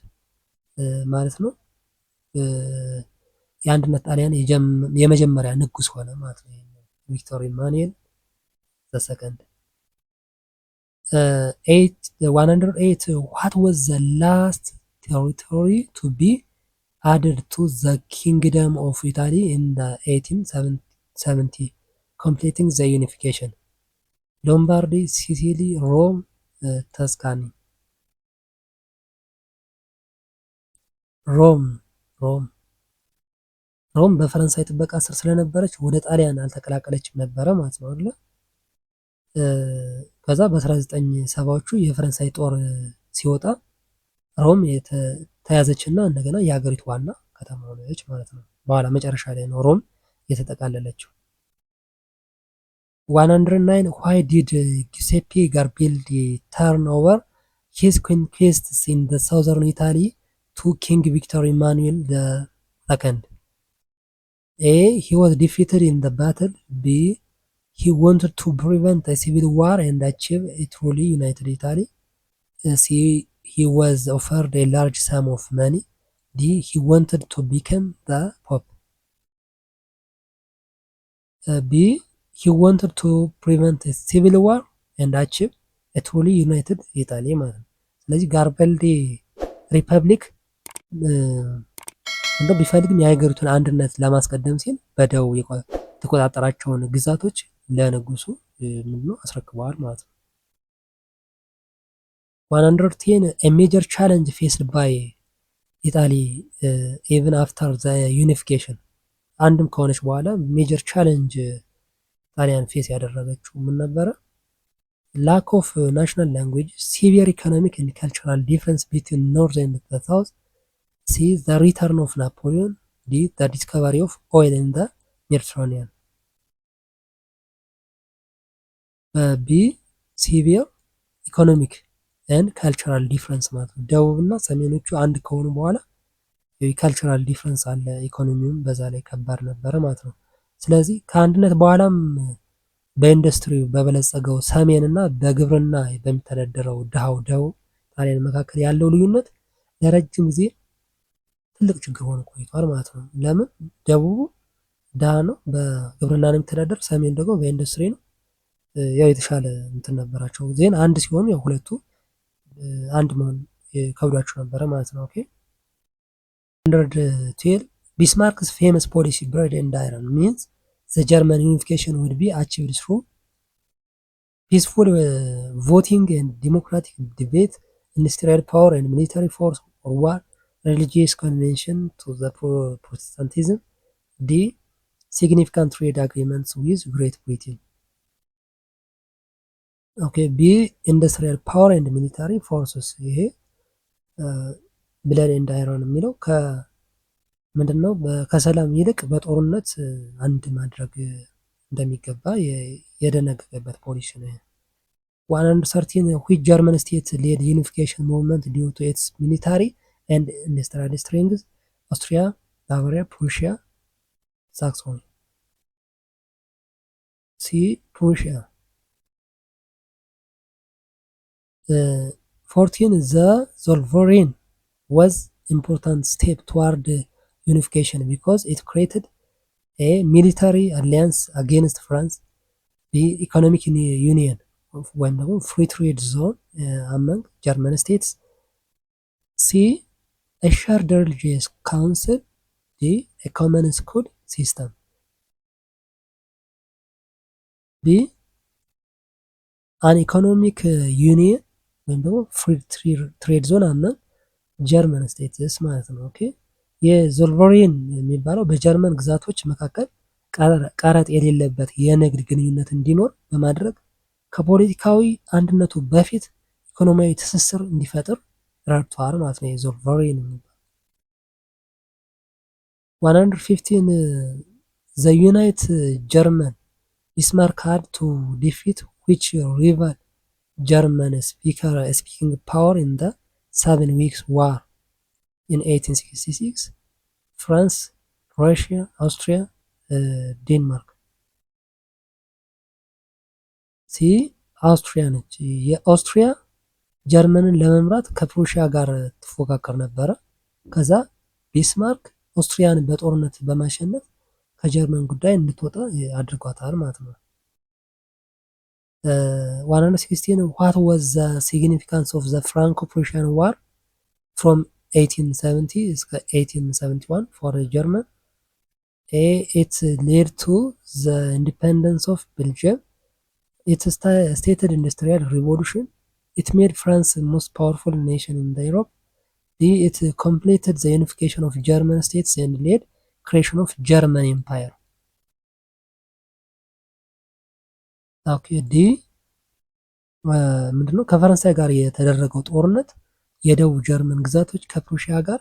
ማለት ነው የአንድነት ጣሊያን የመጀመሪያ ንጉስ ሆነ ማለት ነው ቪክተር ኢማኑኤል ዘ ሰከንድ። 108 what was the last territory to be added to the kingdom of Italy in the 1870 completing the unification? ሎምባርዲ፣ ሲሲሊ፣ ሮም፣ ተስካኒ። ሮም በፈረንሳይ ጥበቃ ስር ስለነበረች ወደ ጣሊያን አልተቀላቀለችም ነበረ ማለት ነው አይደል? ከዛ በ1970ዎቹ የፈረንሳይ ጦር ሲወጣ ሮም ተያዘችና እንደገና የሀገሪቱ ዋና ከተማ ሆነች ማለት ነው። በኋላ መጨረሻ ላይ ነው ሮም የተጠቃለለችው። 109 why did Giuseppe Garibaldi turn over his conquests in the southern Italy to King Victor Emmanuel II? A. He was defeated in the battle. B. He wanted to prevent a civil war and achieve a truly united Italy. C. He was offered a large sum of money. D. He wanted to become the Pope. B. He wanted to prevent a civil war and achieve a truly united Italy ማለት ነው። ስለዚህ ጋሪባልዲ ሪፐብሊክ እንደው ቢፈልግም የሀገሪቱን አንድነት ለማስቀደም ሲል በደቡብ የተቆጣጠራቸውን ግዛቶች ለንጉሱ ምንድነው አስረክበዋል ማለት ነው። 110 a major challenge faced by Italy even after the unification አንድም ከሆነች በኋላ ሜጀር ቻሌንጅ ጣሊያን ፌስ ያደረገችው ምን ነበረ? ላክ ኦፍ ናሽናል ላንጉዌጅ፣ ሲቪየር ኢኮኖሚክ ኤንድ ካልቸራል ዲፍረንስ ቢትዊን ኖርዝ ኤንድ ዘ ሳውዝ፣ ሲ ዘ ሪተርን ኦፍ ናፖሊዮን፣ ዲ ዘ ዲስከቨሪ ኦፍ ኦይል ኢን ዘ ሜዲትራኒያን። ቢ ሲቪየር ኢኮኖሚክ ኤንድ ካልቸራል ዲፍረንስ ማለት ነው። ደቡብና ሰሜኖቹ አንድ ከሆኑ በኋላ የካልቸራል ዲፍረንስ አለ፣ ኢኮኖሚውም በዛ ላይ ከባድ ነበረ ማለት ነው። ስለዚህ ከአንድነት በኋላም በኢንዱስትሪው በበለጸገው ሰሜን እና በግብርና በሚተዳደረው ድሃው ደቡብ ጣሊያን መካከል ያለው ልዩነት ለረጅም ጊዜ ትልቅ ችግር ሆኖ ቆይቷል ማለት ነው። ለምን? ደቡቡ ድሃ ነው፣ በግብርና ነው የሚተዳደር። ሰሜን ደግሞ በኢንዱስትሪ ነው። ያው የተሻለ እንትን ነበራቸው። ዜን አንድ ሲሆኑ ያው ሁለቱ አንድ መሆን ከብዷቸው ነበረ ማለት ነው። ኦኬ 112 ቢስማርክስ ፌመስ ፖሊሲ ብሬድ ኤንድ አይረን ሚንስ ዘ ጀርመን ዩኒፊኬሽን ውድ ቢ አቺቭድ ትሩ ፒስፉል ቮቲንግ ኤንድ ዲሞክራቲክ ዲቤት ኢንዱስትሪያል ፓወር ኤንድ ሚሊታሪ ፎርስ ኦር ዋር ሪሊጂየስ ኮንቬንሽን ቱ ዘ ፕሮቴስታንቲዝም ዲ ሲግኒፊካንት ትሬድ አግሪመንትስ ዊዝ ግሬት ብሪቴን። ኦኬ ቢ ኢንዱስትሪያል ፓወር ኤንድ ሚሊታሪ ፎርስስ። ይሄ ብለድ ኤንድ አይረን የሚለው ምንድን ነው? ከሰላም ይልቅ በጦርነት አንድ ማድረግ እንደሚገባ የደነገገበት ፖሊሲ ነው። 113 which German state led unification movement due to its military and industrial strength? Austria, Bavaria, Prussia, Saxony. C. Prussia. 14 the Zollverein was important step toward unification because it created a military alliance against France, the economic union ወይም ደግሞ ፍሪ ትሬድ ዞን አመንግ ጀርመን ስቴትስ። ሲ ሻርድ ሪሊጂየስ ካውንስል፣ ዲ ኮመን ስኩል ሲስተም። ቢ አን ኢኮኖሚክ ዩኒየን ወይም ደግሞ ፍሪ ትሬድ ዞን አመንግ ጀርመን ስቴትስ ማለት ነው። ኦኬ የዞልቨሬን የሚባለው በጀርመን ግዛቶች መካከል ቀረጥ የሌለበት የንግድ ግንኙነት እንዲኖር በማድረግ ከፖለቲካዊ አንድነቱ በፊት ኢኮኖሚያዊ ትስስር እንዲፈጥር ረድቷል ማለት ነው። የዞልቨሬን የሚባለው 115 ዘ ዩናይት ጀርመን ቢስማርክ had to defeat which rival German speaking power in the 7 Weeks War in 1866? France, Russia, Austria, ዴንማርክ። ሲ አውስትሪያ ነች። የአውስትሪያ ጀርመንን ለመምራት ከፕሩሺያ ጋር ትፎካከር ነበረ። ከዛ ቢስማርክ አውስትሪያን በጦርነት በማሸነፍ ከጀርመን ጉዳይ እንድትወጣ አድርጓታል ማለት ነው። 116 what was the significance of the Franco-Prussian War from 1870 እስከ 1871 for German? A. It led to the independence of Belgium. It stated industrial revolution. It made France the most powerful nation in Europe. D. It completed the unification of German states and led creation of German Empire. Okay, D. ምንድነው? ከፈረንሳይ ጋር የተደረገው ጦርነት የደቡብ ጀርመን ግዛቶች ከፕሩሺያ ጋር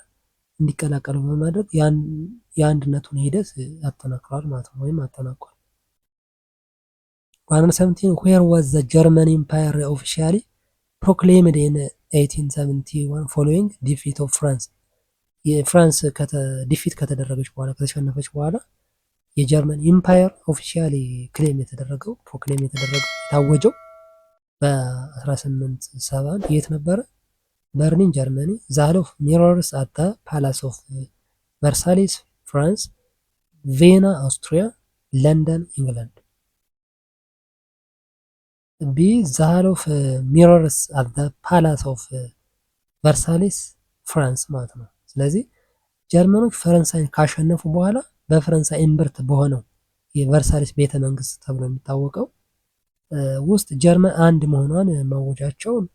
እንዲቀላቀሉ በማድረግ የአንድነቱን ሂደት ያጠናክራል ማለት ነው፣ ወይም አጠናቋል። 117 where was the German Empire officially proclaimed in 1871 following defeat of France? የፍራንስ ዲፊት ከተደረገች በኋላ ከተሸነፈች በኋላ የጀርመን ኢምፓየር ኦፊሻሊ ክሌም የተደረገው የታወጀው በ1871 የት ነበረ? በርሊን ጀርመኒ። ዛል ኦፍ ሚረርስ አት ፓላስ ኦፍ ቨርሳይሌስ ፍራንስ፣ ቬና አውስትሪያ፣ ለንደን ኢንግላንድ። ቢ ዛል ኦፍ ሚረርስ አት ፓላስ ኦፍ ቨርሳይሌስ ፍራንስ ማለት ነው። ስለዚህ ጀርመኖች ፈረንሳይን ካሸነፉ በኋላ በፈረንሳይ እምብርት በሆነው የቨርሳይሌስ ቤተ መንግስት ተብሎ የሚታወቀው ውስጥ ጀርመን አንድ መሆኗን ማወጃቸውን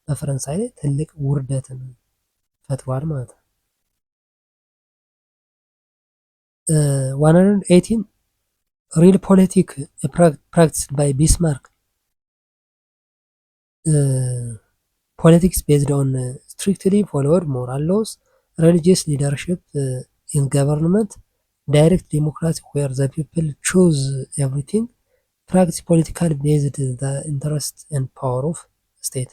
በፈረንሳይ ላይ ትልቅ ውርደትን ፈጥሯል ማለት ነው። 118 ሪል ፖለቲክ ፕራክቲስድ ባይ ቢስማርክ ፖለቲክስ ቤዝድ ኦን ስትሪክትሊ ፎሎወድ ሞራል ሎስ ሪሊጂየስ ሊደርሽፕ ኢን ገቨርንመንት ዳይሬክት ዲሞክራሲ ዌር ዘ ፒፕል ቹዝ ኤቭሪቲንግ ፕራክቲስ ፖለቲካል ቤዝድ ዘ ኢንተረስት ኤንድ ፓወር ኦፍ ስቴት።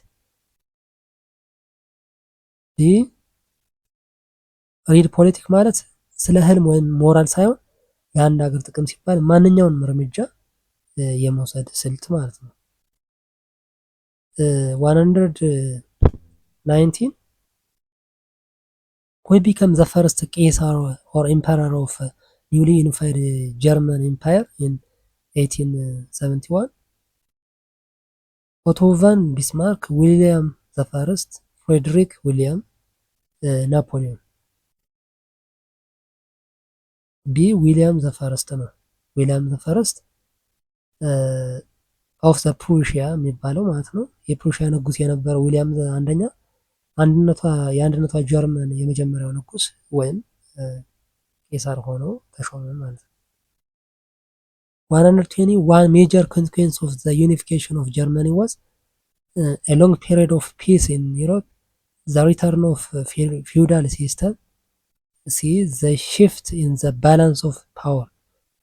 ሪል ፖለቲክ ማለት ስለ ህልም ወይም ሞራል ሳይሆን ለአንድ ሀገር ጥቅም ሲባል ማንኛውንም እርምጃ የመውሰድ ስልት ማለት ነው። 119 who became the first ቄሳር or emperor of newly unified German Empire in 1871. Otto von Bismarck, William the First, Frederick William, ናፖሊዮን። ቢ ዊሊያም ዘ ፈርስት ነው። ዊሊያም ዘ ፈርስት ኦፍ ዘ ፕሩሺያ የሚባለው ማለት ነው። የፕሩሺያ ንጉስ የነበረው ዊሊያም አንደኛ የአንድነቷ ጀርመን የመጀመሪያው ንጉስ ወይም ቄሳር ሆኖ ተሾመ ማለት ነው። 121 major consequence of the unification of Germany was a long period of peace in Europe, the return of feudal system, see the shift in the balance of power,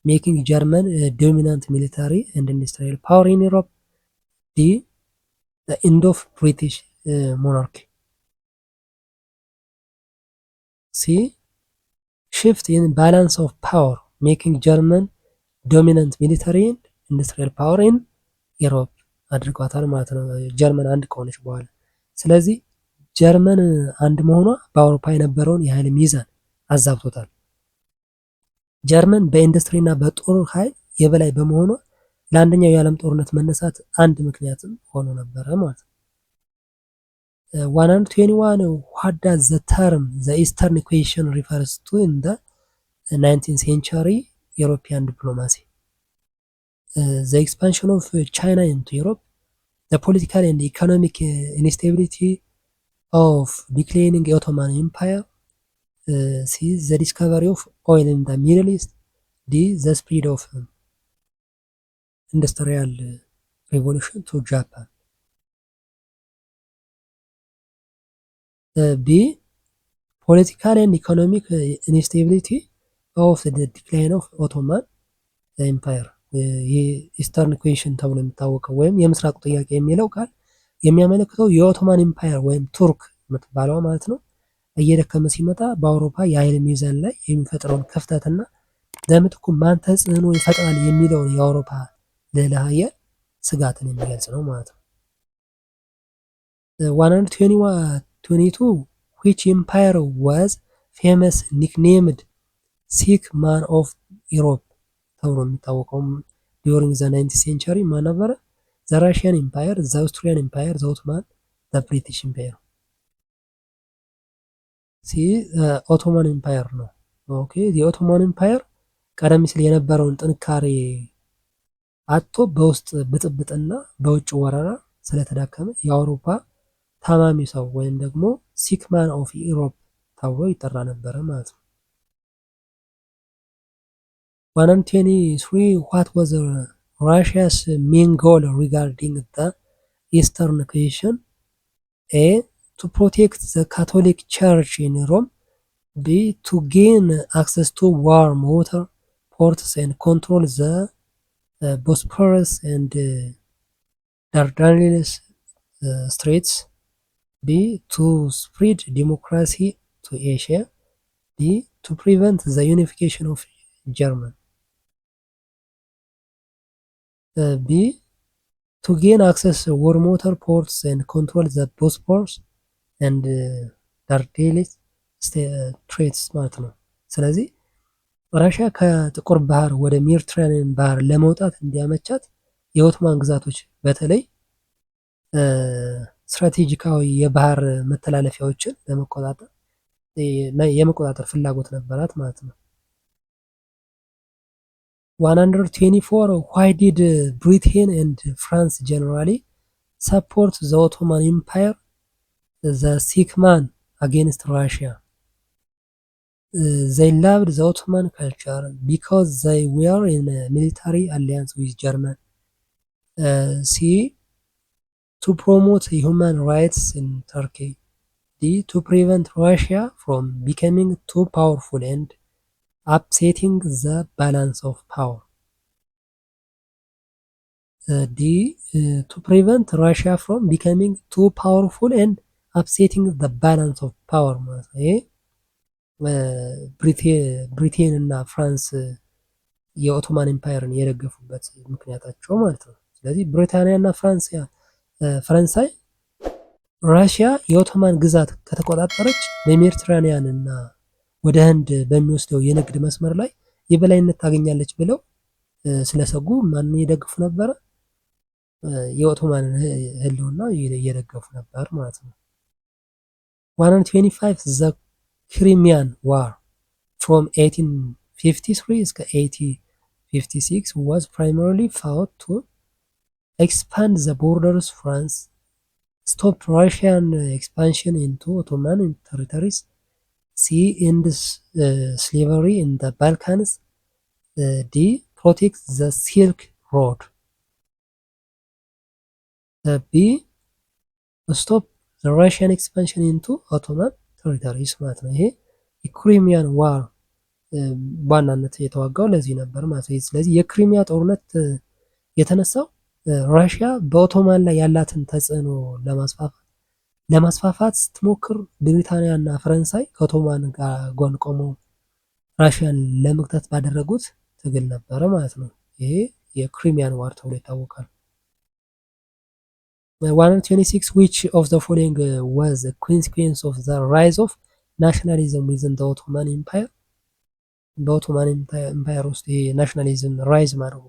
making German a dominant military and industrial power in Europe, D the end of British monarchy. See shift in balance of power, making German dominant military and industrial power in Europe አድርጓታል ማለት ነው። ጀርመን አንድ ከሆነች በኋላ ስለዚህ ጀርመን አንድ መሆኗ በአውሮፓ የነበረውን የኃይል ሚዛን አዛብቶታል። ጀርመን በኢንዱስትሪ እና በጦር ኃይል የበላይ በመሆኗ ለአንደኛው የዓለም ጦርነት መነሳት አንድ ምክንያትም ሆኖ ነበረ ማለት ነው። 121 what does the term the Eastern equation refers to in the 19th century European diplomacy? The expansion of China into Europe, the political and economic instability of declining Ottoman Empire, C the discovery of oil in the Middle East, D the spread of industrial revolution to Japan. B political and economic instability of the decline of Ottoman Empire. የኢስተርን ኢኩዌሽን ተብሎ የሚታወቀው ወይም የምስራቁ ጥያቄ የሚለው ቃል የሚያመለክተው የኦቶማን ኢምፓየር ወይም ቱርክ የምትባለው ማለት ነው እየደከመ ሲመጣ በአውሮፓ የኃይል ሚዛን ላይ የሚፈጥረውን ክፍተትና በምትኩ ማን ተጽዕኖ ይፈጥራል የሚለውን የአውሮፓ ልዕለ ኃያል ስጋትን የሚገልጽ ነው ማለት ነው። 122 which empire was famous nicknamed sick man of Europe ተብሎ የሚታወቀው ዲዩሪንግ ዘ 19th century ማን ነበረ? ዘ ራሽያን ኢምፓየር፣ ዘ አውስትሪያን ኢምፓየር፣ ዘ ኦቶማን፣ ዘ ብሪቲሽ ኢምፓየር። ኦቶማን ኢምፓየር ነው። ኦኬ የኦቶማን ኢምፓየር ቀደም ሲል የነበረውን ጥንካሬ አጥቶ በውስጥ ብጥብጥና በውጭ ወረራ ስለተዳከመ የአውሮፓ ታማሚ ሰው ወይም ደግሞ ሲክ ማን ኦፍ ኢሮፕ ተብሎ ይጠራ ነበረ ማለት ነው። 123 what was Russia's main goal regarding the Eastern equation? A to protect the Catholic Church in Rome, B to gain access to warm water ports and control the Bosphorus and Dardanelles straits, B to spread democracy to Asia, D to prevent the unification of Germany. B to gain access to warm water ports and control the Bosphorus and Dardanelles straits ማለት ነው። ስለዚህ ራሽያ ከጥቁር ባህር ወደ ሜዲትራኒያን ባህር ለመውጣት እንዲያመቻት የኦቶማን ግዛቶች በተለይ ስትራቴጂካዊ የባህር መተላለፊያዎችን የመቆጣጠር ፍላጎት ነበራት ማለት ነው። 124 why did Britain and France generally support the Ottoman Empire, the sick man against Russia? They loved the Ottoman culture because they were in a military alliance with Germany. C to promote human rights in Turkey. D to prevent Russia from becoming too powerful and upsetting the balance of power. D to prevent Russia from becoming too powerful and upsetting the balance of power ማለት ነው። ይሄ ብሪቴን እና ፍራንስ የኦቶማን ኢምፓየርን የደገፉበት ምክንያታቸው ማለት ነው። ስለዚህ ብሪታንያ እና ፈረንሳይ ራሽያ የኦቶማን ግዛት ከተቆጣጠረች በሜዲትራኒያን እና ወደ ህንድ በሚወስደው የንግድ መስመር ላይ የበላይነት ታገኛለች ብለው ስለሰጉ ማንን ይደግፉ ነበረ? የኦቶማንን ህልውና እየደገፉ ነበር ማለት ነው። 125 ዘ ክሪሚያን ዋር from 1853 እስከ 1856 was primarily fought to expand the borders France stop Russian expansion into Ottoman territories C end slavery in the Balkans D protect the Silk Road B stop the Russian expansion into Ottoman territories ማለት ነው። ይሄ የክሪሚያን ዋር በዋናነት የተዋጋው ለዚህ ነበር ማለት ነው። ስለዚህ የክሪሚያ ጦርነት የተነሳው ራሽያ በኦቶማን ላይ ያላትን ተጽዕኖ ለማስፋፋት ስትሞክር ብሪታንያ እና ፈረንሳይ ከኦቶማን ጋር ጎን ቆመው ራሽያን ለመግታት ባደረጉት ትግል ነበረ ማለት ነው። ይሄ የክሪሚያን ዋር ተብሎ ይታወቃል። 126 which of the following was a consequence of the rise of nationalism within the Ottoman Empire? በኦቶማን ኤምፓየር ውስጥ ይሄ ናሽናሊዝም ራይዝ ማድረጉ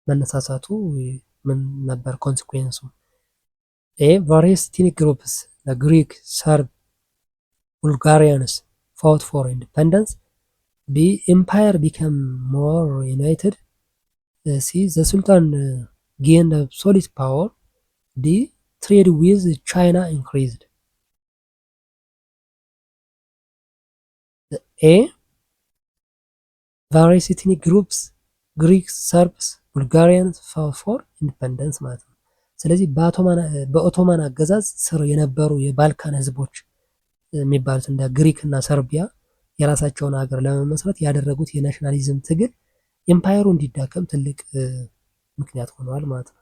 መነሳሳቱ ምን ነበር ኮንሲኩዌንሱ? ኤ ቫሪየስ ኢትኒክ ግሩፕስ ግሪክ፣ ሰርብ፣ ቡልጋሪያንስ ፋውት ፎር ኢንዲፐንደንስ ቢ ኤምፓየር ቢከም ሞር ዩናይትድ ሲ ዘ ሱልጣን ጌንድ ሶሊድ ፓወር ዲ ትሬድ ዊዝ ቻይና ኢንክሪዝድ። ኤ ቫሪየስ ኢትኒክ ግሩፕስ ግሪክ፣ ሰርብስ፣ ቡልጋሪያንስ ፋውት ፎር ኢንዲፐንደንስ ማለት ነው። ስለዚህ በኦቶማን አገዛዝ ስር የነበሩ የባልካን ህዝቦች የሚባሉት እንደ ግሪክ እና ሰርቢያ የራሳቸውን ሀገር ለመመስረት ያደረጉት የናሽናሊዝም ትግል ኤምፓየሩ እንዲዳከም ትልቅ ምክንያት ሆነዋል ማለት ነው።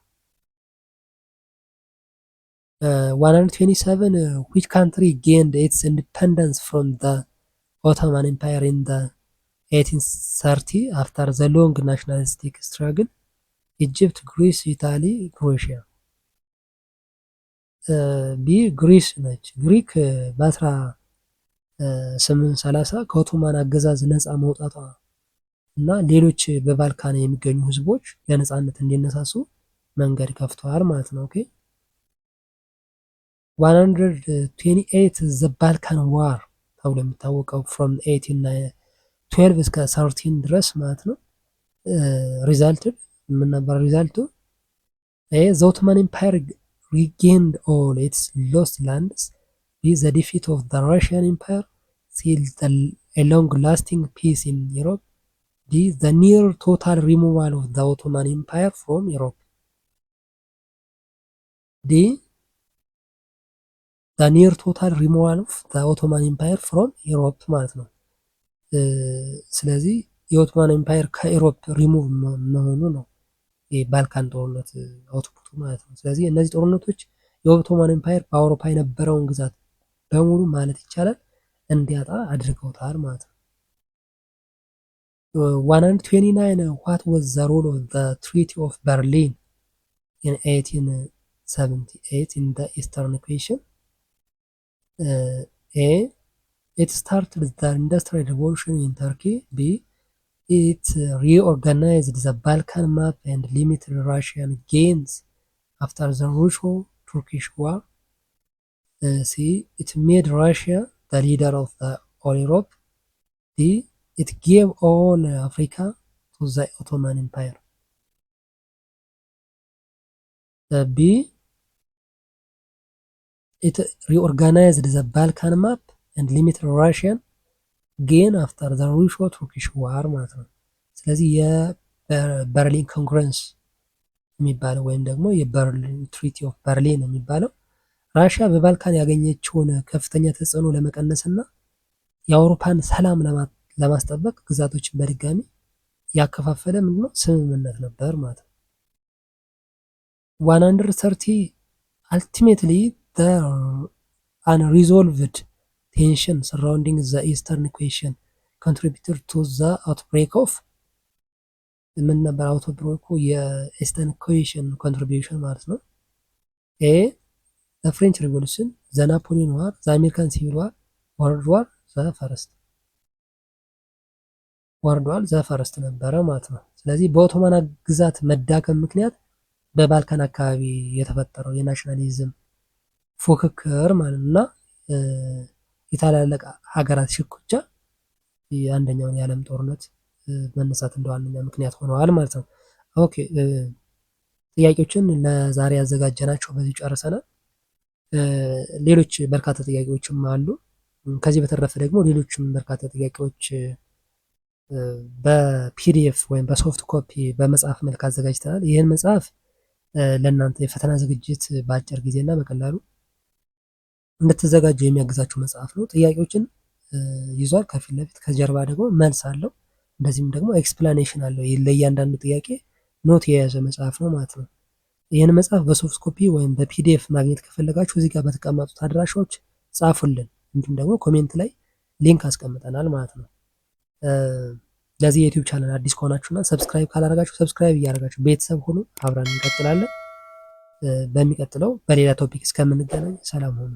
127 which country gained its independence from the Ottoman Empire in the 1830 after the long nationalistic struggle? ኢጅፕት፣ ግሪስ፣ ኢታሊ፣ ክሮኤሽያ። ቢ ግሪስ ነች። ግሪክ በ1830 ከኦቶማን አገዛዝ ነፃ መውጣቷ እና ሌሎች በባልካን የሚገኙ ህዝቦች ለነፃነት እንዲነሳሱ መንገድ ከፍተዋል ማለት ነው። ኦኬ 128 ዘ ባልካን ዋር ተብሎ የሚታወቀው from 1812 እስከ 13 ድረስ ማለት ነው። ሪዛልትድ ምን ነበር ሪዛልቱ? the Ottoman Empire regained all its lost lands. B the defeat of the Russian Empire. C a long-lasting peace in Europe. D the near total removal of the Ottoman Empire from Europe. D the near total removal of the Ottoman Empire from Europe ማለት ነው። ስለዚህ የኦቶማን ኤምፓየር ከኢሮፕ ሪሙቭ መሆኑ ነው የባልካን ጦርነት አውትፑቱ ማለት ነው። ስለዚህ እነዚህ ጦርነቶች የኦቶማን ኤምፓየር በአውሮፓ የነበረውን ግዛት በሙሉ ማለት ይቻላል እንዲያጣ አድርገውታል ማለት ነው። 129 what was the role of the Treaty of Berlin in 1878 in the Eastern Equation? A it started the Industrial Revolution in Turkey. B it reorganized the Balkan map and limited Russian gains after the Russo-Turkish War. C it made Russia the leader of the all Europe. D it gave all Africa to the Ottoman Empire. B it reorganized the Balkan map and limited Russian gain after the Russo-Turkish War ማለት ነው። ስለዚህ የበርሊን ኮንግረስ የሚባለው ወይም ደግሞ የበርሊን ትሪቲ ኦፍ በርሊን የሚባለው ራሽያ በባልካን ያገኘችውን ከፍተኛ ተጽዕኖ ለመቀነስና የአውሮፓን ሰላም ለማስጠበቅ ግዛቶችን በድጋሚ ያከፋፈለ ምንድነው ስምምነት ነበር ማለት ነው። 130 ultimately the unresolved tension surrounding the Eastern Equation contributed to the outbreak of ምን ነበር አውትብሬኩ? የኢስተርን ኢኩዌሽን ኮንትሪቢዩሽን ማለት ነው። ኤ ዘ ፍሬንች ሪቮሉሽን፣ ዘ ናፖሊዮን ዋር፣ ዘ አሜሪካን ሲቪል ዋር፣ ወርልድ ዋር ዘ ፈርስት። ወርዷል። ዘፈረስት ነበረ ማለት ነው። ስለዚህ በኦቶማን ግዛት መዳከም ምክንያት በባልካን አካባቢ የተፈጠረው የናሽናሊዝም ፉክክር ማለት እና የታላላቅ ሀገራት ሽኩቻ የአንደኛውን የዓለም ጦርነት መነሳት እንደ ዋነኛ ምክንያት ሆነዋል ማለት ነው። ኦኬ ጥያቄዎችን ለዛሬ ያዘጋጀናቸው በዚህ ጨርሰናል። ሌሎች በርካታ ጥያቄዎችም አሉ። ከዚህ በተረፈ ደግሞ ሌሎችም በርካታ ጥያቄዎች በፒዲኤፍ ወይም በሶፍት ኮፒ በመጽሐፍ መልክ አዘጋጅተናል። ይህን መጽሐፍ ለእናንተ የፈተና ዝግጅት በአጭር ጊዜና በቀላሉ እንድትዘጋጁ የሚያግዛችሁ መጽሐፍ ነው። ጥያቄዎችን ይዟል ከፊት ለፊት፣ ከጀርባ ደግሞ መልስ አለው። እንደዚህም ደግሞ ኤክስፕላኔሽን አለው። ለእያንዳንዱ ጥያቄ ኖት የያዘ መጽሐፍ ነው ማለት ነው። ይህን መጽሐፍ በሶፍት ኮፒ ወይም በፒዲኤፍ ማግኘት ከፈለጋችሁ እዚህ ጋር በተቀመጡት አድራሻዎች ጻፉልን። እንዲሁም ደግሞ ኮሜንት ላይ ሊንክ አስቀምጠናል ማለት ነው። ለዚህ የዩቲዩብ ቻናል አዲስ ከሆናችሁና ሰብስክራይብ ካላረጋችሁ ሰብስክራይብ እያደረጋችሁ ቤተሰብ ሁኑ። አብረን እንቀጥላለን። በሚቀጥለው በሌላ ቶፒክ እስከምንገናኝ ሰላም ሁኑ።